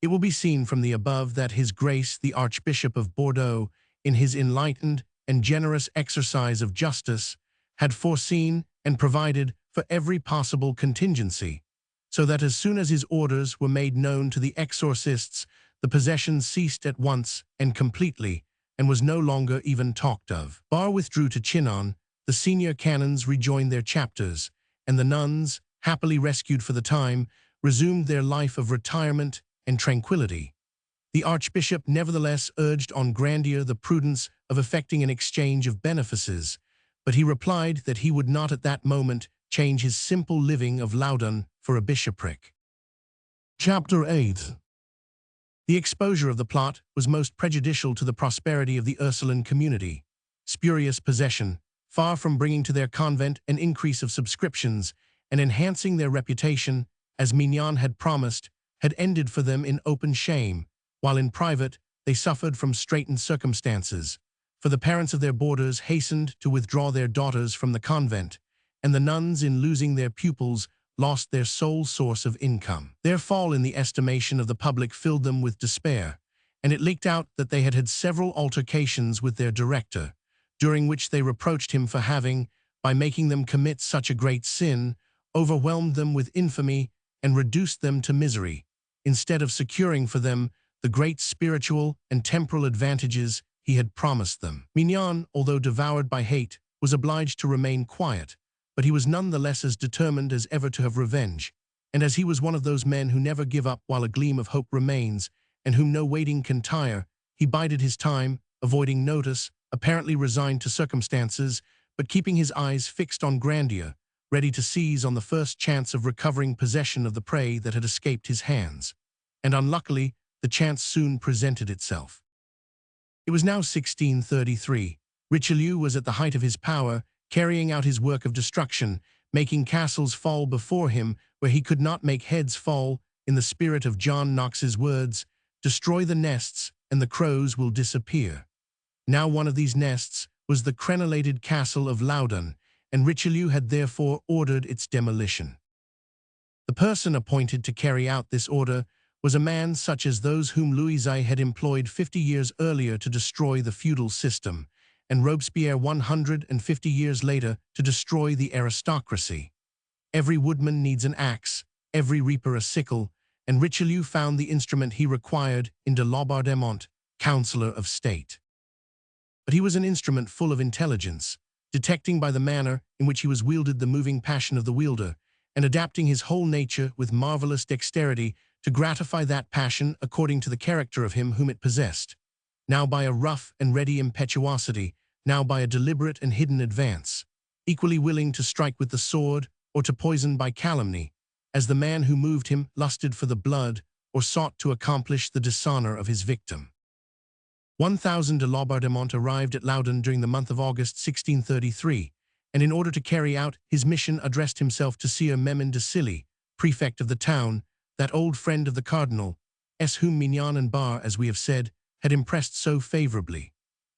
It will be seen from the above that His Grace the Archbishop of Bordeaux, in his enlightened and generous exercise of justice, had foreseen and provided for every possible contingency, so that as soon as his orders were made known to the exorcists, the possession ceased at once and completely, and was no longer even talked of. Bar withdrew to Chinon, the senior canons rejoined their chapters, and the nuns, happily rescued for the time, resumed their life of retirement and tranquility. The archbishop nevertheless urged on Grandier the prudence of effecting an exchange of benefices, but he replied that he would not at that moment change his simple living of Loudun for a bishopric. Chapter 8. The exposure of the plot was most prejudicial to the prosperity of the Ursuline community. Spurious possession, far from bringing to their convent an increase of subscriptions and enhancing their reputation, as Mignon had promised, had ended for them in open shame, while in private they suffered from straitened circumstances, for the parents of their boarders hastened to withdraw their daughters from the convent, and the nuns, in losing their pupils, lost their sole source of income. Their fall in the estimation of the public filled them with despair, and it leaked out that they had had several altercations with their director, during which they reproached him for having, by making them commit such a great sin, overwhelmed them with infamy and reduced them to misery, instead of securing for them the great spiritual and temporal advantages he had promised them. Mignon, although devoured by hate, was obliged to remain quiet, but he was none the less as determined as ever to have revenge, and as he was one of those men who never give up while a gleam of hope remains, and whom no waiting can tire, he bided his time, avoiding notice, apparently resigned to circumstances, but keeping his eyes fixed on Grandier, ready to seize on the first chance of recovering possession of the prey that had escaped his hands. And unluckily, the chance soon presented itself. It was now 1633. Richelieu was at the height of his power, carrying out his work of destruction, making castles fall before him where he could not make heads fall, in the spirit of John Knox's words, "Destroy the nests, and the crows will disappear." Now one of these nests was the crenellated castle of Loudun, and Richelieu had therefore ordered its demolition. The person appointed to carry out this order was a man such as those whom Louis had employed 50 years earlier to destroy the feudal system, and Robespierre 150 years later to destroy the aristocracy. Every woodman needs an axe, every reaper a sickle, and Richelieu found the instrument he required in de Laubardemont, Councillor of State. But he was an instrument full of intelligence, detecting by the manner in which he was wielded the moving passion of the wielder, and adapting his whole nature with marvelous dexterity to gratify that passion according to the character of him whom it possessed, now by a rough and ready impetuosity, now by a deliberate and hidden advance, equally willing to strike with the sword or to poison by calumny, as the man who moved him lusted for the blood or sought to accomplish the dishonor of his victim. 1,000 de Laubardemont arrived at Loudun during the month of August 1633, and in order to carry out his mission addressed himself to Sieur Memon de Silly, prefect of the town, that old friend of the cardinal, whom Mignon and Bar, as we have said, had impressed so favorably.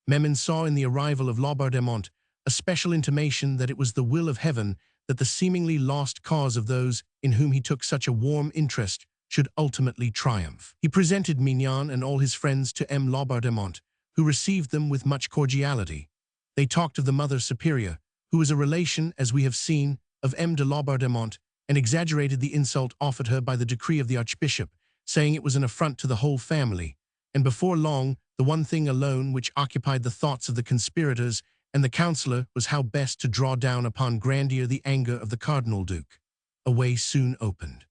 Memon saw in the arrival of Laubardemont a special intimation that it was the will of heaven that the seemingly lost cause of those in whom he took such a warm interest should ultimately triumph. He presented Mignon and all his friends to M. Laubardemont, who received them with much cordiality. They talked of the Mother Superior, who was a relation, as we have seen, of M. de Laubardemont, and exaggerated the insult offered her by the decree of the archbishop, saying it was an affront to the whole family. And before long, the one thing alone which occupied the thoughts of the conspirators and the councillor was how best to draw down upon Grandier the anger of the cardinal-duke. A way soon opened.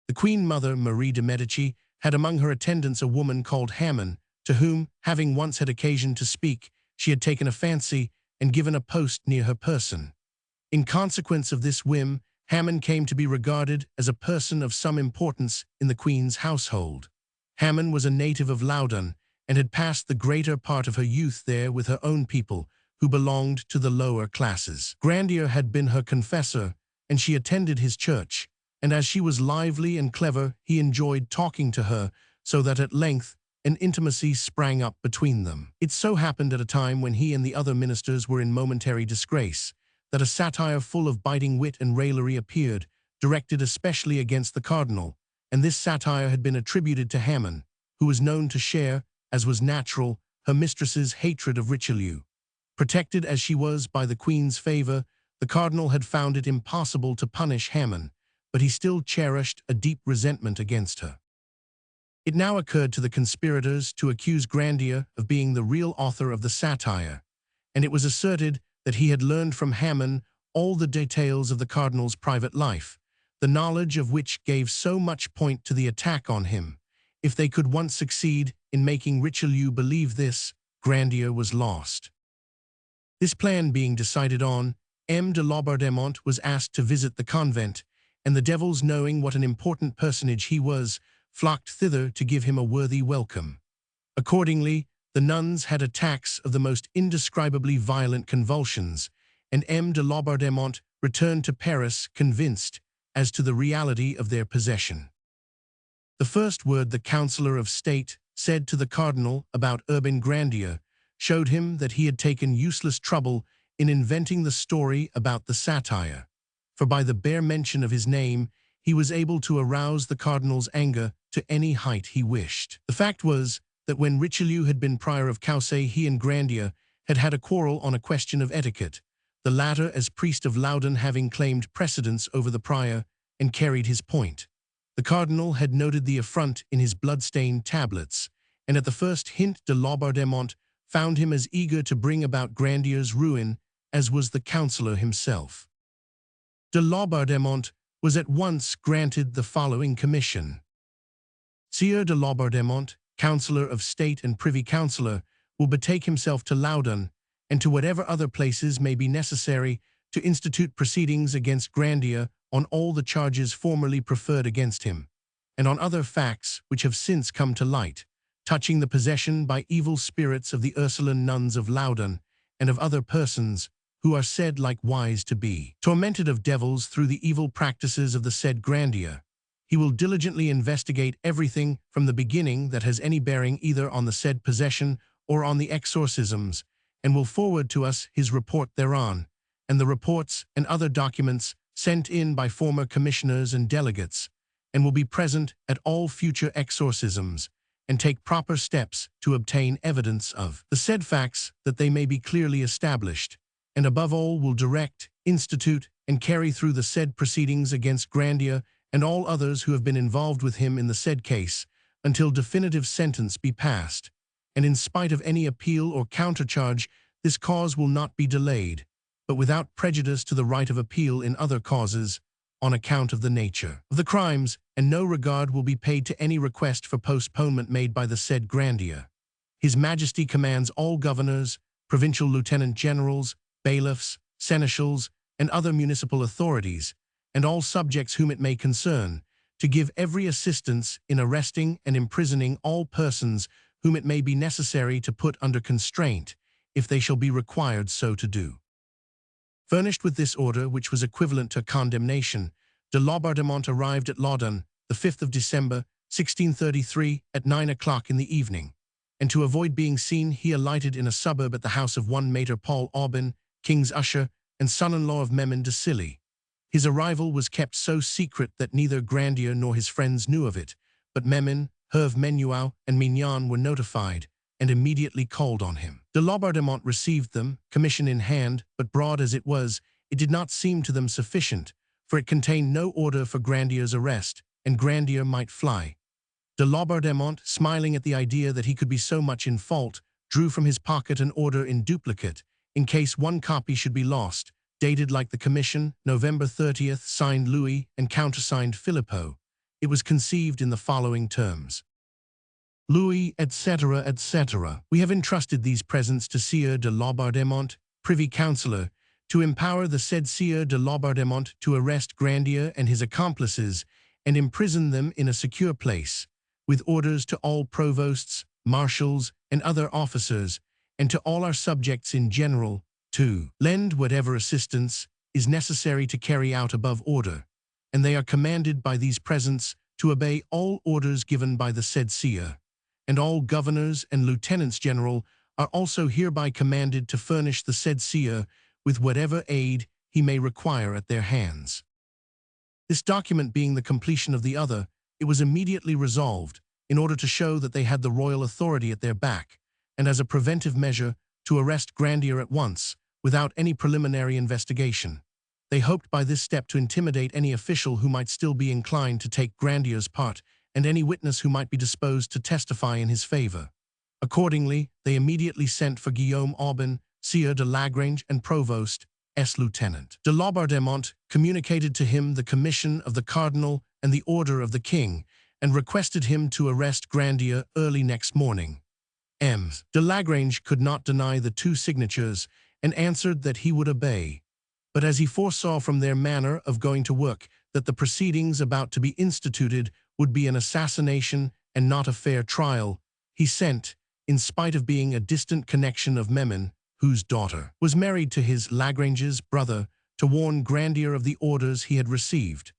The Queen Mother, Marie de Medici, had among her attendants a woman called Hammond, to whom, having once had occasion to speak, she had taken a fancy and given a post near her person. In consequence of this whim, Hammond came to be regarded as a person of some importance in the Queen's household. Hammond was a native of Loudun and had passed the greater part of her youth there with her own people, who belonged to the lower classes. Grandier had been her confessor, and she attended his church, and as she was lively and clever, he enjoyed talking to her, so that at length an intimacy sprang up between them. It so happened at a time when he and the other ministers were in momentary disgrace, that a satire full of biting wit and raillery appeared, directed especially against the cardinal, and this satire had been attributed to Hammond, who was known to share, as was natural, her mistress's hatred of Richelieu. Protected as she was by the Queen's favor, the cardinal had found it impossible to punish Hammond, but he still cherished a deep resentment against her. It now occurred to the conspirators to accuse Grandier of being the real author of the satire, and it was asserted that he had learned from Hammond all the details of the cardinal's private life, the knowledge of which gave so much point to the attack on him. If they could once succeed in making Richelieu believe this, Grandier was lost. This plan being decided on, M. de Laubardemont was asked to visit the convent, and the devils, knowing what an important personage he was, flocked thither to give him a worthy welcome. Accordingly, the nuns had attacks of the most indescribably violent convulsions, and M. de Laubardemont returned to Paris convinced as to the reality of their possession. The first word the Councillor of State said to the cardinal about Urbain Grandier showed him that he had taken useless trouble in inventing the story about the satire, for by the bare mention of his name he was able to arouse the cardinal's anger to any height he wished. The fact was that when Richelieu had been prior of Coussay, he and Grandier had had a quarrel on a question of etiquette, the latter as priest of Loudun having claimed precedence over the prior and carried his point. The cardinal had noted the affront in his blood-stained tablets, and at the first hint de Laubardemont found him as eager to bring about Grandier's ruin as was the councillor himself. De Laubardemont was at once granted the following commission. Sieur de Laubardemont, Councillor of State and Privy Councillor, will betake himself to Loudun, and to whatever other places may be necessary, to institute proceedings against Grandier on all the charges formerly preferred against him, and on other facts which have since come to light, touching the possession by evil spirits of the Ursuline nuns of Loudun, and of other persons, who are said likewise to be tormented of devils through the evil practices of the said Grandier. He will diligently investigate everything from the beginning that has any bearing either on the said possession or on the exorcisms, and will forward to us his report thereon, and the reports and other documents sent in by former commissioners and delegates, and will be present at all future exorcisms, and take proper steps to obtain evidence of the said facts that they may be clearly established, and above all will direct, institute, and carry through the said proceedings against Grandier and all others who have been involved with him in the said case, until definitive sentence be passed, and in spite of any appeal or countercharge, this cause will not be delayed, but without prejudice to the right of appeal in other causes, on account of the nature of the crimes, and no regard will be paid to any request for postponement made by the said Grandier. His Majesty commands all governors, provincial lieutenant-generals, bailiffs, seneschals, and other municipal authorities, and all subjects whom it may concern, to give every assistance in arresting and imprisoning all persons whom it may be necessary to put under constraint, if they shall be required so to do. Furnished with this order, which was equivalent to condemnation, de Laubardemont arrived at Loudun, the 5th of December, 1633, at 9 o'clock in the evening, and to avoid being seen, he alighted in a suburb at the house of one Maître Paul Aubin, king's usher, and son-in-law of Memon de Silly. His arrival was kept so secret that neither Grandier nor his friends knew of it, but Memon, Herve Menuau, and Mignon were notified, and immediately called on him. De Laubardemont received them, commission in hand, but broad as it was, it did not seem to them sufficient, for it contained no order for Grandier's arrest, and Grandier might fly. De Laubardemont, smiling at the idea that he could be so much in fault, drew from his pocket an order in duplicate, in case one copy should be lost, dated like the commission, November 30th, signed Louis and countersigned Philippot. It was conceived in the following terms. Louis, etc., etc. We have entrusted these presents to Sieur de Laubardemont, Privy Councillor, to empower the said Sieur de Laubardemont to arrest Grandier and his accomplices and imprison them in a secure place, with orders to all provosts, marshals, and other officers, and to all our subjects in general, to lend whatever assistance is necessary to carry out above order, and they are commanded by these presents to obey all orders given by the said Sieur, and all governors and lieutenants general are also hereby commanded to furnish the said Sieur with whatever aid he may require at their hands. This document being the completion of the other, it was immediately resolved, in order to show that they had the royal authority at their back, and as a preventive measure, to arrest Grandier at once, without any preliminary investigation. They hoped by this step to intimidate any official who might still be inclined to take Grandier's part, and any witness who might be disposed to testify in his favor. Accordingly, they immediately sent for Guillaume Aubin, Sieur de Lagrange, and Provost, Lieutenant. De Laubardemont communicated to him the commission of the Cardinal and the order of the King, and requested him to arrest Grandier early next morning. De Lagrange could not deny the two signatures, and answered that he would obey. But as he foresaw from their manner of going to work that the proceedings about to be instituted would be an assassination and not a fair trial, he sent, in spite of being a distant connection of Memon, whose daughter was married to his Lagrange's brother, to warn Grandier of the orders he had received.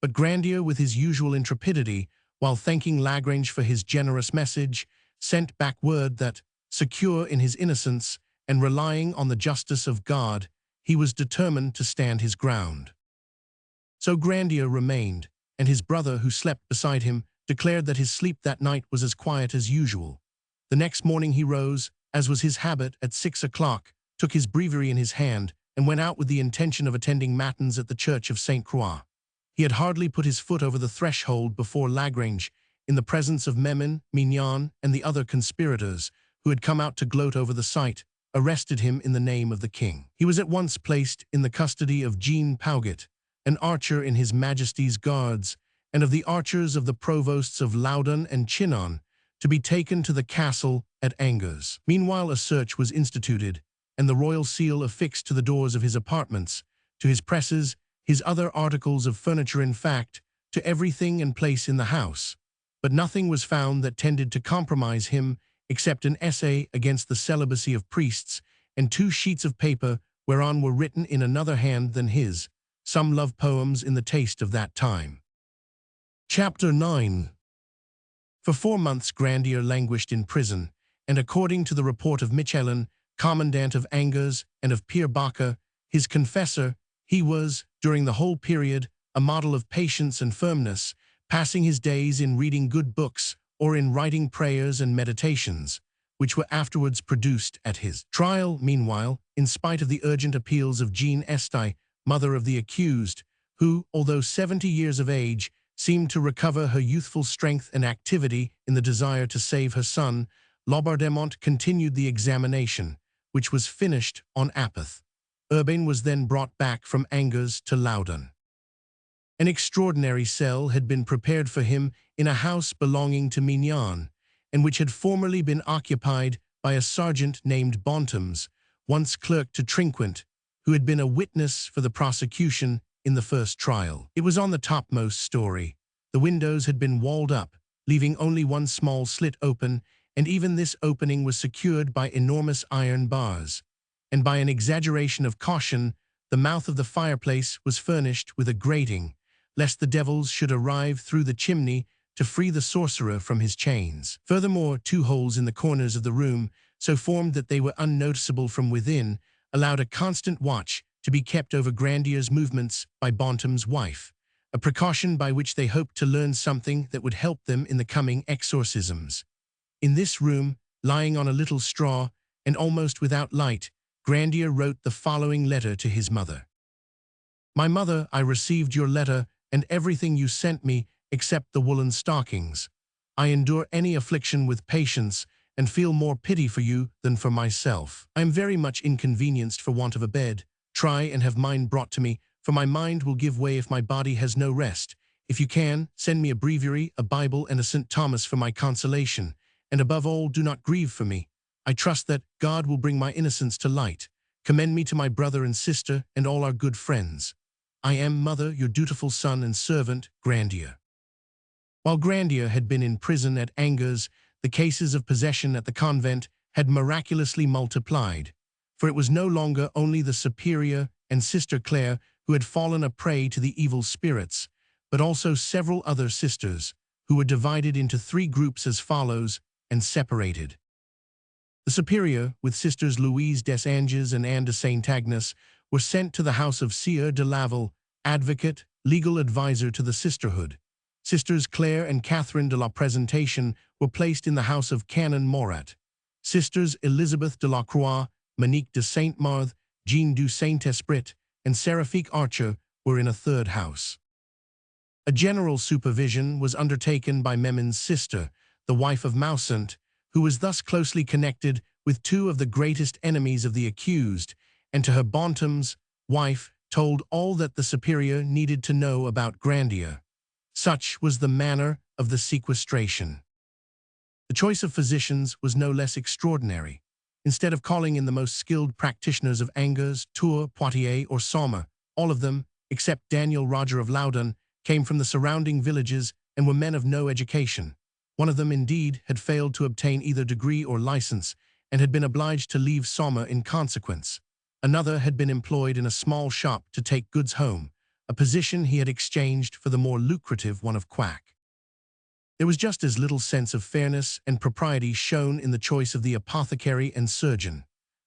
But Grandier, with his usual intrepidity, while thanking Lagrange for his generous message, sent back word that, secure in his innocence and relying on the justice of God, he was determined to stand his ground. So Grandier remained, and his brother, who slept beside him, declared that his sleep that night was as quiet as usual. The next morning he rose, as was his habit, at 6 o'clock, took his breviary in his hand, and went out with the intention of attending matins at the church of St. Croix. He had hardly put his foot over the threshold before Lagrange, in the presence of Memon, Mignon, and the other conspirators, who had come out to gloat over the sight, arrested him in the name of the king. He was at once placed in the custody of Jean Pauget, an archer in his Majesty's guards, and of the archers of the provosts of Loudun and Chinon, to be taken to the castle at Angers. Meanwhile a search was instituted, and the royal seal affixed to the doors of his apartments, to his presses, his other articles of furniture, in fact, to everything and place in the house. But nothing was found that tended to compromise him, except an essay against the celibacy of priests, and 2 sheets of paper whereon were written in another hand than his, some love poems in the taste of that time. Chapter 9. For 4 months Grandier languished in prison, and according to the report of Michelin, commandant of Angers, and of Pierre Bacca, his confessor, he was, during the whole period, a model of patience and firmness, passing his days in reading good books or in writing prayers and meditations, which were afterwards produced at his trial. Meanwhile, in spite of the urgent appeals of Jean Estey, mother of the accused, who, although 70 years of age, seemed to recover her youthful strength and activity in the desire to save her son, Laubardemont continued the examination, which was finished on Apath. Urbain was then brought back from Angers to Loudun. An extraordinary cell had been prepared for him in a house belonging to Mignon, and which had formerly been occupied by a sergeant named Bontemps, once clerk to Trinquant, who had been a witness for the prosecution in the first trial. It was on the topmost story. The windows had been walled up, leaving only one small slit open, and even this opening was secured by enormous iron bars. And by an exaggeration of caution, the mouth of the fireplace was furnished with a grating, lest the devils should arrive through the chimney to free the sorcerer from his chains. Furthermore, 2 holes in the corners of the room, so formed that they were unnoticeable from within, allowed a constant watch to be kept over Grandier's movements by Bontemps' wife, a precaution by which they hoped to learn something that would help them in the coming exorcisms. In this room, lying on a little straw, and almost without light, Grandier wrote the following letter to his mother. My mother, I received your letter and everything you sent me except the woolen stockings. I endure any affliction with patience and feel more pity for you than for myself. I am very much inconvenienced for want of a bed. Try and have mine brought to me, for my mind will give way if my body has no rest. If you can, send me a breviary, a Bible, and a St. Thomas for my consolation, and above all, do not grieve for me. I trust that God will bring my innocence to light. Commend me to my brother and sister and all our good friends. I am, Mother, your dutiful son and servant, Grandier. While Grandier had been in prison at Angers, the cases of possession at the convent had miraculously multiplied, for it was no longer only the superior and Sister Claire who had fallen a prey to the evil spirits, but also several other sisters, who were divided into 3 groups as follows and separated. The superior, with Sisters Louise des Anges and Anne de Saint Agnes, were sent to the house of Sieur de Laval, advocate, legal advisor to the sisterhood. Sisters Claire and Catherine de la Présentation were placed in the house of Canon Morat. Sisters Elizabeth de la Croix, Monique de Saint-Marthe, Jean du Saint-Esprit, and Seraphique Archer were in a 3rd house. A general supervision was undertaken by Memin's sister, the wife of Mausant, who was thus closely connected with 2 of the greatest enemies of the accused, and to her Bontem's wife told all that the superior needed to know about Grandier. Such was the manner of the sequestration. The choice of physicians was no less extraordinary. Instead of calling in the most skilled practitioners of Angers, Tours, Poitiers, or Somme, all of them, except Daniel Roger of Loudun, came from the surrounding villages and were men of no education. One of them, indeed, had failed to obtain either degree or license, and had been obliged to leave Somme in consequence. Another had been employed in a small shop to take goods home, a position he had exchanged for the more lucrative one of quack. There was just as little sense of fairness and propriety shown in the choice of the apothecary and surgeon.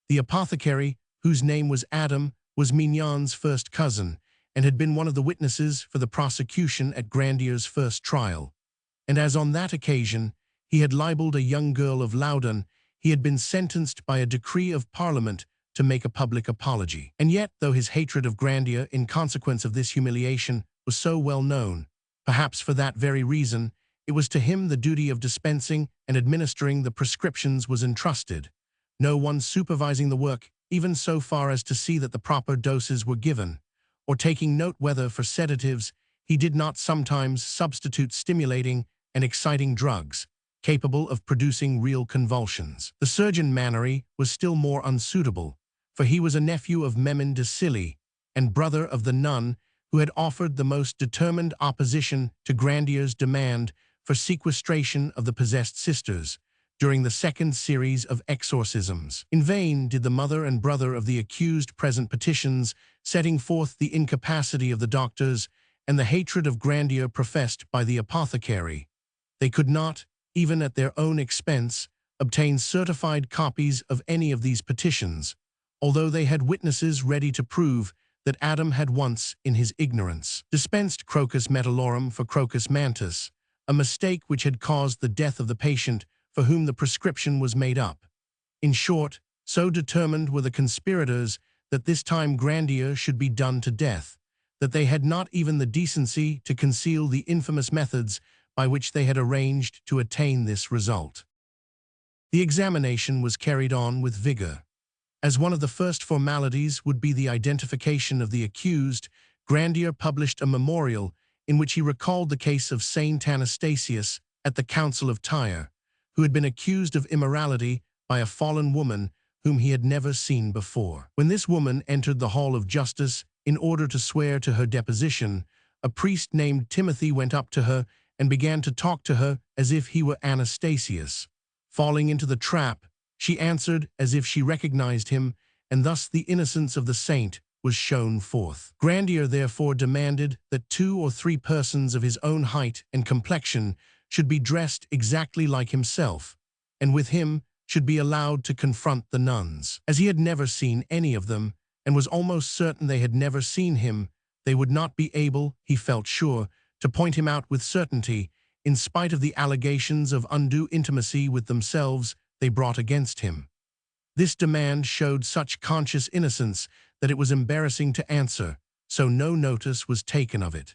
The apothecary, whose name was Adam, was Mignon's first cousin, and had been one of the witnesses for the prosecution at Grandier's first trial. And as on that occasion he had libeled a young girl of Loudun, he had been sentenced by a decree of Parliament to make a public apology. And yet, though his hatred of Grandier in consequence of this humiliation was so well known, perhaps for that very reason, it was to him the duty of dispensing and administering the prescriptions was entrusted, no one supervising the work even so far as to see that the proper doses were given, or taking note whether, for sedatives, he did not sometimes substitute stimulating and exciting drugs, capable of producing real convulsions. The surgeon Mannery was still more unsuitable, for he was a nephew of Memin de Silly, and brother of the nun who had offered the most determined opposition to Grandier's demand for sequestration of the possessed sisters during the 2nd series of exorcisms. In vain did the mother and brother of the accused present petitions, setting forth the incapacity of the doctors and the hatred of Grandier professed by the apothecary. They could not, even at their own expense, obtain certified copies of any of these petitions, although they had witnesses ready to prove that Adam had once, in his ignorance, dispensed crocus metallorum for crocus mantis, a mistake which had caused the death of the patient for whom the prescription was made up. In short, so determined were the conspirators that this time Grandier should be done to death, that they had not even the decency to conceal the infamous methods by which they had arranged to attain this result. The examination was carried on with vigor. As one of the first formalities would be the identification of the accused, Grandier published a memorial in which he recalled the case of Saint Anastasius at the Council of Tyre, who had been accused of immorality by a fallen woman whom he had never seen before. When this woman entered the hall of justice in order to swear to her deposition, a priest named Timothy went up to her and began to talk to her as if he were Anastasius. Falling into the trap, she answered as if she recognized him, and thus the innocence of the saint was shown forth. Grandier therefore demanded that 2 or 3 persons of his own height and complexion should be dressed exactly like himself, and with him should be allowed to confront the nuns. As he had never seen any of them, and was almost certain they had never seen him, they would not be able, he felt sure, to point him out with certainty, in spite of the allegations of undue intimacy with themselves they brought against him. This demand showed such conscious innocence that it was embarrassing to answer, so no notice was taken of it.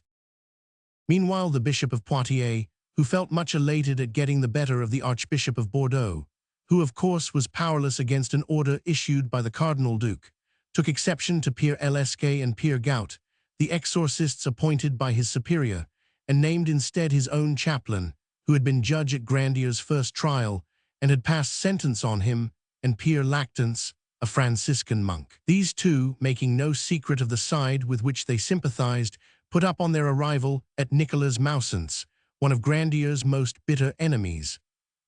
Meanwhile, the Bishop of Poitiers, who felt much elated at getting the better of the Archbishop of Bordeaux, who of course was powerless against an order issued by the Cardinal Duke, took exception to Pierre Lesquet and Pierre Gout, the exorcists appointed by his superior, and named instead his own chaplain, who had been judge at Grandier's first trial, and had passed sentence on him and Pierre Lactance, a Franciscan monk. These two, making no secret of the side with which they sympathized, put up on their arrival at Nicolas Mausant's, one of Grandier's most bitter enemies.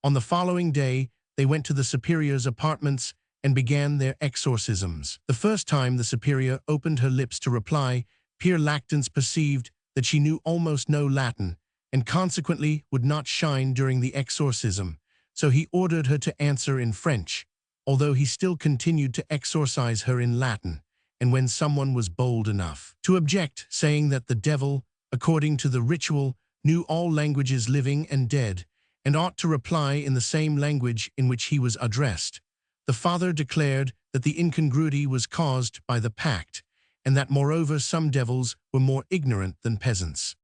On the following day, they went to the superior's apartments and began their exorcisms. The first time the superior opened her lips to reply, Pierre Lactance perceived that she knew almost no Latin, and consequently would not shine during the exorcism, so he ordered her to answer in French, although he still continued to exorcise her in Latin, and when someone was bold enough to object, saying that the devil, according to the ritual, knew all languages living and dead, and ought to reply in the same language in which he was addressed, the father declared that the incongruity was caused by the pact, and that moreover some devils were more ignorant than peasants.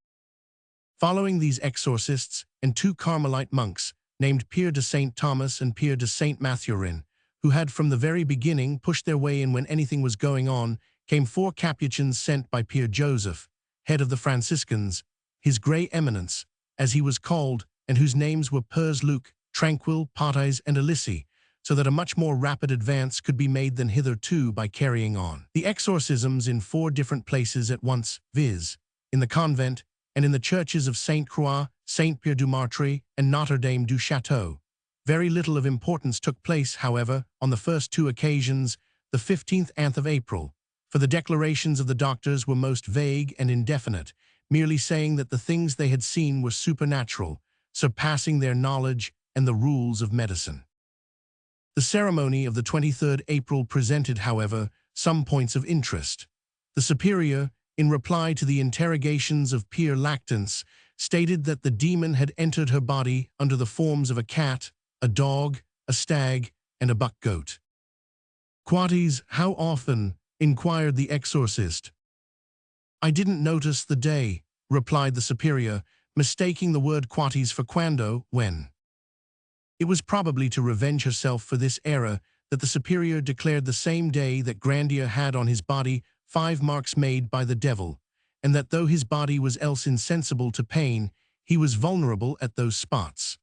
Following these exorcists and two Carmelite monks, named Pierre de Saint Thomas and Pierre de Saint Mathurin, who had from the very beginning pushed their way in when anything was going on, came 4 Capuchins sent by Pierre Joseph, head of the Franciscans, his Grey Eminence, as he was called, and whose names were Pers Luc, Tranquil, Portrays, and Elyssi, so that a much more rapid advance could be made than hitherto by carrying on the exorcisms in 4 different places at once, viz., in the convent and in the churches of Saint Croix, Saint Pierre du Martre, and Notre Dame du Château. Very little of importance took place, however, on the first 2 occasions, the 15th of April, for the declarations of the doctors were most vague and indefinite, merely saying that the things they had seen were supernatural, surpassing their knowledge and the rules of medicine. The ceremony of the 23rd April presented, however, some points of interest. The superior, in reply to the interrogations of Pierre Lactance, stated that the demon had entered her body under the forms of a cat, a dog, a stag, and a buck-goat. "Quatis, how often?" inquired the exorcist. "I didn't notice the day," replied the superior, mistaking the word quatis for quando, when. It was probably to revenge herself for this error that the superior declared the same day that Grandier had on his body 5 marks made by the devil, and that though his body was else insensible to pain, he was vulnerable at those spots.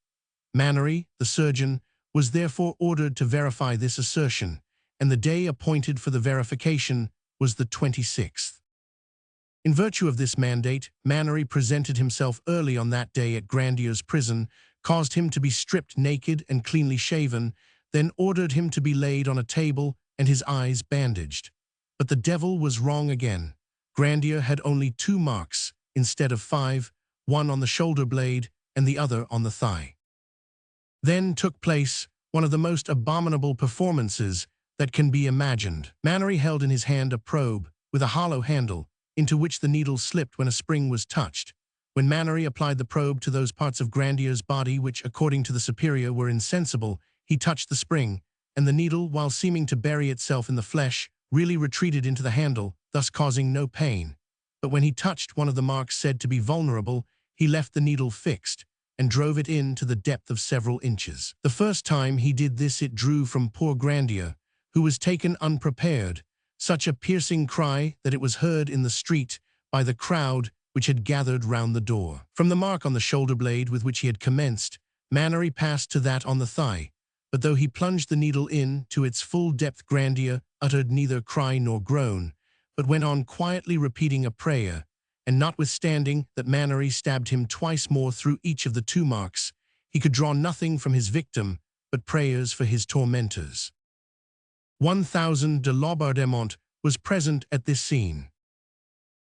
Mannery, the surgeon, was therefore ordered to verify this assertion, and the day appointed for the verification was the 26th. In virtue of this mandate, Mannery presented himself early on that day at Grandier's prison, caused him to be stripped naked and cleanly shaven, then ordered him to be laid on a table and his eyes bandaged. But the devil was wrong again. Grandier had only 2 marks instead of 5, one on the shoulder blade and the other on the thigh. Then took place one of the most abominable performances that can be imagined. Mannery held in his hand a probe with a hollow handle, into which the needle slipped when a spring was touched. When Mannery applied the probe to those parts of Grandier's body which, according to the superior, were insensible, he touched the spring, and the needle, while seeming to bury itself in the flesh, really retreated into the handle, thus causing no pain. But when he touched one of the marks said to be vulnerable, he left the needle fixed, and drove it in to the depth of several inches. The first time he did this it drew from poor Grandier, who was taken unprepared, such a piercing cry that it was heard in the street by the crowd which had gathered round the door. From the mark on the shoulder blade with which he had commenced, Mannery passed to that on the thigh, but though he plunged the needle in to its full depth, Grandier uttered neither cry nor groan, but went on quietly repeating a prayer, and notwithstanding that Mannery stabbed him twice more through each of the 2 marks, he could draw nothing from his victim but prayers for his tormentors. 1000 de Laubardemont was present at this scene.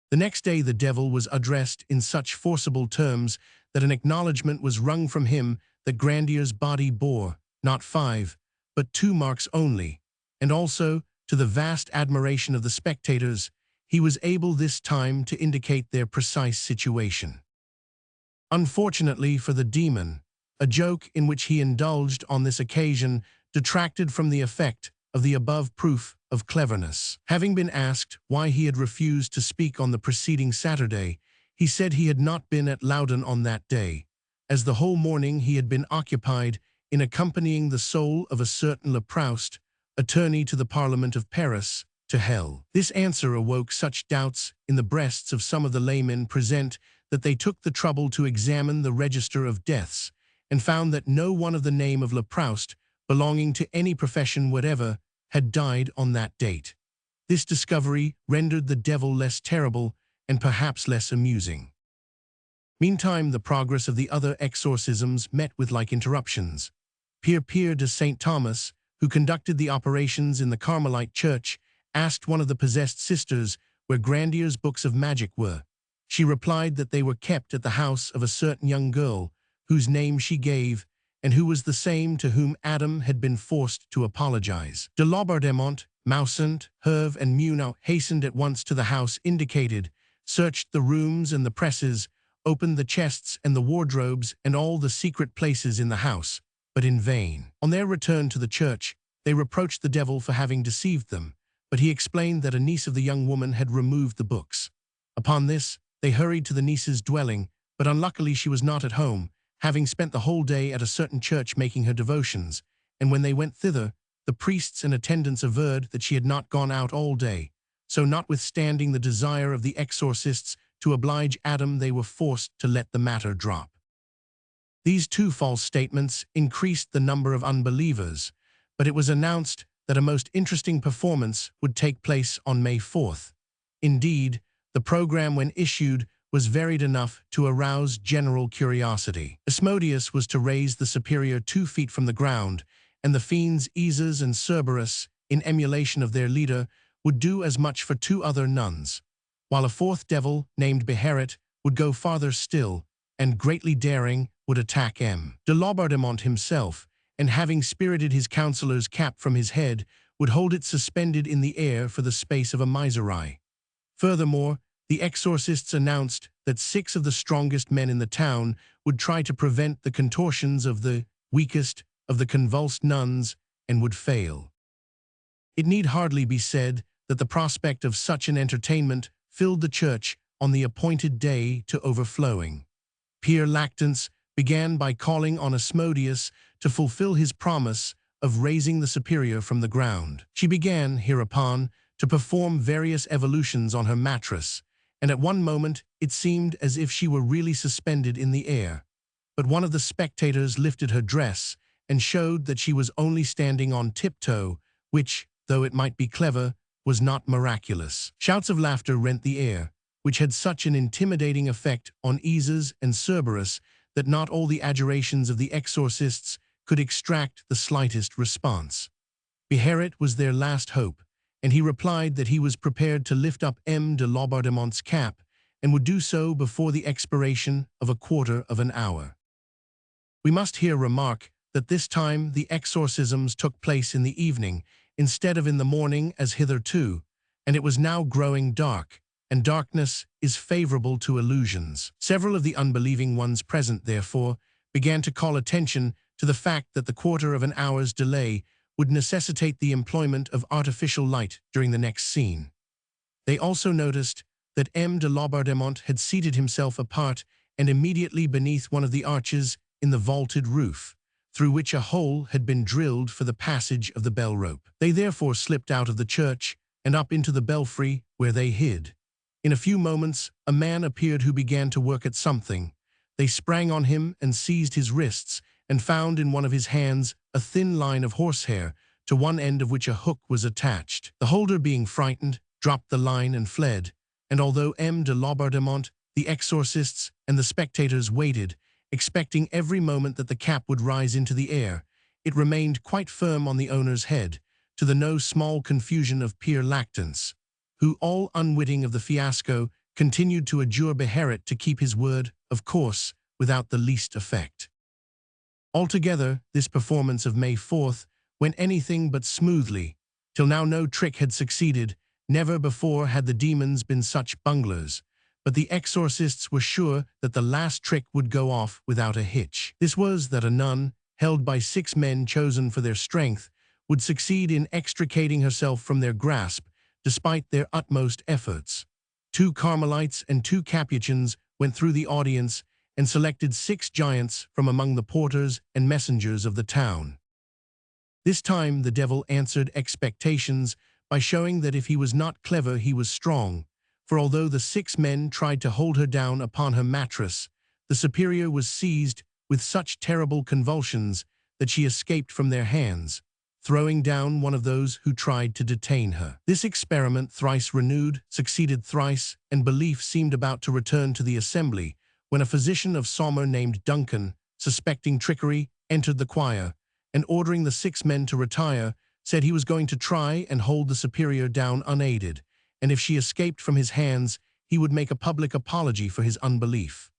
The next day the devil was addressed in such forcible terms that an acknowledgment was wrung from him that Grandier's body bore, not 5, but 2 marks only, and also, to the vast admiration of the spectators, he was able this time to indicate their precise situation. Unfortunately for the demon, a joke in which he indulged on this occasion detracted from the effect of the above proof of cleverness. Having been asked why he had refused to speak on the preceding Saturday, he said he had not been at Loudun on that day, as the whole morning he had been occupied in accompanying the soul of a certain Leproust, attorney to the Parliament of Paris, to hell. This answer awoke such doubts in the breasts of some of the laymen present that they took the trouble to examine the register of deaths, and found that no one of the name of Leproust, belonging to any profession whatever, had died on that date. This discovery rendered the devil less terrible and perhaps less amusing. Meantime, the progress of the other exorcisms met with like interruptions. Pierre de Saint Thomas, who conducted the operations in the Carmelite church, asked one of the possessed sisters where Grandier's books of magic were. She replied that they were kept at the house of a certain young girl, whose name she gave, and who was the same to whom Adam had been forced to apologize. De Laubardemont, Mausant, Herve, and Munau hastened at once to the house indicated, searched the rooms and the presses, opened the chests and the wardrobes and all the secret places in the house, but in vain. On their return to the church, they reproached the devil for having deceived them, but he explained that a niece of the young woman had removed the books. Upon this, they hurried to the niece's dwelling, but unluckily she was not at home, having spent the whole day at a certain church making her devotions, and when they went thither, the priests and attendants averred that she had not gone out all day. So notwithstanding the desire of the exorcists to oblige Adam, they were forced to let the matter drop. These two false statements increased the number of unbelievers, but it was announced that a most interesting performance would take place on May 4th. Indeed, the program when issued was varied enough to arouse general curiosity. Asmodeus was to raise the superior 2 feet from the ground, and the fiends Isis and Cerberus, in emulation of their leader, would do as much for 2 other nuns, while a 4th devil, named Beherit, would go farther still, and greatly daring, would attack M. de Laubardemont himself, and having spirited his counselor's cap from his head, would hold it suspended in the air for the space of a miserere. Furthermore, the exorcists announced that 6 of the strongest men in the town would try to prevent the contortions of the weakest of the convulsed nuns, and would fail. It need hardly be said that the prospect of such an entertainment filled the church on the appointed day to overflowing. Pierre Lactance began by calling on Asmodeus to fulfill his promise of raising the superior from the ground. She began, hereupon, to perform various evolutions on her mattress, and at one moment it seemed as if she were really suspended in the air. But one of the spectators lifted her dress and showed that she was only standing on tiptoe, which, though it might be clever, was not miraculous. Shouts of laughter rent the air, which had such an intimidating effect on Isis and Cerberus that not all the adjurations of the exorcists could extract the slightest response. Beherit was their last hope, and he replied that he was prepared to lift up M. de Laubardemont's cap, and would do so before the expiration of a quarter of an hour. We must here remark that this time the exorcisms took place in the evening, instead of in the morning as hitherto, and it was now growing dark, and darkness is favorable to illusions. Several of the unbelieving ones present, therefore, began to call attention to the fact that the quarter of an hour's delay would necessitate the employment of artificial light during the next scene. They also noticed that M. de Laubardemont had seated himself apart and immediately beneath one of the arches in the vaulted roof, through which a hole had been drilled for the passage of the bell rope. They therefore slipped out of the church and up into the belfry, where they hid. In a few moments, a man appeared who began to work at something. They sprang on him and seized his wrists, and found in one of his hands a thin line of horsehair, to one end of which a hook was attached. The holder, being frightened, dropped the line and fled, and although M. de Laubardemont, the exorcists, and the spectators waited, expecting every moment that the cap would rise into the air, it remained quite firm on the owner's head, to the no small confusion of Pierre Lactance, who, all unwitting of the fiasco, continued to adjure Beherit to keep his word, of course, without the least effect. Altogether, this performance of May 4th went anything but smoothly. Till now no trick had succeeded, never before had the demons been such bunglers, but the exorcists were sure that the last trick would go off without a hitch. This was that a nun, held by 6 men chosen for their strength, would succeed in extricating herself from their grasp, despite their utmost efforts. 2 Carmelites and 2 Capuchins went through the audience and selected 6 giants from among the porters and messengers of the town. This time the devil answered expectations by showing that if he was not clever he was strong, for although the 6 men tried to hold her down upon her mattress, the superior was seized with such terrible convulsions that she escaped from their hands, throwing down one of those who tried to detain her. This experiment, thrice renewed, succeeded thrice, and belief seemed about to return to the assembly, when a physician of Somer named Duncan, suspecting trickery, entered the choir, and ordering the 6 men to retire, said he was going to try and hold the superior down unaided, and if she escaped from his hands, he would make a public apology for his unbelief.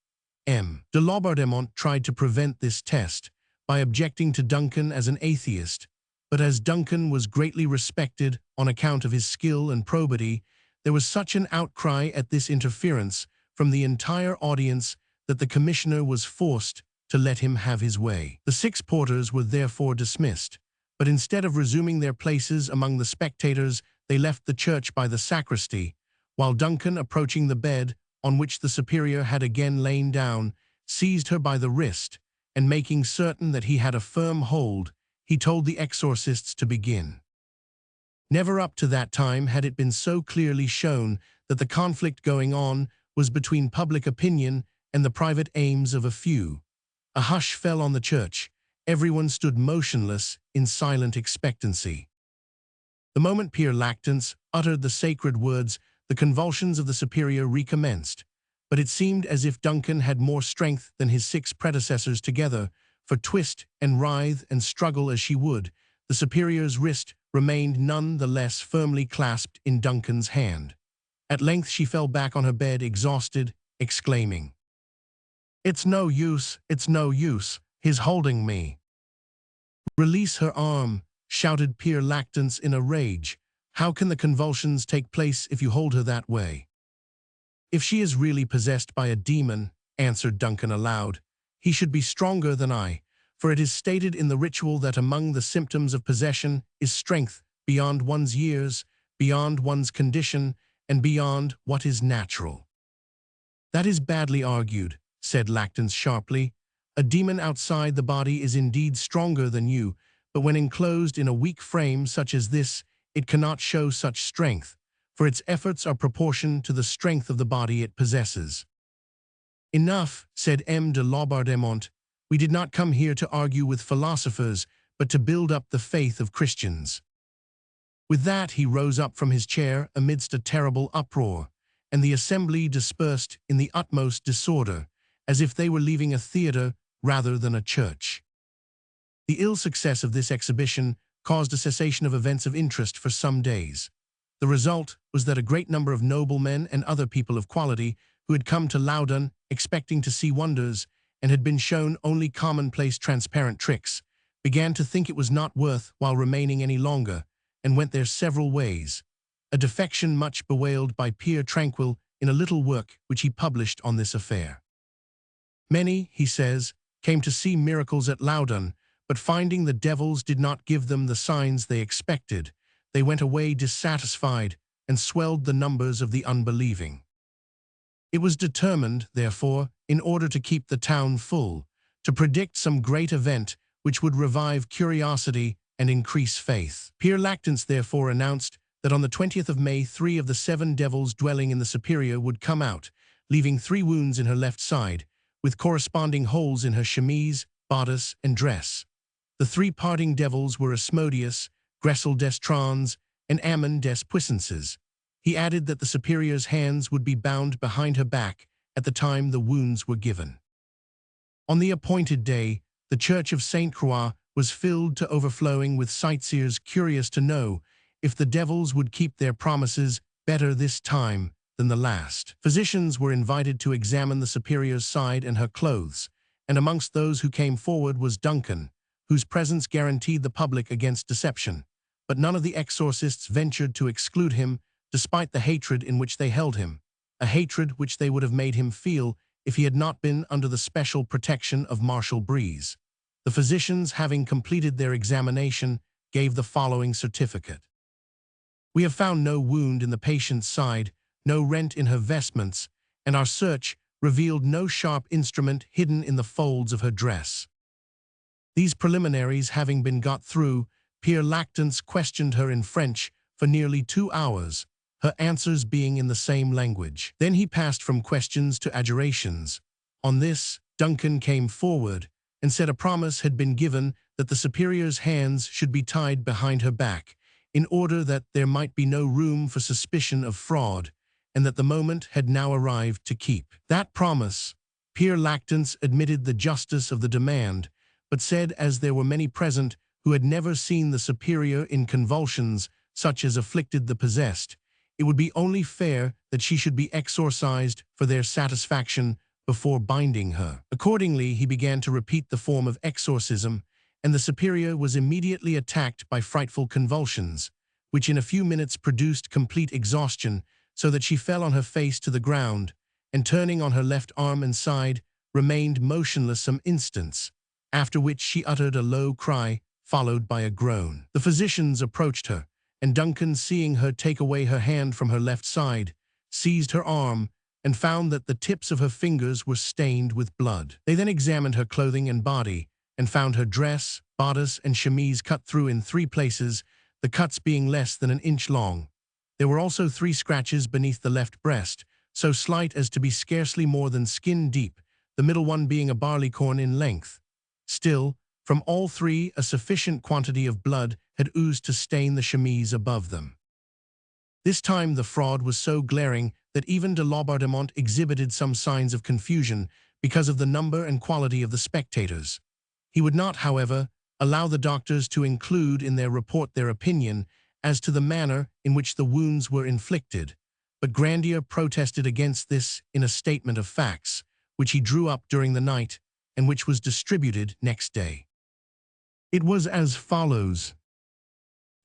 De Laubardemont tried to prevent this test by objecting to Duncan as an atheist, but as Duncan was greatly respected on account of his skill and probity, there was such an outcry at this interference from the entire audience that the commissioner was forced to let him have his way. The 6 porters were therefore dismissed, but instead of resuming their places among the spectators, they left the church by the sacristy, while Duncan, approaching the bed on which the superior had again lain down, seized her by the wrist, and making certain that he had a firm hold, he told the exorcists to begin. Never up to that time had it been so clearly shown that the conflict going on was between public opinion and the private aims of a few. A hush fell on the church. Everyone stood motionless in silent expectancy. The moment Pere Lactance uttered the sacred words, the convulsions of the superior recommenced, but it seemed as if Duncan had more strength than his 6 predecessors together, for twist and writhe and struggle as she would, the superior's wrist remained none the less firmly clasped in Duncan's hand. At length she fell back on her bed exhausted, exclaiming, it's no use, he's holding me." "Release her arm," shouted Pere Lactance in a rage. "How can the convulsions take place if you hold her that way?" "If she is really possessed by a demon," answered Duncan aloud, "he should be stronger than I, for it is stated in the ritual that among the symptoms of possession is strength beyond one's years, beyond one's condition, and beyond what is natural." "That is badly argued," said Lactance sharply. "A demon outside the body is indeed stronger than you, but when enclosed in a weak frame such as this, it cannot show such strength, for its efforts are proportioned to the strength of the body it possesses." "Enough," said de Laubardemont. "We did not come here to argue with philosophers, but to build up the faith of Christians." With that he rose up from his chair amidst a terrible uproar, and the assembly dispersed in the utmost disorder, as if they were leaving a theatre rather than a church. The ill success of this exhibition caused a cessation of events of interest for some days. The result was that a great number of noblemen and other people of quality who had come to Loudun expecting to see wonders and had been shown only commonplace transparent tricks, began to think it was not worth while remaining any longer, and went their several ways, a defection much bewailed by Pere Tranquil in a little work which he published on this affair. "Many," he says, "came to see miracles at Loudun, but finding the devils did not give them the signs they expected, they went away dissatisfied and swelled the numbers of the unbelieving." It was determined, therefore, in order to keep the town full, to predict some great event which would revive curiosity and increase faith. Pere Lactance therefore announced that on the 20th of May 3 of the 7 devils dwelling in the superior would come out, leaving 3 wounds in her left side, with corresponding holes in her chemise, bodice, and dress. The 3 parting devils were Asmodeus, Gressel des Trons, and Ammon des Puissances. He added that the superior's hands would be bound behind her back at the time the wounds were given. On the appointed day, the church of Sainte Croix was filled to overflowing with sightseers curious to know if the devils would keep their promises better this time than the last. Physicians were invited to examine the superior's side and her clothes, and amongst those who came forward was Duncan, whose presence guaranteed the public against deception, but none of the exorcists ventured to exclude him despite the hatred in which they held him, a hatred which they would have made him feel if he had not been under the special protection of Marshal Brise. The physicians, having completed their examination, gave the following certificate: "We have found no wound in the patient's side, no rent in her vestments, and our search revealed no sharp instrument hidden in the folds of her dress." These preliminaries having been got through, Pere Lactance questioned her in French for nearly 2 hours, her answers being in the same language. Then he passed from questions to adjurations. On this, Duncan came forward, and said a promise had been given that the superior's hands should be tied behind her back, in order that there might be no room for suspicion of fraud, and that the moment had now arrived to keep that promise. Pere Lactance admitted the justice of the demand, but said as there were many present who had never seen the superior in convulsions such as afflicted the possessed, it would be only fair that she should be exorcised for their satisfaction before binding her. Accordingly, he began to repeat the form of exorcism, and the superior was immediately attacked by frightful convulsions, which in a few minutes produced complete exhaustion, so that she fell on her face to the ground, and turning on her left arm and side, remained motionless some instants, after which she uttered a low cry, followed by a groan. The physicians approached her, and Duncan, seeing her take away her hand from her left side, seized her arm, and found that the tips of her fingers were stained with blood. They then examined her clothing and body, and found her dress, bodice, and chemise cut through in 3 places, the cuts being less than an inch long. There were also 3 scratches beneath the left breast, so slight as to be scarcely more than skin deep, the middle one being a barleycorn in length. Still, from all 3 a sufficient quantity of blood had oozed to stain the chemise above them. This time the fraud was so glaring that even de Laubardemont exhibited some signs of confusion because of the number and quality of the spectators. He would not, however, allow the doctors to include in their report their opinion as to the manner in which the wounds were inflicted, but Grandier protested against this in a statement of facts, which he drew up during the night, and which was distributed next day. It was as follows: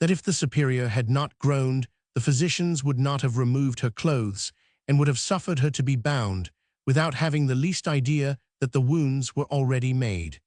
that if the superior had not groaned, the physicians would not have removed her clothes, and would have suffered her to be bound, without having the least idea that the wounds were already made.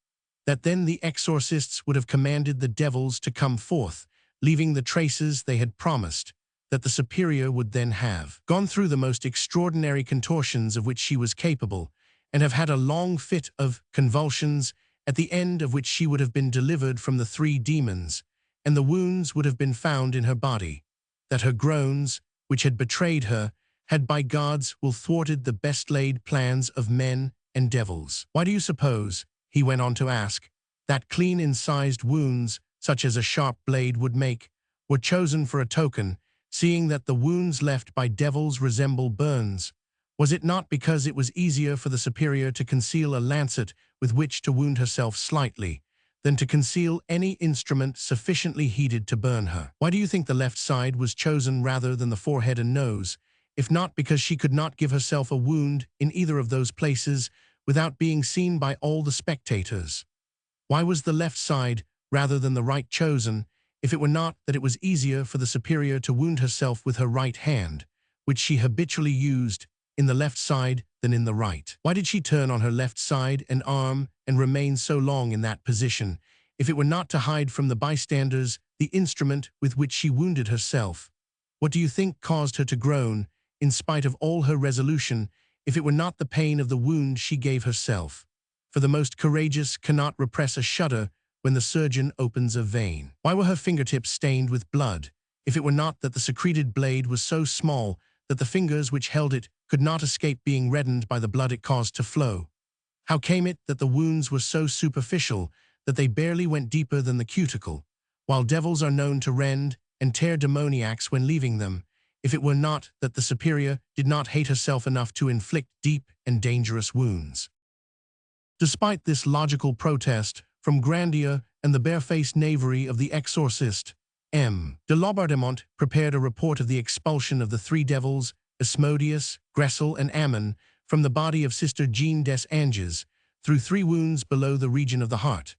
That then the exorcists would have commanded the devils to come forth, leaving the traces they had promised, that the superior would then have gone through the most extraordinary contortions of which she was capable, and have had a long fit of convulsions, at the end of which she would have been delivered from the 3 demons, and the wounds would have been found in her body, that her groans, which had betrayed her, had by God's will thwarted the best laid plans of men and devils. Why do you suppose, he went on to ask, that clean incised wounds, such as a sharp blade would make, were chosen for a token, seeing that the wounds left by devils resemble burns? Was it not because it was easier for the superior to conceal a lancet with which to wound herself slightly, than to conceal any instrument sufficiently heated to burn her? Why do you think the left side was chosen rather than the forehead and nose, if not because she could not give herself a wound in either of those places without being seen by all the spectators? Why was the left side rather than the right chosen, if it were not that it was easier for the superior to wound herself with her right hand, which she habitually used, in the left side than in the right? Why did she turn on her left side and arm and remain so long in that position, if it were not to hide from the bystanders the instrument with which she wounded herself? What do you think caused her to groan, in spite of all her resolution, if it were not the pain of the wound she gave herself? For the most courageous cannot repress a shudder when the surgeon opens a vein. Why were her fingertips stained with blood, if it were not that the secreted blade was so small that the fingers which held it could not escape being reddened by the blood it caused to flow? How came it that the wounds were so superficial that they barely went deeper than the cuticle, while devils are known to rend and tear demoniacs when leaving them, if it were not that the superior did not hate herself enough to inflict deep and dangerous wounds? Despite this logical protest from Grandier and the barefaced knavery of the exorcist, M. de Laubardemont prepared a report of the expulsion of the 3 devils, Asmodeus, Gressel, and Ammon, from the body of Sister Jean des Anges, through 3 wounds below the region of the heart,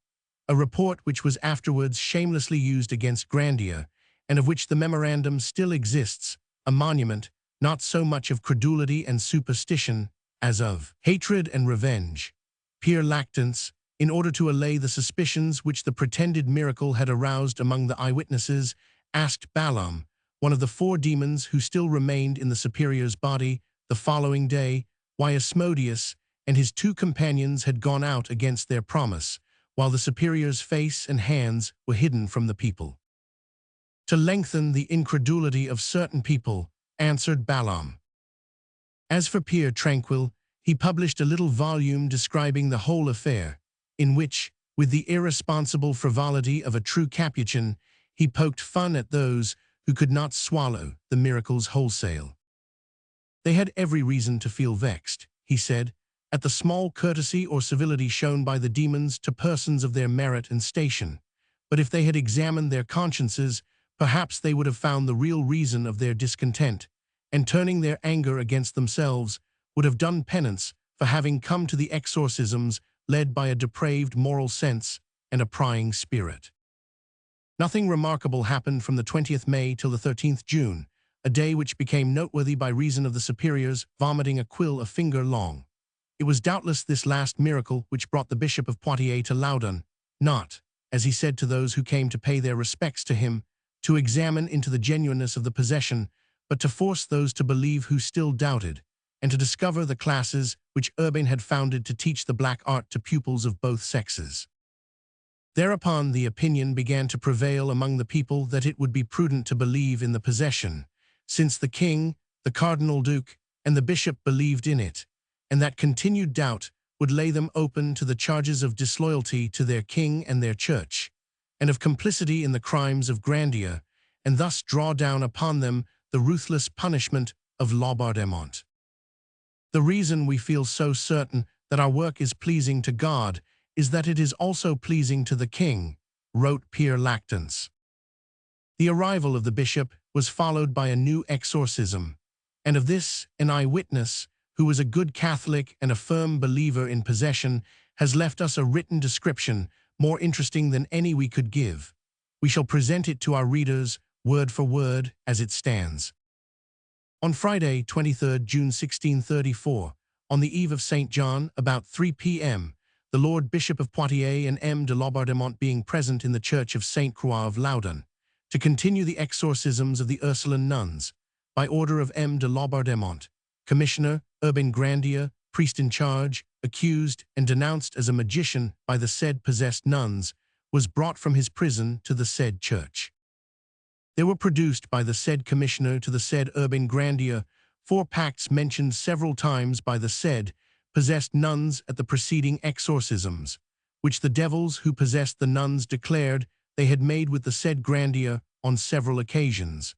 a report which was afterwards shamelessly used against Grandier, and of which the memorandum still exists, a monument not so much of credulity and superstition as of hatred and revenge. Pere Lactance, in order to allay the suspicions which the pretended miracle had aroused among the eyewitnesses, asked Balaam, one of the 4 demons who still remained in the superior's body, the following day, why Asmodeus and his 2 companions had gone out against their promise, while the superior's face and hands were hidden from the people. To lengthen the incredulity of certain people, answered Balaam. As for Pere Tranquil, he published a little volume describing the whole affair, in which, with the irresponsible frivolity of a true Capuchin, he poked fun at those who could not swallow the miracles wholesale. They had every reason to feel vexed, he said, at the small courtesy or civility shown by the demons to persons of their merit and station. But if they had examined their consciences, perhaps they would have found the real reason of their discontent, and turning their anger against themselves, would have done penance for having come to the exorcisms led by a depraved moral sense and a prying spirit. Nothing remarkable happened from the 20th May till the 13th June, a day which became noteworthy by reason of the superiors vomiting a quill a finger long. It was doubtless this last miracle which brought the Bishop of Poitiers to Loudun, not, as he said to those who came to pay their respects to him, to examine into the genuineness of the possession, but to force those to believe who still doubted, and to discover the classes which Urbain had founded to teach the black art to pupils of both sexes. Thereupon the opinion began to prevail among the people that it would be prudent to believe in the possession, since the king, the cardinal-duke, and the bishop believed in it, and that continued doubt would lay them open to the charges of disloyalty to their king and their church, and of complicity in the crimes of Grandier, and thus draw down upon them the ruthless punishment of Loudun. The reason we feel so certain that our work is pleasing to God is that it is also pleasing to the king, wrote Pierre Lactance. The arrival of the bishop was followed by a new exorcism, and of this an eyewitness, who was a good Catholic and a firm believer in possession, has left us a written description more interesting than any we could give. We shall present it to our readers, word for word, as it stands. On Friday, 23rd June 1634, on the eve of St. John, about 3 p.m., the Lord Bishop of Poitiers and M. de Laubardemont being present in the church of St. Croix of Loudun, to continue the exorcisms of the Ursuline nuns, by order of M. de Laubardemont, Commissioner, Urbain Grandier, priest in charge, accused and denounced as a magician by the said possessed nuns, was brought from his prison to the said church. There were produced by the said commissioner to the said Urbain Grandier 4 pacts mentioned several times by the said possessed nuns at the preceding exorcisms, which the devils who possessed the nuns declared they had made with the said Grandier on several occasions.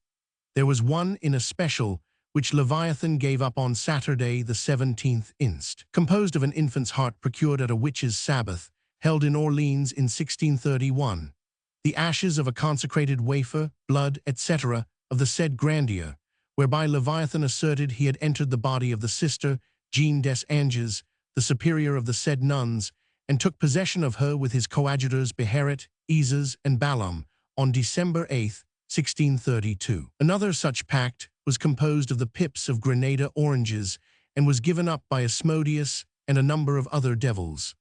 There was one in especial which Leviathan gave up on Saturday the 17th inst., composed of an infant's heart procured at a witch's sabbath, held in Orleans in 1631, the ashes of a consecrated wafer, blood, etc., of the said Grandier, whereby Leviathan asserted he had entered the body of the sister, Jean des Anges, the superior of the said nuns, and took possession of her with his coadjutors Behérit, Izes, and Balaam, on December 8, 1632. Another such pact was composed of the pips of Grenada oranges, and was given up by Asmodeus and a number of other devils.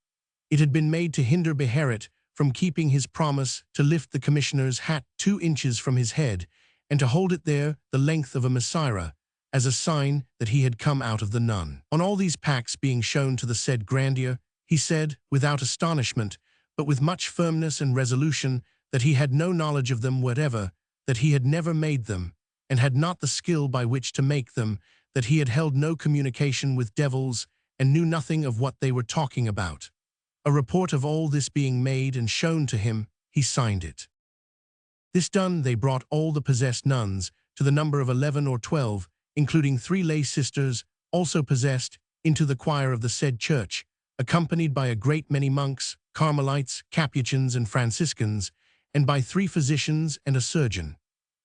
It had been made to hinder Behérit from keeping his promise to lift the commissioner's hat 2 inches from his head, and to hold it there the length of a missira, as a sign that he had come out of the nun. On all these pacts being shown to the said Grandier, he said, without astonishment, but with much firmness and resolution, that he had no knowledge of them whatever, that he had never made them, and had not the skill by which to make them, that he had held no communication with devils, and knew nothing of what they were talking about. A report of all this being made and shown to him, he signed it. This done, they brought all the possessed nuns, to the number of 11 or 12, including 3 lay sisters, also possessed, into the choir of the said church, accompanied by a great many monks, Carmelites, Capuchins, and Franciscans, and by 3 physicians and a surgeon.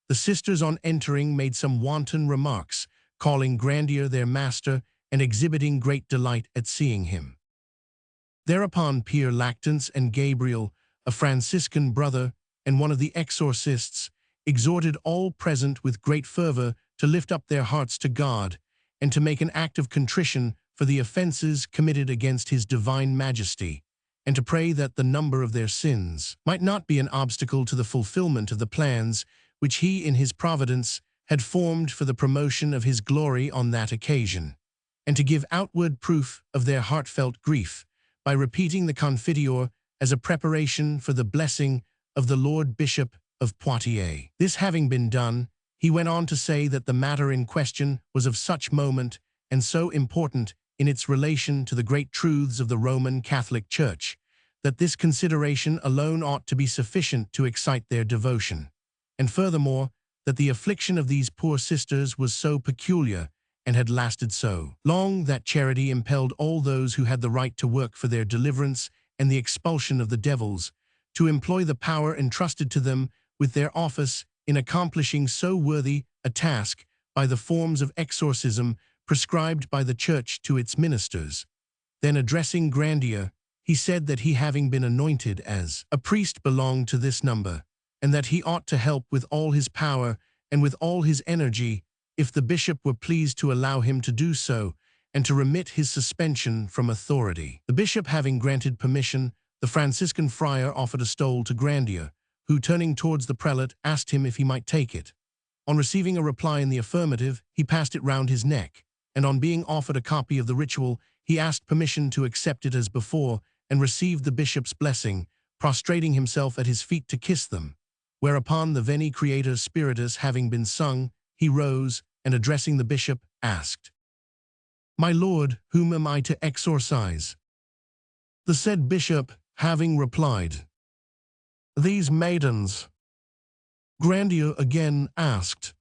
The sisters on entering made some wanton remarks, calling Grandier their master, and exhibiting great delight at seeing him. Thereupon Pierre Lactance and Gabriel, a Franciscan brother, and one of the exorcists, exhorted all present with great fervor to lift up their hearts to God, and to make an act of contrition for the offenses committed against his divine majesty, and to pray that the number of their sins might not be an obstacle to the fulfillment of the plans which he in his providence had formed for the promotion of his glory on that occasion, and to give outward proof of their heartfelt grief by repeating the Confiteor as a preparation for the blessing of the Lord Bishop of Poitiers. This having been done, he went on to say that the matter in question was of such moment and so important in its relation to the great truths of the Roman Catholic Church, that this consideration alone ought to be sufficient to excite their devotion, and furthermore, that the affliction of these poor sisters was so peculiar and had lasted so long that charity impelled all those who had the right to work for their deliverance and the expulsion of the devils to employ the power entrusted to them with their office in accomplishing so worthy a task by the forms of exorcism prescribed by the Church to its ministers. Then addressing Grandier, he said that he having been anointed as a priest belonged to this number, and that he ought to help with all his power and with all his energy if the bishop were pleased to allow him to do so, and to remit his suspension from authority. The bishop having granted permission, the Franciscan friar offered a stole to Grandier, who, turning towards the prelate, asked him if he might take it. On receiving a reply in the affirmative, he passed it round his neck, and on being offered a copy of the ritual, he asked permission to accept it as before, and received the bishop's blessing, prostrating himself at his feet to kiss them. Whereupon the Veni Creator Spiritus having been sung, he rose, and addressing the bishop, asked, "My lord, whom am I to exorcise?" The said bishop, having replied, "These maidens." Grandier again asked,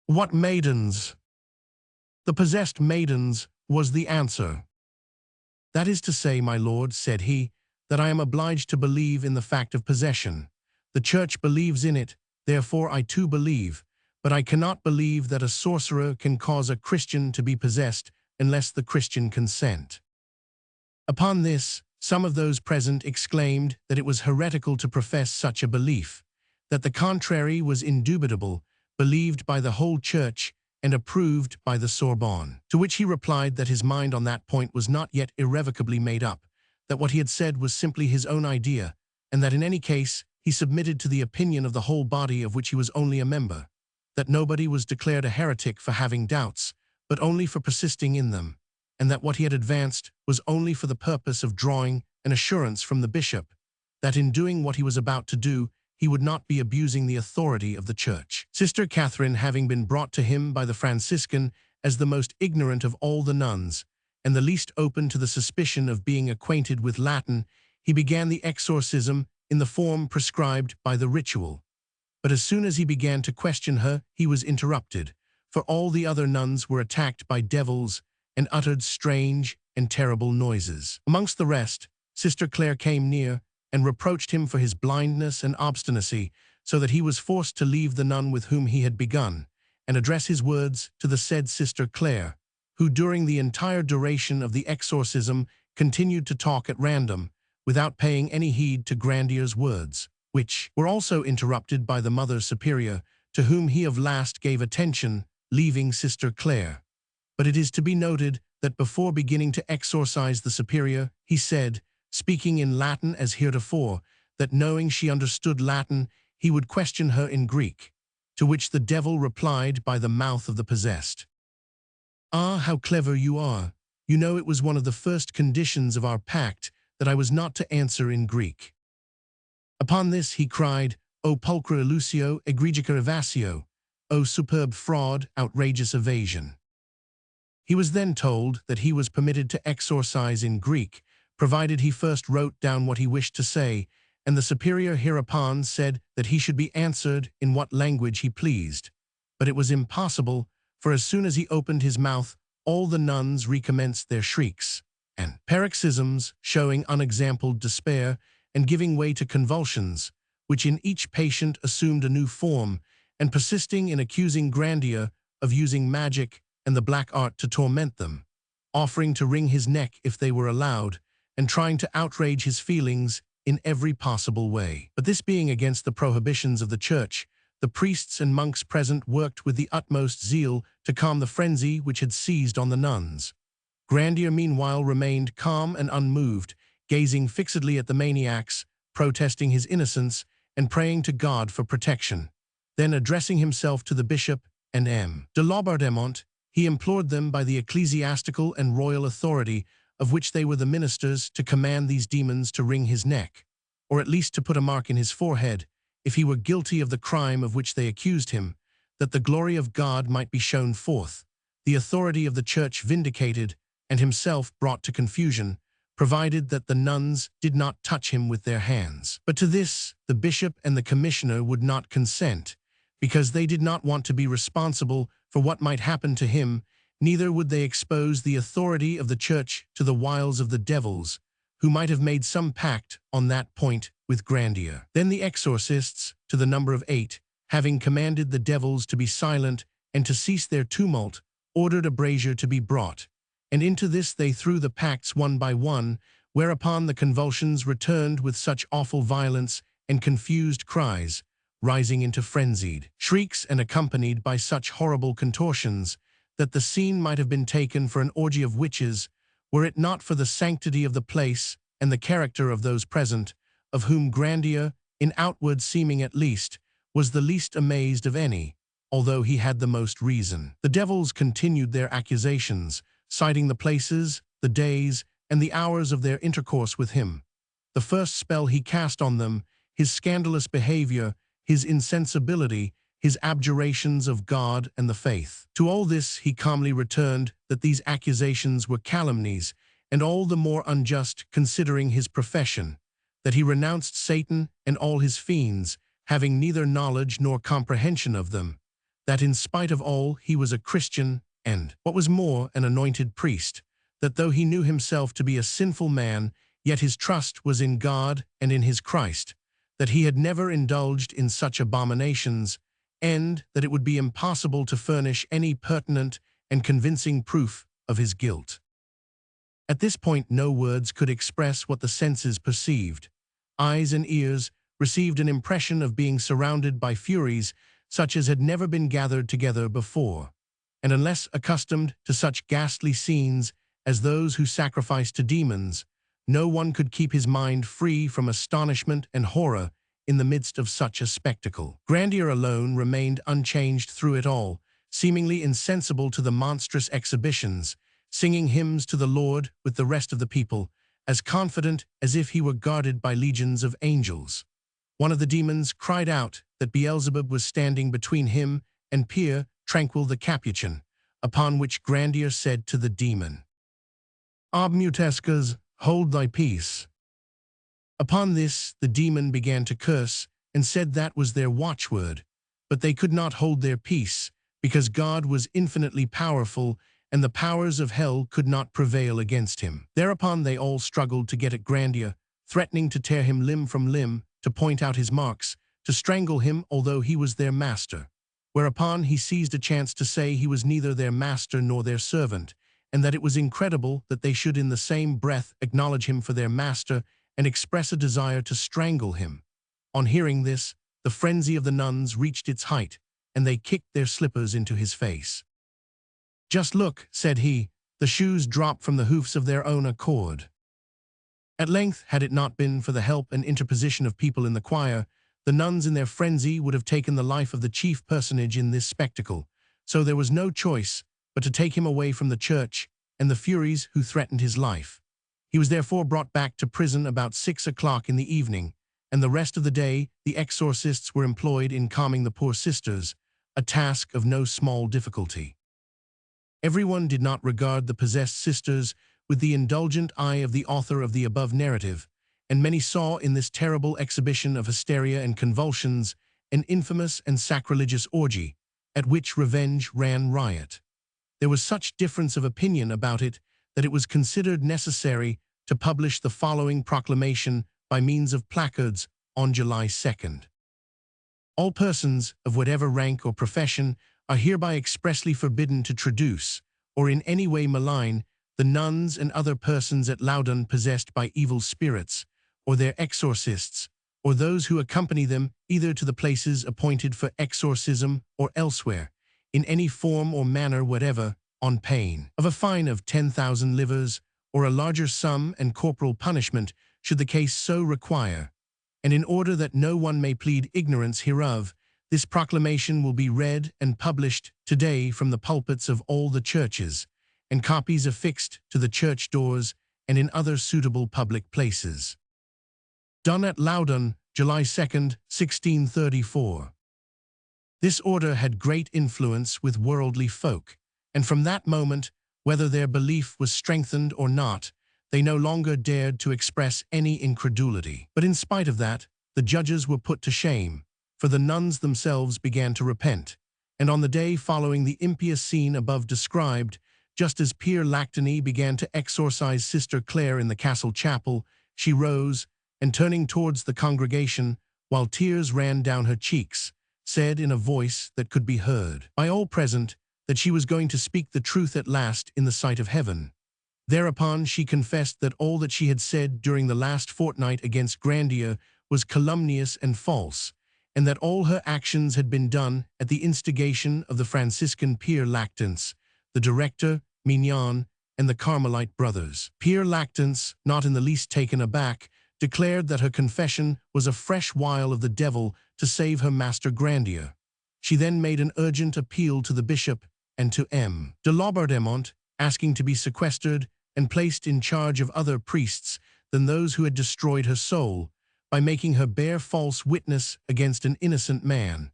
"What maidens?" "The possessed maidens," was the answer. "That is to say, my lord," said he, "that I am obliged to believe in the fact of possession. The Church believes in it, therefore I too believe, but I cannot believe that a sorcerer can cause a Christian to be possessed unless the Christian consent." Upon this, some of those present exclaimed that it was heretical to profess such a belief, that the contrary was indubitable, believed by the whole Church, and approved by the Sorbonne. To which he replied that his mind on that point was not yet irrevocably made up, that what he had said was simply his own idea, and that in any case he submitted to the opinion of the whole body of which he was only a member, that nobody was declared a heretic for having doubts, but only for persisting in them, and that what he had advanced was only for the purpose of drawing an assurance from the bishop, that in doing what he was about to do, he would not be abusing the authority of the Church. Sister Catherine having been brought to him by the Franciscan as the most ignorant of all the nuns, and the least open to the suspicion of being acquainted with Latin, he began the exorcism in the form prescribed by the ritual. But as soon as he began to question her, he was interrupted, for all the other nuns were attacked by devils and uttered strange and terrible noises. Amongst the rest, Sister Claire came near and reproached him for his blindness and obstinacy, so that he was forced to leave the nun with whom he had begun, and address his words to the said Sister Claire, who during the entire duration of the exorcism continued to talk at random, without paying any heed to Grandier's words, which were also interrupted by the Mother Superior, to whom he of last gave attention, leaving Sister Claire. But it is to be noted that before beginning to exorcise the Superior, he said, speaking in Latin as heretofore, that knowing she understood Latin, he would question her in Greek, to which the devil replied by the mouth of the possessed, "Ah, how clever you are! You know it was one of the first conditions of our pact that I was not to answer in Greek." Upon this he cried, "O pulchra illusio, egregica evasio! O superb fraud, outrageous evasion!" He was then told that he was permitted to exorcise in Greek, provided he first wrote down what he wished to say, and the Superior hereupon said that he should be answered in what language he pleased. But it was impossible, for as soon as he opened his mouth, all the nuns recommenced their shrieks and paroxysms, showing unexampled despair and giving way to convulsions, which in each patient assumed a new form, and persisting in accusing Grandier of using magic and the black art to torment them, offering to wring his neck if they were allowed, and trying to outrage his feelings in every possible way. But this being against the prohibitions of the Church, the priests and monks present worked with the utmost zeal to calm the frenzy which had seized on the nuns. Grandier meanwhile remained calm and unmoved, gazing fixedly at the maniacs, protesting his innocence, and praying to God for protection. Then addressing himself to the bishop and M. de Laubardemont, he implored them by the ecclesiastical and royal authority of which they were the ministers to command these demons to wring his neck, or at least to put a mark in his forehead, if he were guilty of the crime of which they accused him, that the glory of God might be shown forth, the authority of the Church vindicated, and himself brought to confusion, provided that the nuns did not touch him with their hands. But to this, the bishop and the commissioner would not consent, because they did not want to be responsible for what might happen to him, neither would they expose the authority of the church to the wiles of the devils, who might have made some pact on that point with Grandier. Then the exorcists, to the number of 8, having commanded the devils to be silent and to cease their tumult, ordered a brazier to be brought, and into this they threw the pacts one by one, whereupon the convulsions returned with such awful violence and confused cries, rising into frenzied shrieks and accompanied by such horrible contortions, that the scene might have been taken for an orgy of witches, were it not for the sanctity of the place and the character of those present, of whom Grandier, in outward seeming at least, was the least amazed of any, although he had the most reason. The devils continued their accusations, citing the places, the days, and the hours of their intercourse with him. The first spell he cast on them, his scandalous behavior, his insensibility, his abjurations of God and the faith. To all this he calmly returned that these accusations were calumnies, and all the more unjust considering his profession, that he renounced Satan and all his fiends, having neither knowledge nor comprehension of them, that in spite of all he was a Christian and, what was more, an anointed priest, that though he knew himself to be a sinful man, yet his trust was in God and in his Christ, that he had never indulged in such abominations, and that it would be impossible to furnish any pertinent and convincing proof of his guilt. At this point no words could express what the senses perceived. Eyes and ears received an impression of being surrounded by furies such as had never been gathered together before, and unless accustomed to such ghastly scenes as those who sacrificed to demons, no one could keep his mind free from astonishment and horror in the midst of such a spectacle. Grandier alone remained unchanged through it all, seemingly insensible to the monstrous exhibitions, singing hymns to the Lord with the rest of the people, as confident as if he were guarded by legions of angels. One of the demons cried out that Beelzebub was standing between him and Pierre Tranquil the Capuchin, upon which Grandier said to the demon, "Obmutescas, hold thy peace." Upon this the demon began to curse, and said that was their watchword, but they could not hold their peace, because God was infinitely powerful, and the powers of hell could not prevail against him. Thereupon they all struggled to get at Grandier, threatening to tear him limb from limb, to point out his marks, to strangle him although he was their master. Whereupon he seized a chance to say he was neither their master nor their servant, and that it was incredible that they should in the same breath acknowledge him for their master and express a desire to strangle him. On hearing this, the frenzy of the nuns reached its height, and they kicked their slippers into his face. "Just look," said he, "the shoes drop from the hoofs of their own accord." At length, had it not been for the help and interposition of people in the choir, the nuns in their frenzy would have taken the life of the chief personage in this spectacle, so there was no choice but to take him away from the church and the furies who threatened his life. He was therefore brought back to prison about 6 o'clock in the evening, and the rest of the day the exorcists were employed in calming the poor sisters, a task of no small difficulty. Everyone did not regard the possessed sisters with the indulgent eye of the author of the above narrative, and many saw in this terrible exhibition of hysteria and convulsions an infamous and sacrilegious orgy, at which revenge ran riot. There was such difference of opinion about it that it was considered necessary to publish the following proclamation by means of placards on July 2nd. All persons of whatever rank or profession are hereby expressly forbidden to traduce, or in any way malign, the nuns and other persons at Loudun possessed by evil spirits, or their exorcists, or those who accompany them either to the places appointed for exorcism or elsewhere, in any form or manner whatever, on pain of a fine of 10,000 livres, or a larger sum and corporal punishment, should the case so require. And in order that no one may plead ignorance hereof, this proclamation will be read and published today from the pulpits of all the churches, and copies affixed to the church doors and in other suitable public places. Done at Loudun, July 2nd, 1634. This order had great influence with worldly folk, and from that moment, whether their belief was strengthened or not, They no longer dared to express any incredulity. But in spite of that, the judges were put to shame, for the nuns themselves began to repent. And on the day following the impious scene above described, just as Père Lactany began to exorcise Sister Claire in the castle chapel, she rose, and turning towards the congregation, while tears ran down her cheeks, said in a voice that could be heard by all present that she was going to speak the truth at last in the sight of heaven. Thereupon she confessed that all that she had said during the last fortnight against Grandier was calumnious and false, and that all her actions had been done at the instigation of the Franciscan Père Lactance, the director, Mignon, and the Carmelite brothers. Père Lactance, not in the least taken aback, declared that her confession was a fresh wile of the devil to save her master Grandier. She then made an urgent appeal to the bishop and to M. de Laubardemont, asking to be sequestered and placed in charge of other priests than those who had destroyed her soul, by making her bear false witness against an innocent man.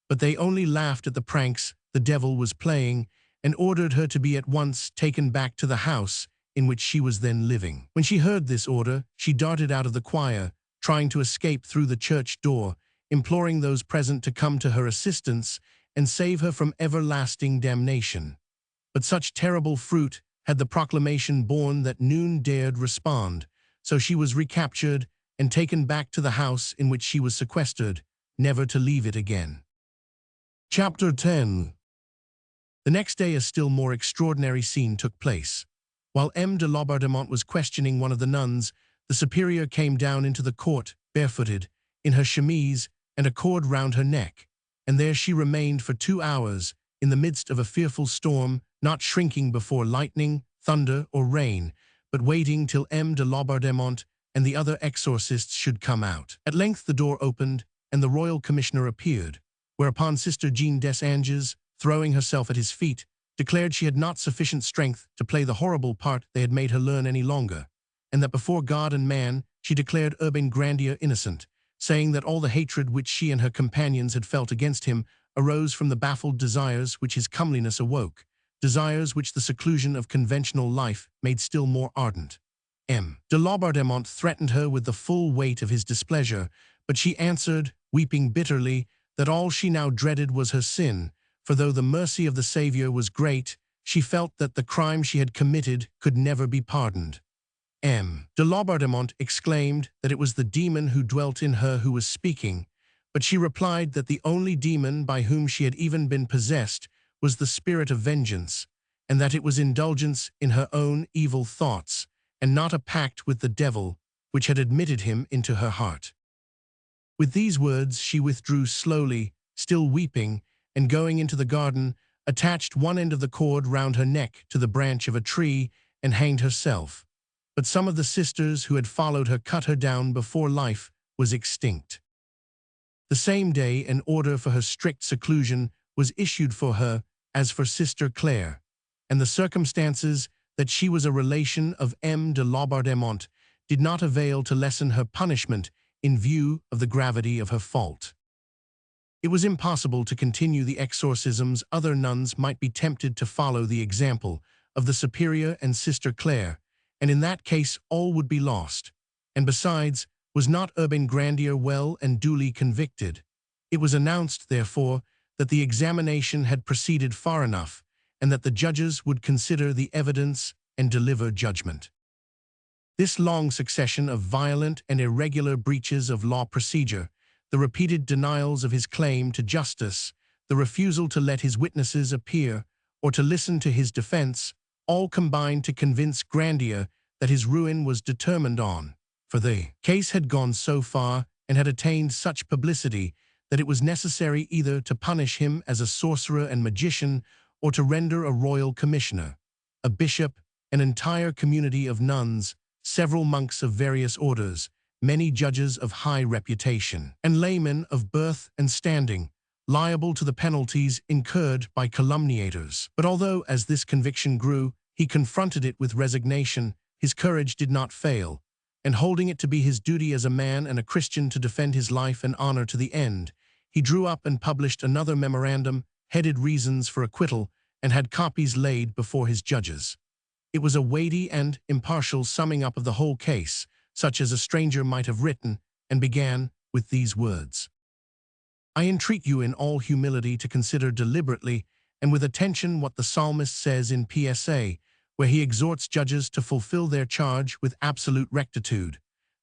But they only laughed at the pranks the devil was playing, and ordered her to be at once taken back to the house in which she was then living. When she heard this order, she darted out of the choir, trying to escape through the church door, imploring those present to come to her assistance and save her from everlasting damnation. But such terrible fruit had the proclamation borne that none dared respond, so she was recaptured and taken back to the house in which she was sequestered, never to leave it again. Chapter 10. The next day a still more extraordinary scene took place. While M. de Laubardemont was questioning one of the nuns, the superior came down into the court, barefooted, in her chemise and a cord round her neck, and there she remained for 2 hours, in the midst of a fearful storm, not shrinking before lightning, thunder, or rain, but waiting till M. de Laubardemont and the other exorcists should come out. At length the door opened, and the royal commissioner appeared, whereupon Sister Jeanne des Anges, throwing herself at his feet, declared she had not sufficient strength to play the horrible part they had made her learn any longer, and that before God and man she declared Urbain Grandier innocent, saying that all the hatred which she and her companions had felt against him arose from the baffled desires which his comeliness awoke, desires which the seclusion of conventional life made still more ardent. M. de Laubardemont threatened her with the full weight of his displeasure, but she answered, weeping bitterly, that all she now dreaded was her sin, for though the mercy of the Saviour was great, she felt that the crime she had committed could never be pardoned. M. de Laubardemont exclaimed that it was the demon who dwelt in her who was speaking, but she replied that the only demon by whom she had even been possessed was the spirit of vengeance, and that it was indulgence in her own evil thoughts, and not a pact with the devil, which had admitted him into her heart. With these words she withdrew slowly, still weeping, and going into the garden, attached one end of the cord round her neck to the branch of a tree, and hanged herself. But some of the sisters who had followed her cut her down before life was extinct. The same day an order for her strict seclusion was issued for her as for Sister Claire, and the circumstances that she was a relation of M. de Laubardemont did not avail to lessen her punishment in view of the gravity of her fault. It was impossible to continue the exorcisms. Other nuns might be tempted to follow the example of the Superior and Sister Claire, and in that case all would be lost. And besides, was not Urbain Grandier well and duly convicted? It was announced, therefore, that the examination had proceeded far enough, and that the judges would consider the evidence and deliver judgment. This long succession of violent and irregular breaches of law procedure, the repeated denials of his claim to justice, the refusal to let his witnesses appear or to listen to his defense, all combined to convince Grandier that his ruin was determined on, for the case had gone so far and had attained such publicity that it was necessary either to punish him as a sorcerer and magician or to render a royal commissioner, a bishop, an entire community of nuns, several monks of various orders, many judges of high reputation, and laymen of birth and standing, liable to the penalties incurred by calumniators. But although, as this conviction grew, he confronted it with resignation, his courage did not fail, and holding it to be his duty as a man and a Christian to defend his life and honor to the end, he drew up and published another memorandum, headed Reasons for Acquittal, and had copies laid before his judges. It was a weighty and impartial summing up of the whole case, such as a stranger might have written, and began with these words. I entreat you in all humility to consider deliberately and with attention what the psalmist says in PSA, where he exhorts judges to fulfill their charge with absolute rectitude,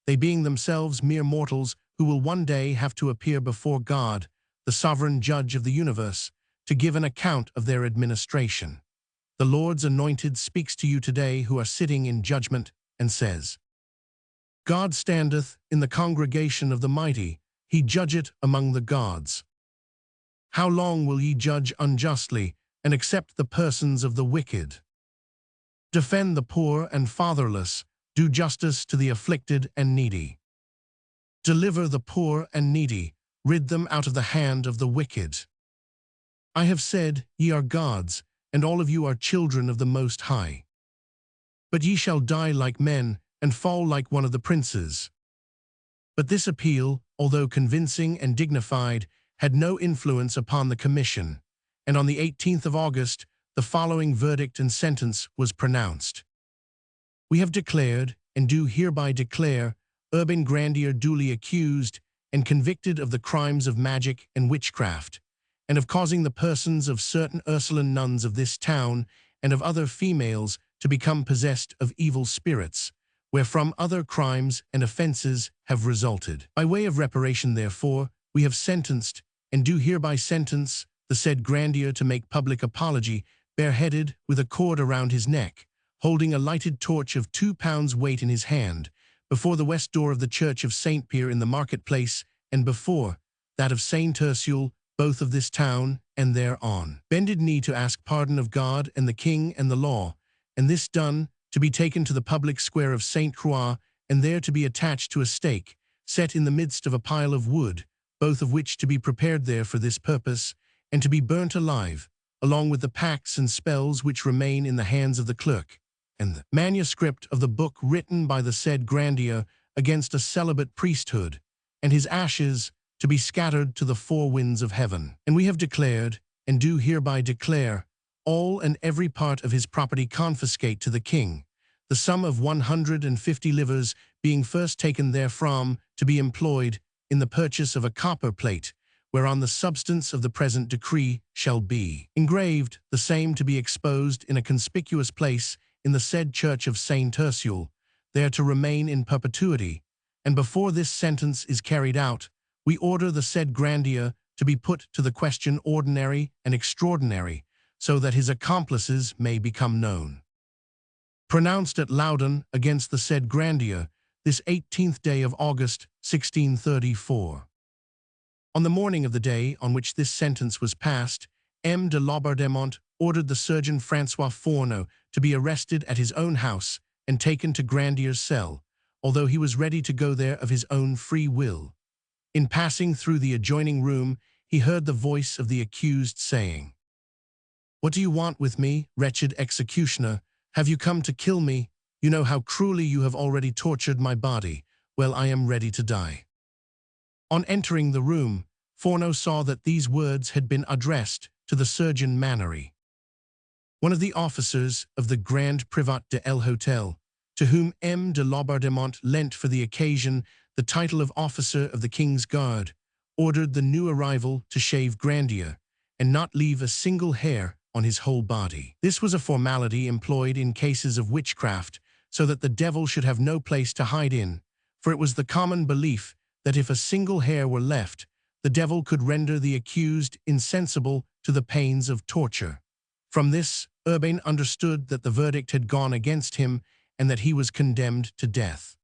they being themselves mere mortals who will one day have to appear before God, the sovereign judge of the universe, to give an account of their administration. The Lord's anointed speaks to you today who are sitting in judgment and says, God standeth in the congregation of the mighty, he judgeth among the gods. How long will ye judge unjustly and accept the persons of the wicked? Defend the poor and fatherless, do justice to the afflicted and needy. Deliver the poor and needy, rid them out of the hand of the wicked. I have said, ye are gods, and all of you are children of the Most High. But ye shall die like men, and fall like one of the princes. But this appeal, although convincing and dignified, had no influence upon the commission, and on the 18th of August, the following verdict and sentence was pronounced. We have declared, and do hereby declare, Urbain Grandier duly accused and convicted of the crimes of magic and witchcraft, and of causing the persons of certain Ursuline nuns of this town and of other females to become possessed of evil spirits, wherefrom other crimes and offences have resulted. By way of reparation, therefore, we have sentenced, and do hereby sentence, the said Grandier to make public apology, bareheaded, with a cord around his neck, holding a lighted torch of 2 pounds weight in his hand, before the west door of the church of St. Pierre in the marketplace, and before that of St. Ursule, both of this town, and thereon. Bended knee to ask pardon of God and the king and the law, and this done, to be taken to the public square of St. Croix, and there to be attached to a stake, set in the midst of a pile of wood, both of which to be prepared there for this purpose, and to be burnt alive, along with the pacts and spells which remain in the hands of the clerk, and the manuscript of the book written by the said Grandier against a celibate priesthood, and his ashes to be scattered to the 4 winds of heaven. And we have declared, and do hereby declare, all and every part of his property confiscate to the king, the sum of 150 livres being first taken therefrom to be employed in the purchase of a copper plate, whereon the substance of the present decree shall be engraved, the same to be exposed in a conspicuous place in the said church of St. Ursule, there to remain in perpetuity, and before this sentence is carried out, we order the said Grandier to be put to the question ordinary and extraordinary, so that his accomplices may become known. Pronounced at Loudun against the said Grandier, this 18th day of August, 1634. On the morning of the day on which this sentence was passed, M. de Laubardemont ordered the surgeon François Fourneau to be arrested at his own house and taken to Grandier's cell, although he was ready to go there of his own free will. In passing through the adjoining room, he heard the voice of the accused saying, What do you want with me, wretched executioner? Have you come to kill me? You know how cruelly you have already tortured my body. Well, I am ready to die. On entering the room, Fourneau saw that these words had been addressed to the surgeon Mannery, one of the officers of the Grand Privat de l'Hôtel, to whom M. de Laubardemont lent for the occasion the title of Officer of the King's Guard, ordered the new arrival to shave Grandier, and not leave a single hair on his whole body. This was a formality employed in cases of witchcraft, so that the devil should have no place to hide in, for it was the common belief that if a single hair were left, the devil could render the accused insensible to the pains of torture. From this, Urbain understood that the verdict had gone against him and that he was condemned to death.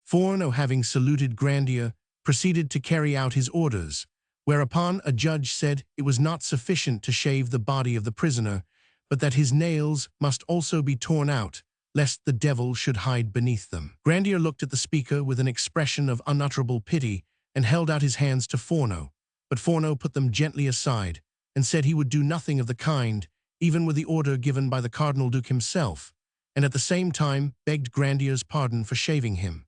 Fourneau, having saluted Grandier, proceeded to carry out his orders, whereupon a judge said it was not sufficient to shave the body of the prisoner, but that his nails must also be torn out, lest the devil should hide beneath them. Grandier looked at the speaker with an expression of unutterable pity and held out his hands to Fourneau, but Fourneau put them gently aside and said he would do nothing of the kind, even with the order given by the Cardinal Duke himself, and at the same time begged Grandier's pardon for shaving him.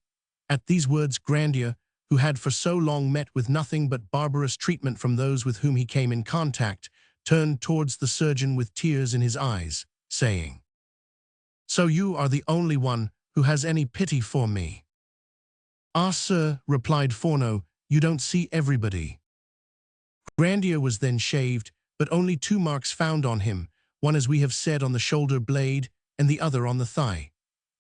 At these words, Grandier, who had for so long met with nothing but barbarous treatment from those with whom he came in contact, turned towards the surgeon with tears in his eyes, saying, So you are the only one who has any pity for me." "Ah, sir," replied Forno, "you don't see everybody." Grandier was then shaved, but only 2 marks found on him, one as we have said on the shoulder blade, and the other on the thigh.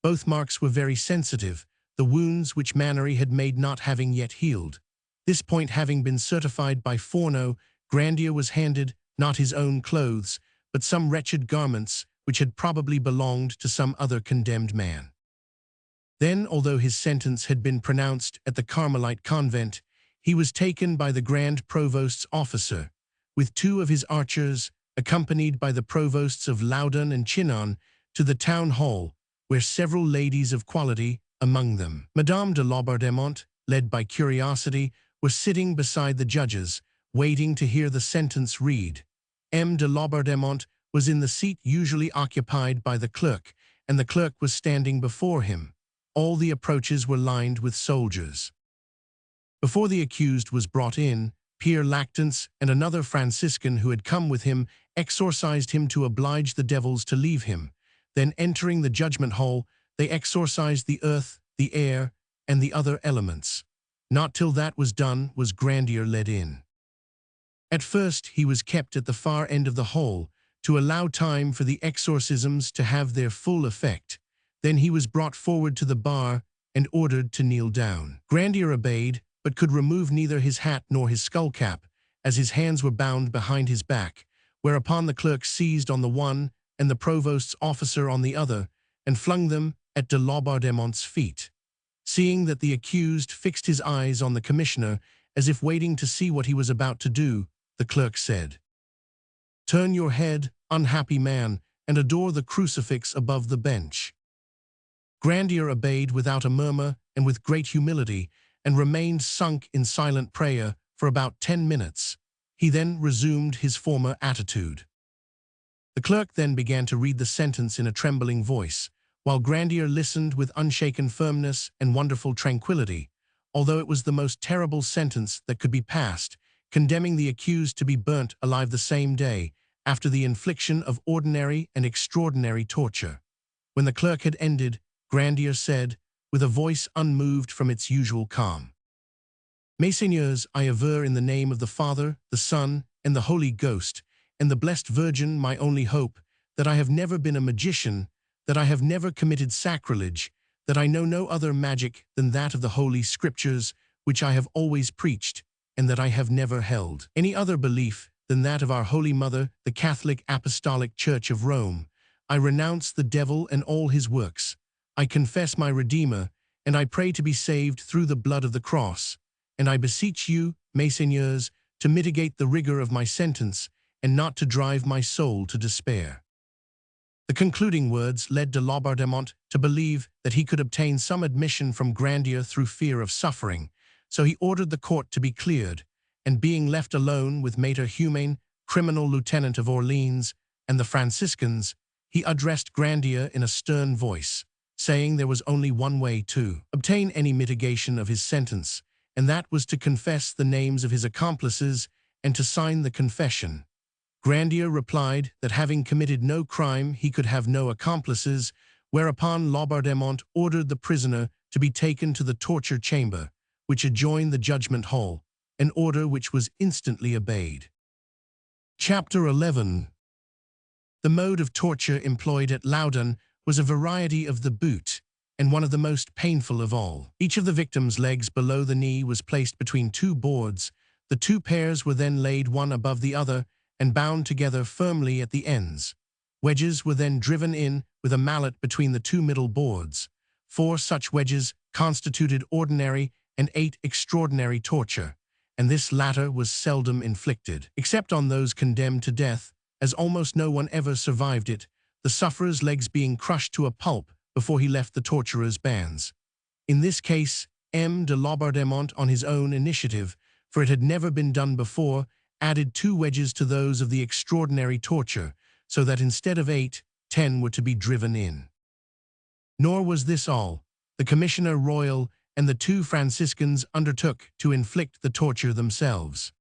Both marks were very sensitive, the wounds which Mannery had made not having yet healed. This point having been certified by Forno, Grandier was handed, not his own clothes, but some wretched garments which had probably belonged to some other condemned man. Then, although his sentence had been pronounced at the Carmelite convent, he was taken by the Grand Provost's officer, with 2 of his archers, accompanied by the provosts of Loudun and Chinon, to the town hall, where several ladies of quality, among them Madame de Laubardemont, led by curiosity, were sitting beside the judges, waiting to hear the sentence read. M. de Laubardemont was in the seat usually occupied by the clerk, and the clerk was standing before him. All the approaches were lined with soldiers. Before the accused was brought in, Pierre Lactance and another Franciscan who had come with him exorcised him to oblige the devils to leave him. Then, entering the judgment hall, they exorcised the earth, the air, and the other elements. Not till that was done was Grandier led in. At first he was kept at the far end of the hall, to allow time for the exorcisms to have their full effect. Then he was brought forward to the bar and ordered to kneel down. Grandier obeyed, but could remove neither his hat nor his skullcap, as his hands were bound behind his back, whereupon the clerk seized on the one and the provost's officer on the other, and flung them at de Laubardemont's feet. Seeing that the accused fixed his eyes on the commissioner, as if waiting to see what he was about to do, the clerk said, "Turn your head, unhappy man, and adore the crucifix above the bench." Grandier obeyed without a murmur and with great humility, and remained sunk in silent prayer for about 10 minutes. He then resumed his former attitude. The clerk then began to read the sentence in a trembling voice, while Grandier listened with unshaken firmness and wonderful tranquility, although it was the most terrible sentence that could be passed, condemning the accused to be burnt alive the same day, after the infliction of ordinary and extraordinary torture. When the clerk had ended, Grandier said, with a voice unmoved from its usual calm, "Messeigneurs, I aver in the name of the Father, the Son, and the Holy Ghost, and the blessed Virgin, my only hope, that I have never been a magician, that I have never committed sacrilege, that I know no other magic than that of the Holy Scriptures, which I have always preached, and that I have never held any other belief than that of our Holy Mother, the Catholic Apostolic Church of Rome. I renounce the devil and all his works. I confess my Redeemer, and I pray to be saved through the blood of the cross. And I beseech you, Messeigneurs, to mitigate the rigor of my sentence, and not to drive my soul to despair." The concluding words led de Laubardemont to believe that he could obtain some admission from Grandier through fear of suffering, so he ordered the court to be cleared, and being left alone with Maître Humain, criminal lieutenant of Orleans, and the Franciscans, he addressed Grandier in a stern voice, saying there was only one way to obtain any mitigation of his sentence, and that was to confess the names of his accomplices and to sign the confession. Grandier replied that having committed no crime he could have no accomplices, whereupon Laubardemont ordered the prisoner to be taken to the torture chamber, which adjoined the judgment hall, an order which was instantly obeyed. Chapter 11. The mode of torture employed at Loudun was a variety of the boot, and one of the most painful of all. Each of the victim's legs below the knee was placed between 2 boards. The 2 pairs were then laid one above the other and bound together firmly at the ends. Wedges were then driven in with a mallet between the 2 middle boards. 4 such wedges constituted ordinary and 8 extraordinary torture, and this latter was seldom inflicted, except on those condemned to death, as almost no one ever survived it, the sufferer's legs being crushed to a pulp before he left the torturer's bands. In this case, M. de Laubardemont, on his own initiative, for it had never been done before, added 2 wedges to those of the extraordinary torture, so that instead of 8, 10 were to be driven in. Nor was this all. The Commissioner Royal and the 2 Franciscans undertook to inflict the torture themselves.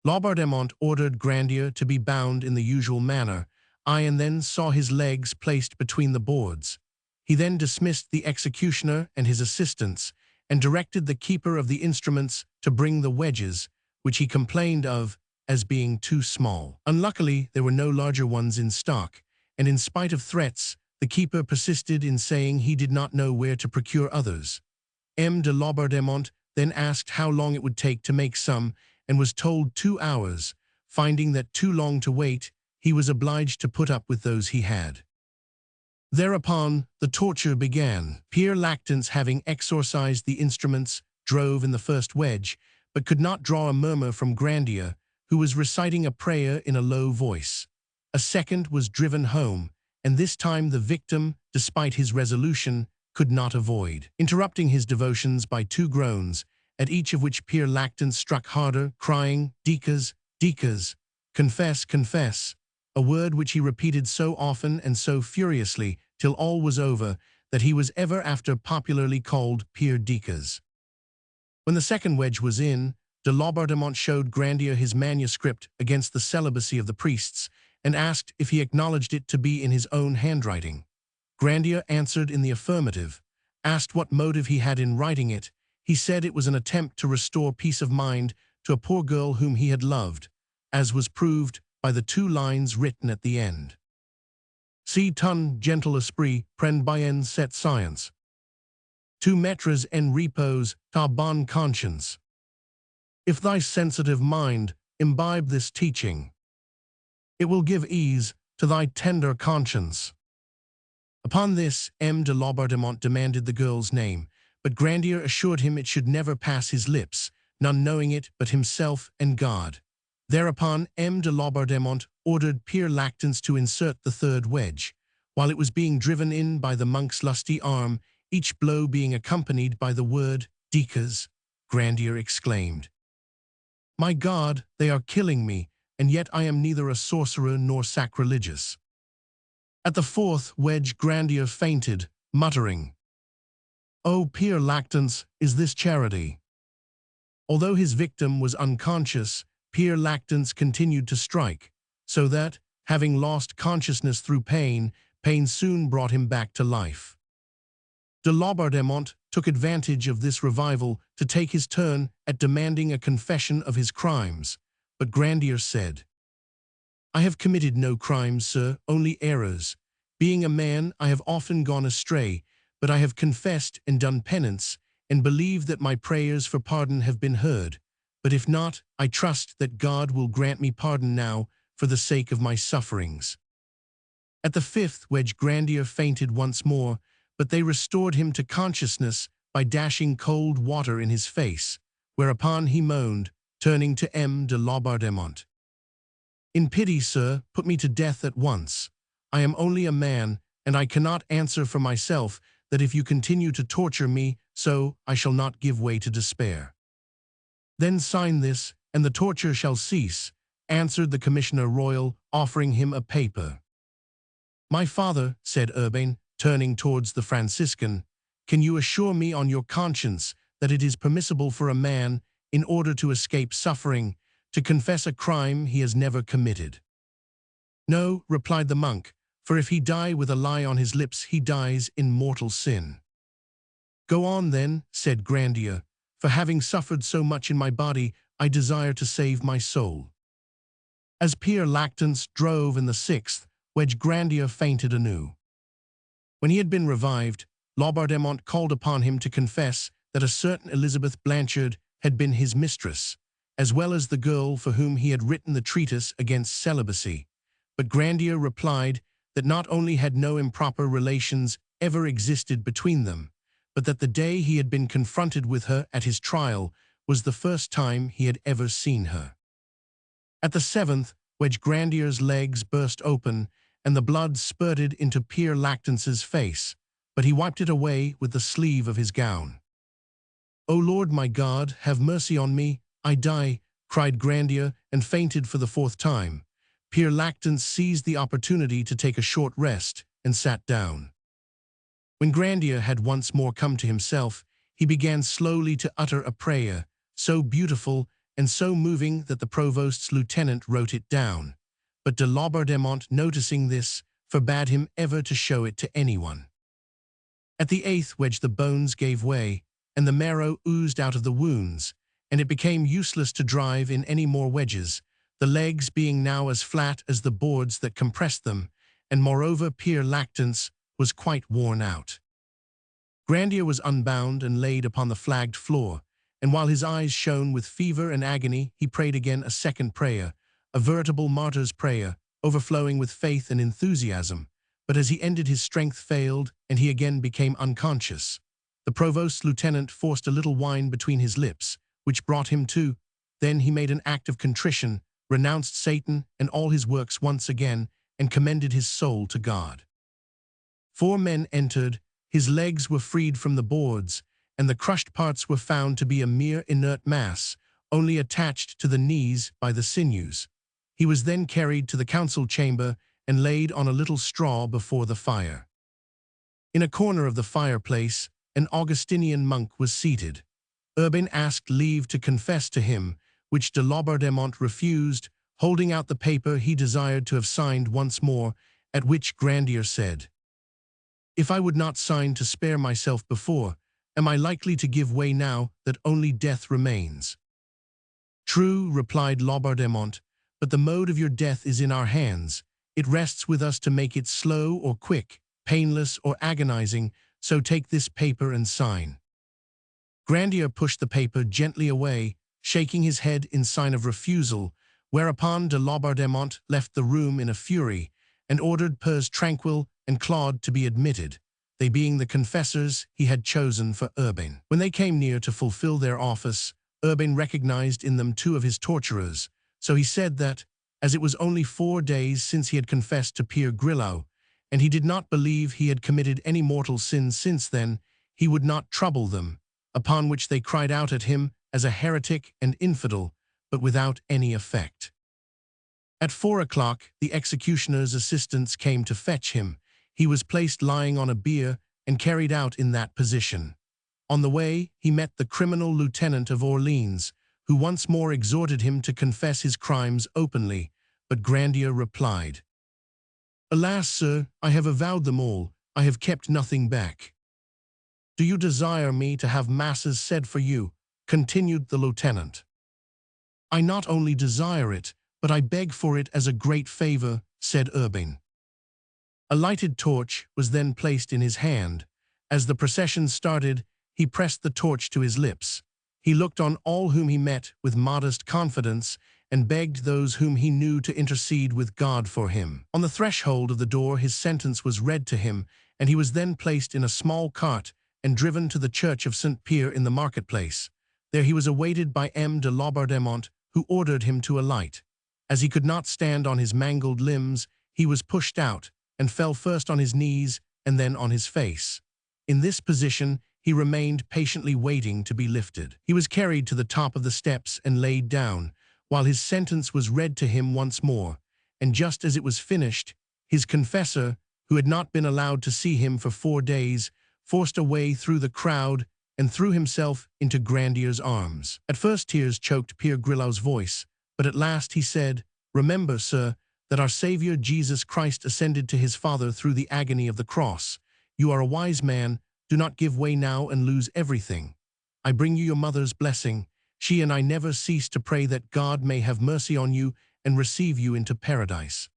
Laubardemont ordered Grandier to be bound in the usual manner, I and then saw his legs placed between the boards. He then dismissed the executioner and his assistants, and directed the keeper of the instruments to bring the wedges, which he complained of as being too small. Unluckily, there were no larger ones in stock, and in spite of threats, the keeper persisted in saying he did not know where to procure others. M. de Laubardemont then asked how long it would take to make some, and was told 2 hours. Finding that too long to wait, he was obliged to put up with those he had. Thereupon, the torture began. Pere Lactance, having exorcised the instruments, drove in the first wedge, but could not draw a murmur from Grandier, who was reciting a prayer in a low voice. A second was driven home, and this time the victim, despite his resolution, could not avoid interrupting his devotions by 2 groans, at each of which Pere Lactance struck harder, crying, "Dicas, dicas, confess, confess," a word which he repeated so often and so furiously till all was over that he was ever after popularly called Pere Dicas. When the second wedge was in, de Laubardemont showed Grandier his manuscript against the celibacy of the priests, and asked if he acknowledged it to be in his own handwriting. Grandier answered in the affirmative. Asked what motive he had in writing it, he said it was an attempt to restore peace of mind to a poor girl whom he had loved, as was proved by the 2 lines written at the end. Si ton gentle esprit prend bien cette science. Tu mettras en repose ta bonne conscience. If thy sensitive mind imbibe this teaching, it will give ease to thy tender conscience. Upon this, M. de Laubardemont demanded the girl's name, but Grandier assured him it should never pass his lips, none knowing it but himself and God. Thereupon, M. de Laubardemont ordered Pere Lactance to insert the third wedge. While it was being driven in by the monk's lusty arm, each blow being accompanied by the word "Dicas," Grandier exclaimed, "My God, they are killing me, and yet I am neither a sorcerer nor sacrilegious." At the fourth wedge Grandier fainted, muttering, "O Pere Lactance, is this charity?" Although his victim was unconscious, Pere Lactance continued to strike, so that, having lost consciousness through pain, pain soon brought him back to life. De Laubardemont took advantage of this revival to take his turn at demanding a confession of his crimes, but Grandier said, "I have committed no crimes, sir, only errors. Being a man, I have often gone astray, but I have confessed and done penance, and believe that my prayers for pardon have been heard. But if not, I trust that God will grant me pardon now for the sake of my sufferings." At the fifth wedge Grandier fainted once more, but they restored him to consciousness by dashing cold water in his face, whereupon he moaned, turning to M. de Laubardemont, "In pity, sir, put me to death at once. I am only a man, and I cannot answer for myself that if you continue to torture me so, I shall not give way to despair." "Then sign this, and the torture shall cease," answered the Commissioner Royal, offering him a paper. "My father," said Urbain, turning towards the Franciscan, "can you assure me on your conscience that it is permissible for a man, in order to escape suffering, to confess a crime he has never committed?" "No," replied the monk, "for if he die with a lie on his lips, he dies in mortal sin." "Go on then," said Grandier, "for having suffered so much in my body, I desire to save my soul." As Pere Lactance drove in the sixth wedge, Grandier fainted anew. When he had been revived, Laubardemont called upon him to confess that a certain Elizabeth Blanchard had been his mistress, as well as the girl for whom he had written the treatise against celibacy. But Grandier replied that not only had no improper relations ever existed between them, but that the day he had been confronted with her at his trial was the first time he had ever seen her. At the seventh wedge Grandier's legs burst open, and the blood spurted into Pere Lactance's face, but he wiped it away with the sleeve of his gown. "O Lord my God, have mercy on me, I die," cried Grandier, and fainted for the fourth time. Pere Lactance seized the opportunity to take a short rest, and sat down. When Grandier had once more come to himself, he began slowly to utter a prayer, so beautiful and so moving that the provost's lieutenant wrote it down. but de Laubardemont, noticing this, forbade him ever to show it to anyone. At the 8th wedge the bones gave way, and the marrow oozed out of the wounds, and it became useless to drive in any more wedges, the legs being now as flat as the boards that compressed them, and moreover Pere Lactance was quite worn out. Grandier was unbound and laid upon the flagged floor, and while his eyes shone with fever and agony, he prayed again a second prayer, a veritable martyr's prayer, overflowing with faith and enthusiasm. But as he ended, his strength failed, and he again became unconscious. The provost's lieutenant forced a little wine between his lips, which brought him to. Then he made an act of contrition, renounced Satan and all his works once again, and commended his soul to God. 4 men entered, his legs were freed from the boards, and the crushed parts were found to be a mere inert mass, only attached to the knees by the sinews. He was then carried to the council chamber and laid on a little straw before the fire. In a corner of the fireplace, an Augustinian monk was seated. Urbain asked leave to confess to him, which de Laubardemont refused, holding out the paper he desired to have signed once more, at which Grandier said, "If I would not sign to spare myself before, am I likely to give way now that only death remains?" "True," replied Laubardemont, "but the mode of your death is in our hands. It rests with us to make it slow or quick, painless or agonizing, so take this paper and sign." Grandier pushed the paper gently away, shaking his head in sign of refusal, whereupon de Laubardemont left the room in a fury, and ordered Pers Tranquille and Claude to be admitted, they being the confessors he had chosen for Urbain. When they came near to fulfill their office, Urbain recognized in them 2 of his torturers, so he said that, as it was only 4 days since he had confessed to Pere Grillau, and he did not believe he had committed any mortal sin since then, he would not trouble them, upon which they cried out at him as a heretic and infidel, but without any effect. At 4 o'clock, the executioner's assistants came to fetch him. He was placed lying on a bier and carried out in that position. On the way, he met the criminal lieutenant of Orleans, who once more exhorted him to confess his crimes openly, but Grandier replied, "Alas, sir, I have avowed them all. I have kept nothing back." "Do you desire me to have masses said for you?" continued the lieutenant. "I not only desire it, but I beg for it as a great favor," said Urbain. A lighted torch was then placed in his hand. As the procession started, he pressed the torch to his lips. He looked on all whom he met with modest confidence and begged those whom he knew to intercede with God for him. On the threshold of the door his sentence was read to him, and he was then placed in a small cart and driven to the church of St. Pierre in the marketplace. There he was awaited by M. de Laubardemont, who ordered him to alight. As he could not stand on his mangled limbs, he was pushed out, and fell first on his knees and then on his face. In this position, he remained patiently waiting to be lifted. He was carried to the top of the steps and laid down, while his sentence was read to him once more, and just as it was finished, his confessor, who had not been allowed to see him for 4 days, forced a way through the crowd and threw himself into Grandier's arms. At first tears choked Pere Grilau's voice, but at last he said, "Remember, sir, that our Savior Jesus Christ ascended to his Father through the agony of the cross. You are a wise man. Do not give way now and lose everything. I bring you your mother's blessing. She and I never cease to pray that God may have mercy on you and receive you into paradise."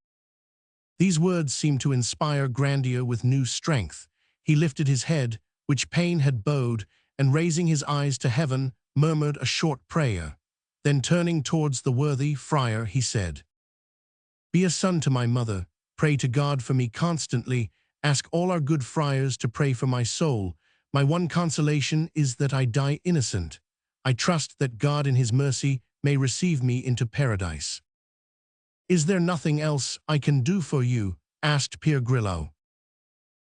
These words seemed to inspire Grandier with new strength. He lifted his head, which pain had bowed, and raising his eyes to heaven, murmured a short prayer. Then turning towards the worthy friar, he said, "Be a son to my mother, pray to God for me constantly, ask all our good friars to pray for my soul. My one consolation is that I die innocent. I trust that God in his mercy may receive me into paradise." "Is there nothing else I can do for you?" asked Pere Grillau.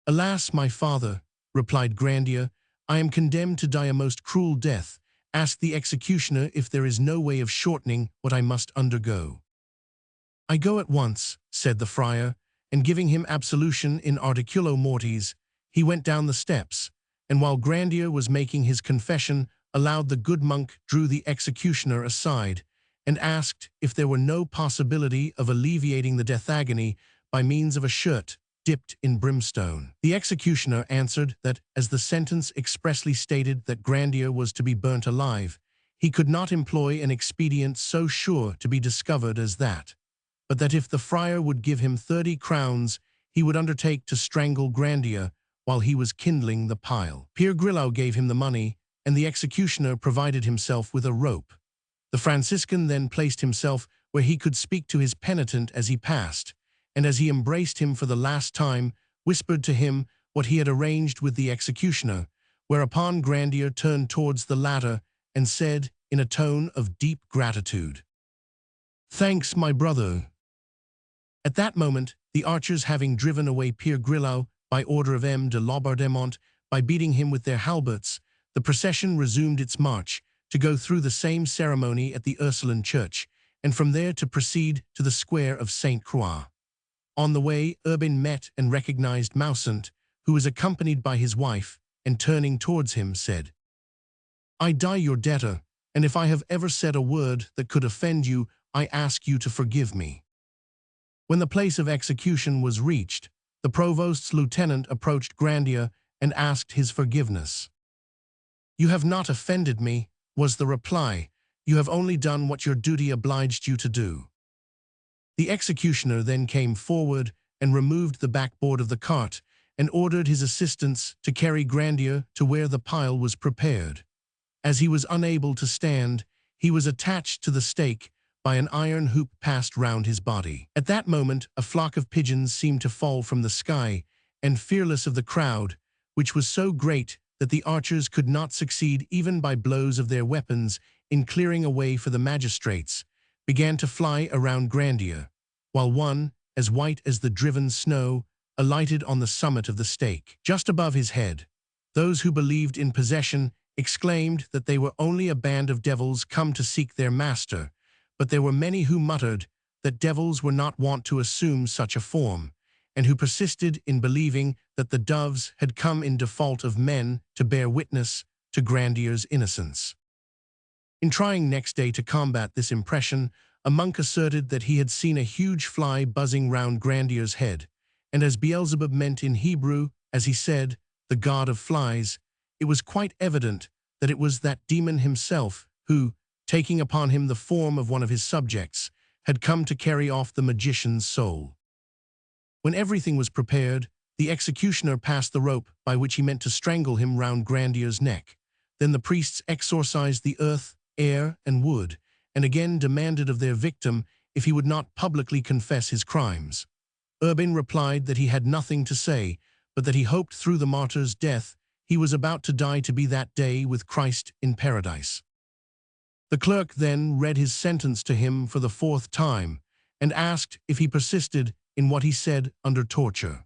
"Alas, my father," replied Grandier, "I am condemned to die a most cruel death. Ask the executioner if there is no way of shortening what I must undergo." "I go at once," said the friar, and giving him absolution in articulo mortis, he went down the steps, and while Grandier was making his confession aloud, the good monk drew the executioner aside, and asked if there were no possibility of alleviating the death agony by means of a shirt dipped in brimstone. The executioner answered that, as the sentence expressly stated that Grandier was to be burnt alive, he could not employ an expedient so sure to be discovered as that, but that if the friar would give him 30 crowns, he would undertake to strangle Grandier while he was kindling the pile. Pere Grillau gave him the money, and the executioner provided himself with a rope. The Franciscan then placed himself where he could speak to his penitent as he passed, and as he embraced him for the last time, whispered to him what he had arranged with the executioner, whereupon Grandier turned towards the latter and said, in a tone of deep gratitude, "Thanks, my brother." At that moment, the archers having driven away Pere Grillau by order of M. de Laubardemont by beating him with their halberts, the procession resumed its march to go through the same ceremony at the Ursuline church, and from there to proceed to the square of Sainte Croix. On the way, Urbain met and recognized Mausant, who was accompanied by his wife, and turning towards him said, "I die your debtor, and if I have ever said a word that could offend you, I ask you to forgive me." When the place of execution was reached, the provost's lieutenant approached Grandier and asked his forgiveness. "You have not offended me," was the reply. "You have only done what your duty obliged you to do." The executioner then came forward and removed the backboard of the cart and ordered his assistants to carry Grandier to where the pile was prepared. As he was unable to stand, he was attached to the stake by an iron hoop passed round his body. At that moment, a flock of pigeons seemed to fall from the sky, and fearless of the crowd, which was so great that the archers could not succeed even by blows of their weapons in clearing a way for the magistrates, began to fly around Grandier, while one, as white as the driven snow, alighted on the summit of the stake, just above his head. Those who believed in possession exclaimed that they were only a band of devils come to seek their master, but there were many who muttered that devils were not wont to assume such a form, and who persisted in believing that the doves had come in default of men to bear witness to Grandier's innocence. In trying next day to combat this impression, a monk asserted that he had seen a huge fly buzzing round Grandier's head, and as Beelzebub meant in Hebrew, as he said, the god of flies, it was quite evident that it was that demon himself who, taking upon him the form of one of his subjects, had come to carry off the magician's soul. When everything was prepared, the executioner passed the rope by which he meant to strangle him round Grandier's neck. Then the priests exorcised the earth, air, and wood, and again demanded of their victim if he would not publicly confess his crimes. Urbain replied that he had nothing to say, but that he hoped through the martyr's death he was about to die to be that day with Christ in paradise. The clerk then read his sentence to him for the 4th time, and asked if he persisted in what he said under torture.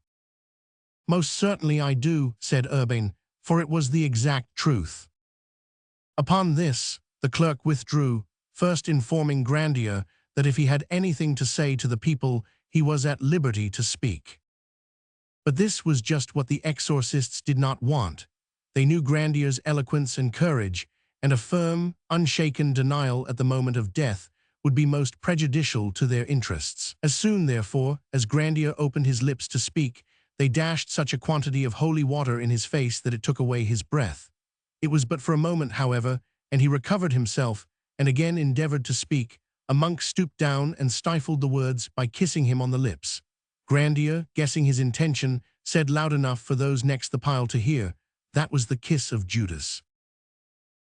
"Most certainly I do," said Urbain, "for it was the exact truth." Upon this, the clerk withdrew, first informing Grandier that if he had anything to say to the people, he was at liberty to speak. But this was just what the exorcists did not want. They knew Grandier's eloquence and courage, and a firm, unshaken denial at the moment of death would be most prejudicial to their interests. As soon, therefore, as Grandier opened his lips to speak, they dashed such a quantity of holy water in his face that it took away his breath. It was but for a moment, however, and he recovered himself, and again endeavored to speak. A monk stooped down and stifled the words by kissing him on the lips. Grandier, guessing his intention, said loud enough for those next the pile to hear, "That was the kiss of Judas."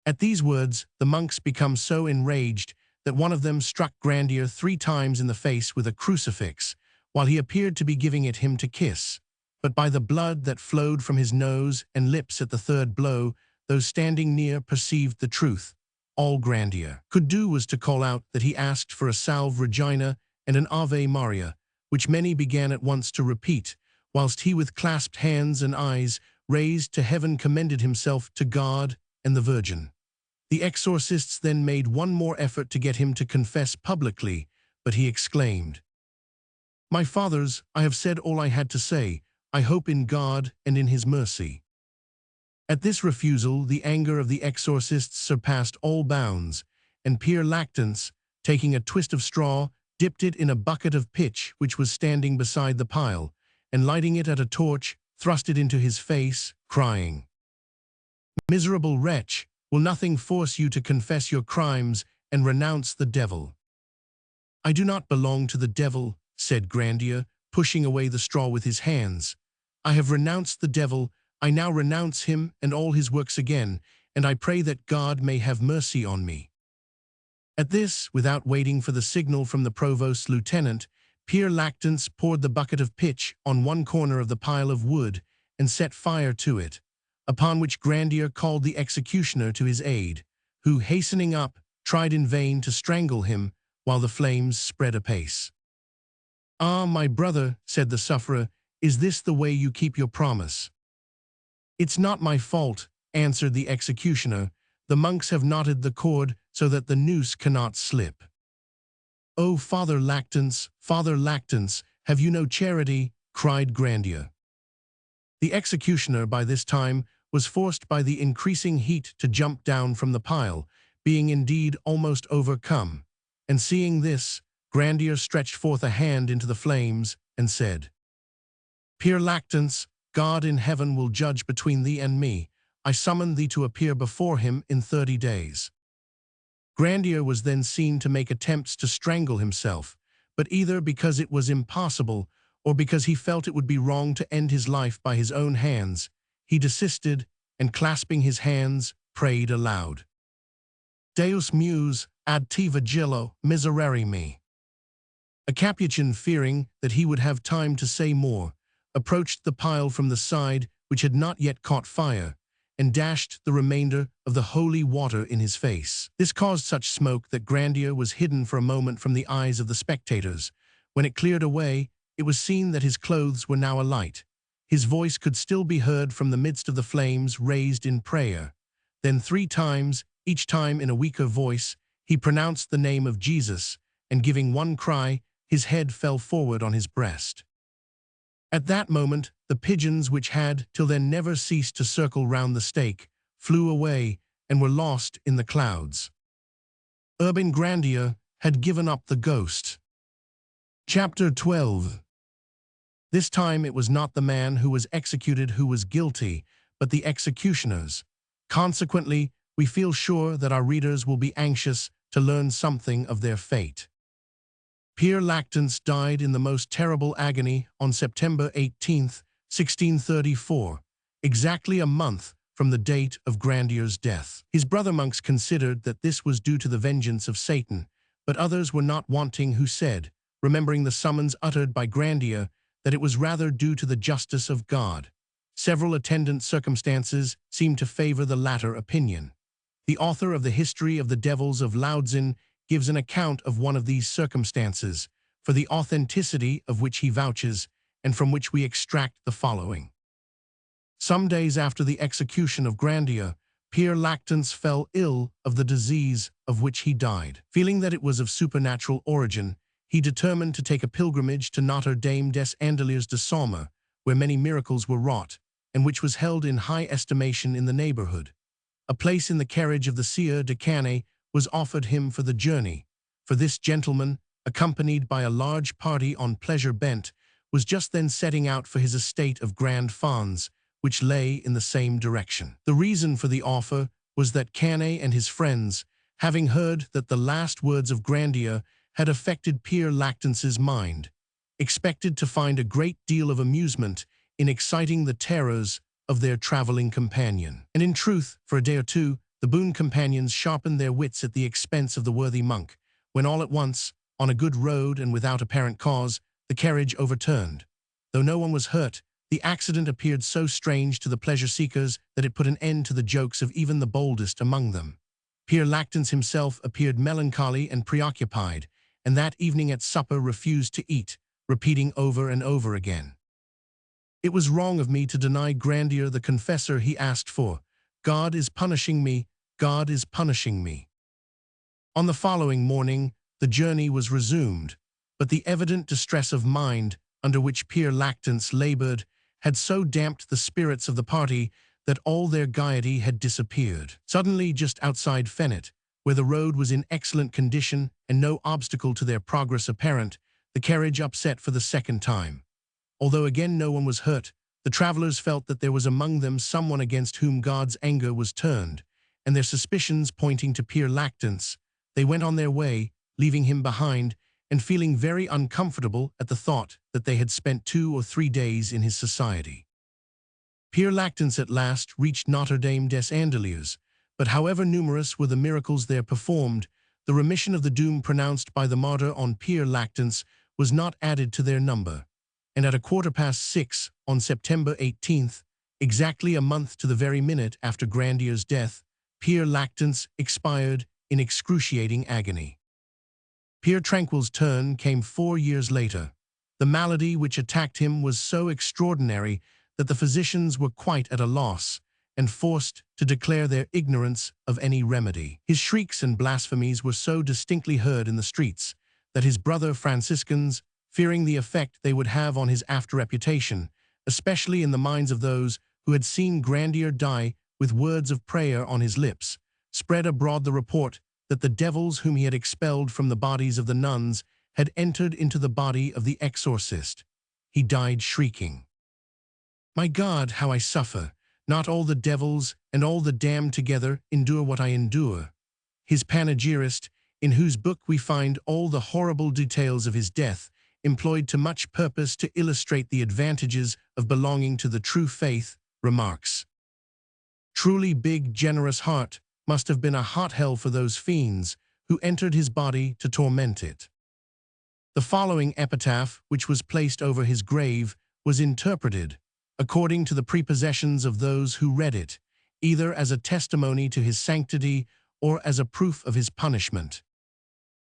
At these words, the monks became so enraged that one of them struck Grandier 3 times in the face with a crucifix, while he appeared to be giving it him to kiss. But by the blood that flowed from his nose and lips at the 3rd blow, those standing near perceived the truth. All Grandier could do was to call out that he asked for a Salve Regina and an Ave Maria, which many began at once to repeat, whilst he with clasped hands and eyes raised to heaven commended himself to God and the Virgin. The exorcists then made one more effort to get him to confess publicly, but he exclaimed, "My fathers, I have said all I had to say. I hope in God and in his mercy." At this refusal, the anger of the exorcists surpassed all bounds, and Pere Lactance, taking a twist of straw, dipped it in a bucket of pitch which was standing beside the pile, and lighting it at a torch, thrust it into his face, crying, "Miserable wretch, will nothing force you to confess your crimes and renounce the devil?" "I do not belong to the devil," said Grandier, pushing away the straw with his hands. "I have renounced the devil, I now renounce him and all his works again, and I pray that God may have mercy on me." At this, without waiting for the signal from the provost's lieutenant, Pere Lactance poured the bucket of pitch on one corner of the pile of wood and set fire to it, upon which Grandier called the executioner to his aid, who, hastening up, tried in vain to strangle him while the flames spread apace. "Ah, my brother," said the sufferer, "is this the way you keep your promise?" "It's not my fault," answered the executioner. "The monks have knotted the cord so that the noose cannot slip." "Oh, Father Lactance, have you no charity?" cried Grandier. The executioner, by this time, was forced by the increasing heat to jump down from the pile, being indeed almost overcome, and seeing this, Grandier stretched forth a hand into the flames and said, "Pere Lactance, God in heaven will judge between thee and me. I summon thee to appear before him in 30 days. Grandier was then seen to make attempts to strangle himself, but either because it was impossible or because he felt it would be wrong to end his life by his own hands, he desisted and, clasping his hands, prayed aloud, "Deus meus, ad te vigilo, miserere me." A Capuchin, fearing that he would have time to say more, approached the pile from the side which had not yet caught fire, and dashed the remainder of the holy water in his face. This caused such smoke that Grandier was hidden for a moment from the eyes of the spectators. When it cleared away, it was seen that his clothes were now alight. His voice could still be heard from the midst of the flames, raised in prayer. Then 3 times, each time in a weaker voice, he pronounced the name of Jesus, and giving one cry, his head fell forward on his breast. At that moment, the pigeons, which had till then never ceased to circle round the stake, flew away and were lost in the clouds. Urbain Grandier had given up the ghost. Chapter 12. This time it was not the man who was executed who was guilty, but the executioners. Consequently, we feel sure that our readers will be anxious to learn something of their fate. Pere Lactance died in the most terrible agony on September 18, 1634, exactly a month from the date of Grandier's death. His brother monks considered that this was due to the vengeance of Satan, but others were not wanting who said, remembering the summons uttered by Grandier, that it was rather due to the justice of God. Several attendant circumstances seem to favor the latter opinion. The author of the History of the Devils of Loudun gives an account of one of these circumstances, for the authenticity of which he vouches, and from which we extract the following. Some days after the execution of Grandier, Pere Lactance fell ill of the disease of which he died. Feeling that it was of supernatural origin, he determined to take a pilgrimage to Notre Dame des Andeliers de Sommer, where many miracles were wrought, and which was held in high estimation in the neighborhood. A place in the carriage of the Sieur de Canet was offered him for the journey, for this gentleman, accompanied by a large party on pleasure bent, was just then setting out for his estate of Grand Fons, which lay in the same direction. The reason for the offer was that Canet and his friends, having heard that the last words of Grandier had affected Pere Lactance's mind, expected to find a great deal of amusement in exciting the terrors of their traveling companion. And in truth, for a day or two, the boon companions sharpened their wits at the expense of the worthy monk, when all at once, on a good road and without apparent cause, the carriage overturned. Though no one was hurt, the accident appeared so strange to the pleasure-seekers that it put an end to the jokes of even the boldest among them. Pere Lactance himself appeared melancholy and preoccupied, and that evening at supper refused to eat, repeating over and over again, "It was wrong of me to deny Grandier the confessor he asked for. God is punishing me, God is punishing me." On the following morning, the journey was resumed, but the evident distress of mind under which Pere Lactance labored had so damped the spirits of the party that all their gaiety had disappeared. Suddenly, just outside Fennet, Where the road was in excellent condition and no obstacle to their progress apparent, the carriage upset for the second time. Although again no one was hurt, the travelers felt that there was among them someone against whom God's anger was turned, and their suspicions pointing to Pere Lactance, they went on their way, leaving him behind, and feeling very uncomfortable at the thought that they had spent 2 or 3 days in his society. Pere Lactance at last reached Notre Dame des Andeliers, but however numerous were the miracles there performed, the remission of the doom pronounced by the martyr on Pere Lactance was not added to their number, and at 6:15 on September 18th, exactly a month to the very minute after Grandier's death, Pere Lactance expired in excruciating agony. Pere Tranquille's turn came 4 years later. The malady which attacked him was so extraordinary that the physicians were quite at a loss, and forced to declare their ignorance of any remedy. His shrieks and blasphemies were so distinctly heard in the streets that his brother Franciscans, fearing the effect they would have on his after reputation, especially in the minds of those who had seen Grandier die with words of prayer on his lips, spread abroad the report that the devils whom he had expelled from the bodies of the nuns had entered into the body of the exorcist. He died shrieking, "My God, how I suffer! Not all the devils and all the damned together endure what I endure." His panegyrist, in whose book we find all the horrible details of his death, employed to much purpose to illustrate the advantages of belonging to the true faith, remarks, "Truly big, generous heart must have been a hot hell for those fiends who entered his body to torment it." The following epitaph, which was placed over his grave, was interpreted, according to the prepossessions of those who read it, either as a testimony to his sanctity or as a proof of his punishment.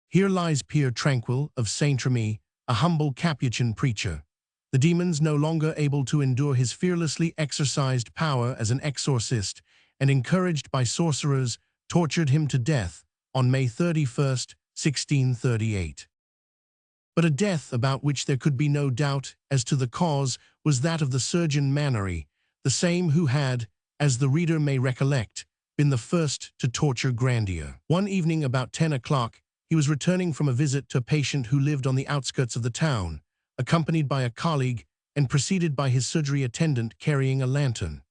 "Here lies Pere Tranquille of Saint-Remy, a humble Capuchin preacher. The demons, no longer able to endure his fearlessly exercised power as an exorcist, and encouraged by sorcerers, tortured him to death on May 31st, 1638. But a death about which there could be no doubt as to the cause was that of the surgeon Mannery, the same who had, as the reader may recollect, been the first to torture Grandier. One evening about 10 o'clock, he was returning from a visit to a patient who lived on the outskirts of the town, accompanied by a colleague and preceded by his surgery attendant carrying a lantern.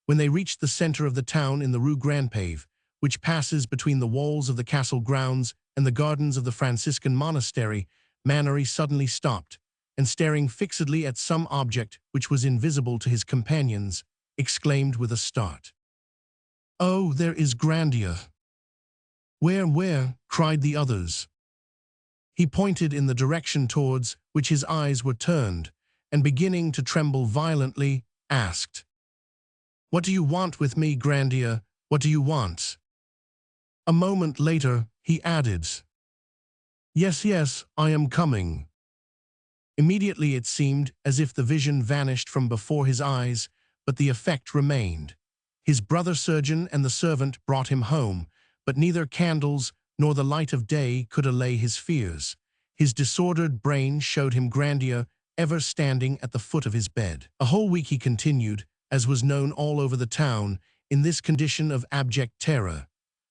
When they reached the center of the town in the Rue Grandpave, which passes between the walls of the castle grounds and the gardens of the Franciscan monastery, Mannery suddenly stopped, and staring fixedly at some object which was invisible to his companions, exclaimed with a start, "Oh, there is Grandier!" Where?" cried the others. He pointed in the direction towards which his eyes were turned, and beginning to tremble violently, asked, "What do you want with me, Grandier? What do you want?" A moment later, he added, Yes, I am coming." Immediately it seemed as if the vision vanished from before his eyes, but the effect remained. His brother surgeon and the servant brought him home, but neither candles nor the light of day could allay his fears. His disordered brain showed him Grandier ever standing at the foot of his bed. A whole week he continued, as was known all over the town, in this condition of abject terror.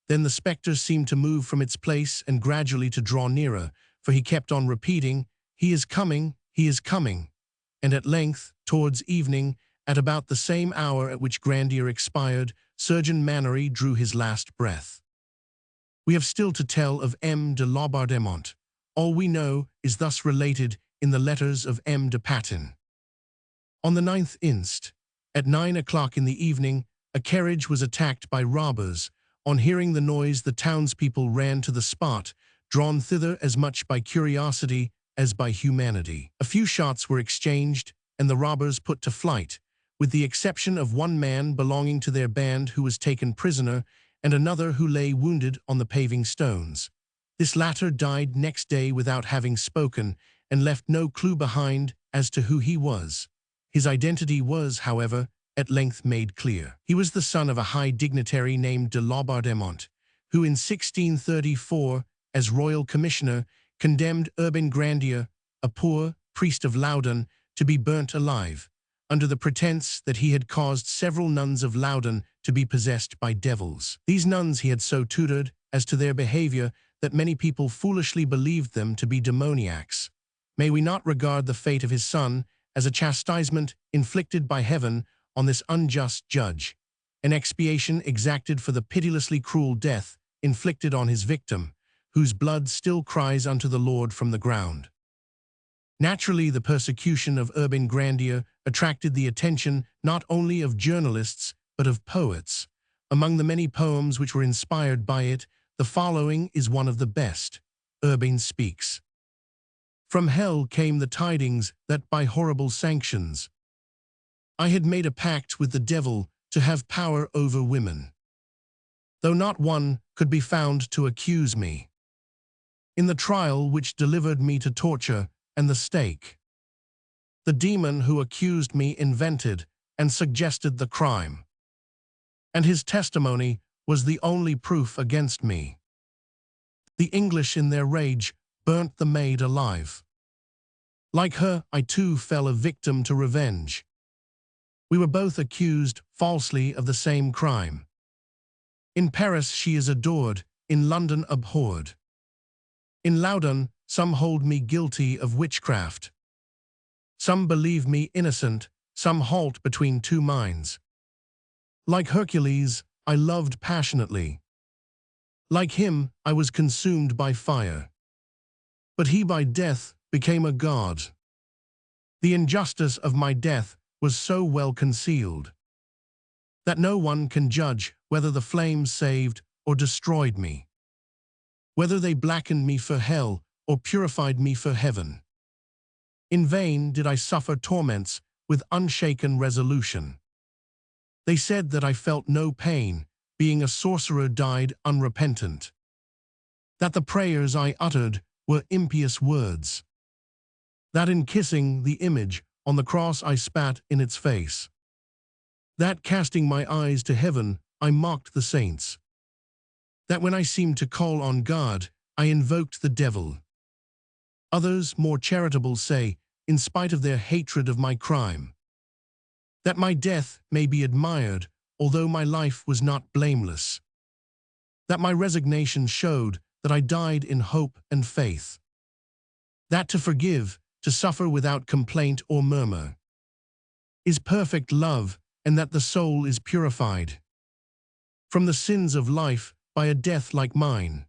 Then the spectre seemed to move from its place and gradually to draw nearer, for he kept on repeating, "He is coming, he is coming." And at length, towards evening, at about the same hour at which Grandier expired, Surgeon Mannery drew his last breath. We have still to tell of M. de Laubardemont. All we know is thus related in the letters of M. de Patin. On the 9th inst, at 9 o'clock in the evening, a carriage was attacked by robbers. On hearing the noise, the townspeople ran to the spot, drawn thither as much by curiosity as by humanity. A few shots were exchanged, and the robbers put to flight, with the exception of one man belonging to their band who was taken prisoner, and another who lay wounded on the paving stones. This latter died next day without having spoken, and left no clue behind as to who he was. His identity was, however, at length made clear. He was the son of a high dignitary named de Laubardemont, who in 1634, as royal commissioner, condemned Urbain Grandier, a poor priest of Loudun, to be burnt alive, under the pretense that he had caused several nuns of Loudun to be possessed by devils. These nuns he had so tutored as to their behavior that many people foolishly believed them to be demoniacs. May we not regard the fate of his son as a chastisement inflicted by heaven on this unjust judge, an expiation exacted for the pitilessly cruel death inflicted on his victim, whose blood still cries unto the Lord from the ground. Naturally, the persecution of Urbain Grandier attracted the attention not only of journalists but of poets. Among the many poems which were inspired by it, the following is one of the best. Urbain speaks. From hell came the tidings that by horrible sanctions I had made a pact with the devil to have power over women, though not one could be found to accuse me. In the trial which delivered me to torture and the stake, the demon who accused me invented and suggested the crime, and his testimony was the only proof against me. The English in their rage burnt the maid alive. Like her, I too fell a victim to revenge. We were both accused falsely of the same crime. In Paris she is adored, in London abhorred. In Loudun some hold me guilty of witchcraft. Some believe me innocent, some halt between two minds. Like Hercules, I loved passionately. Like him, I was consumed by fire. But he by death became a god. The injustice of my death was so well concealed that no one can judge whether the flames saved or destroyed me, whether they blackened me for hell or purified me for heaven. In vain did I suffer torments with unshaken resolution. They said that I felt no pain, being a sorcerer died unrepentant, that the prayers I uttered were impious words, that in kissing the image on the cross I spat in its face, that casting my eyes to heaven I mocked the saints, that when I seemed to call on God I invoked the devil. Others, more charitable, say, in spite of their hatred of my crime, that my death may be admired, although my life was not blameless, that my resignation showed that I died in hope and faith, that to forgive, to suffer without complaint or murmur, is perfect love, and that the soul is purified from the sins of life by a death like mine.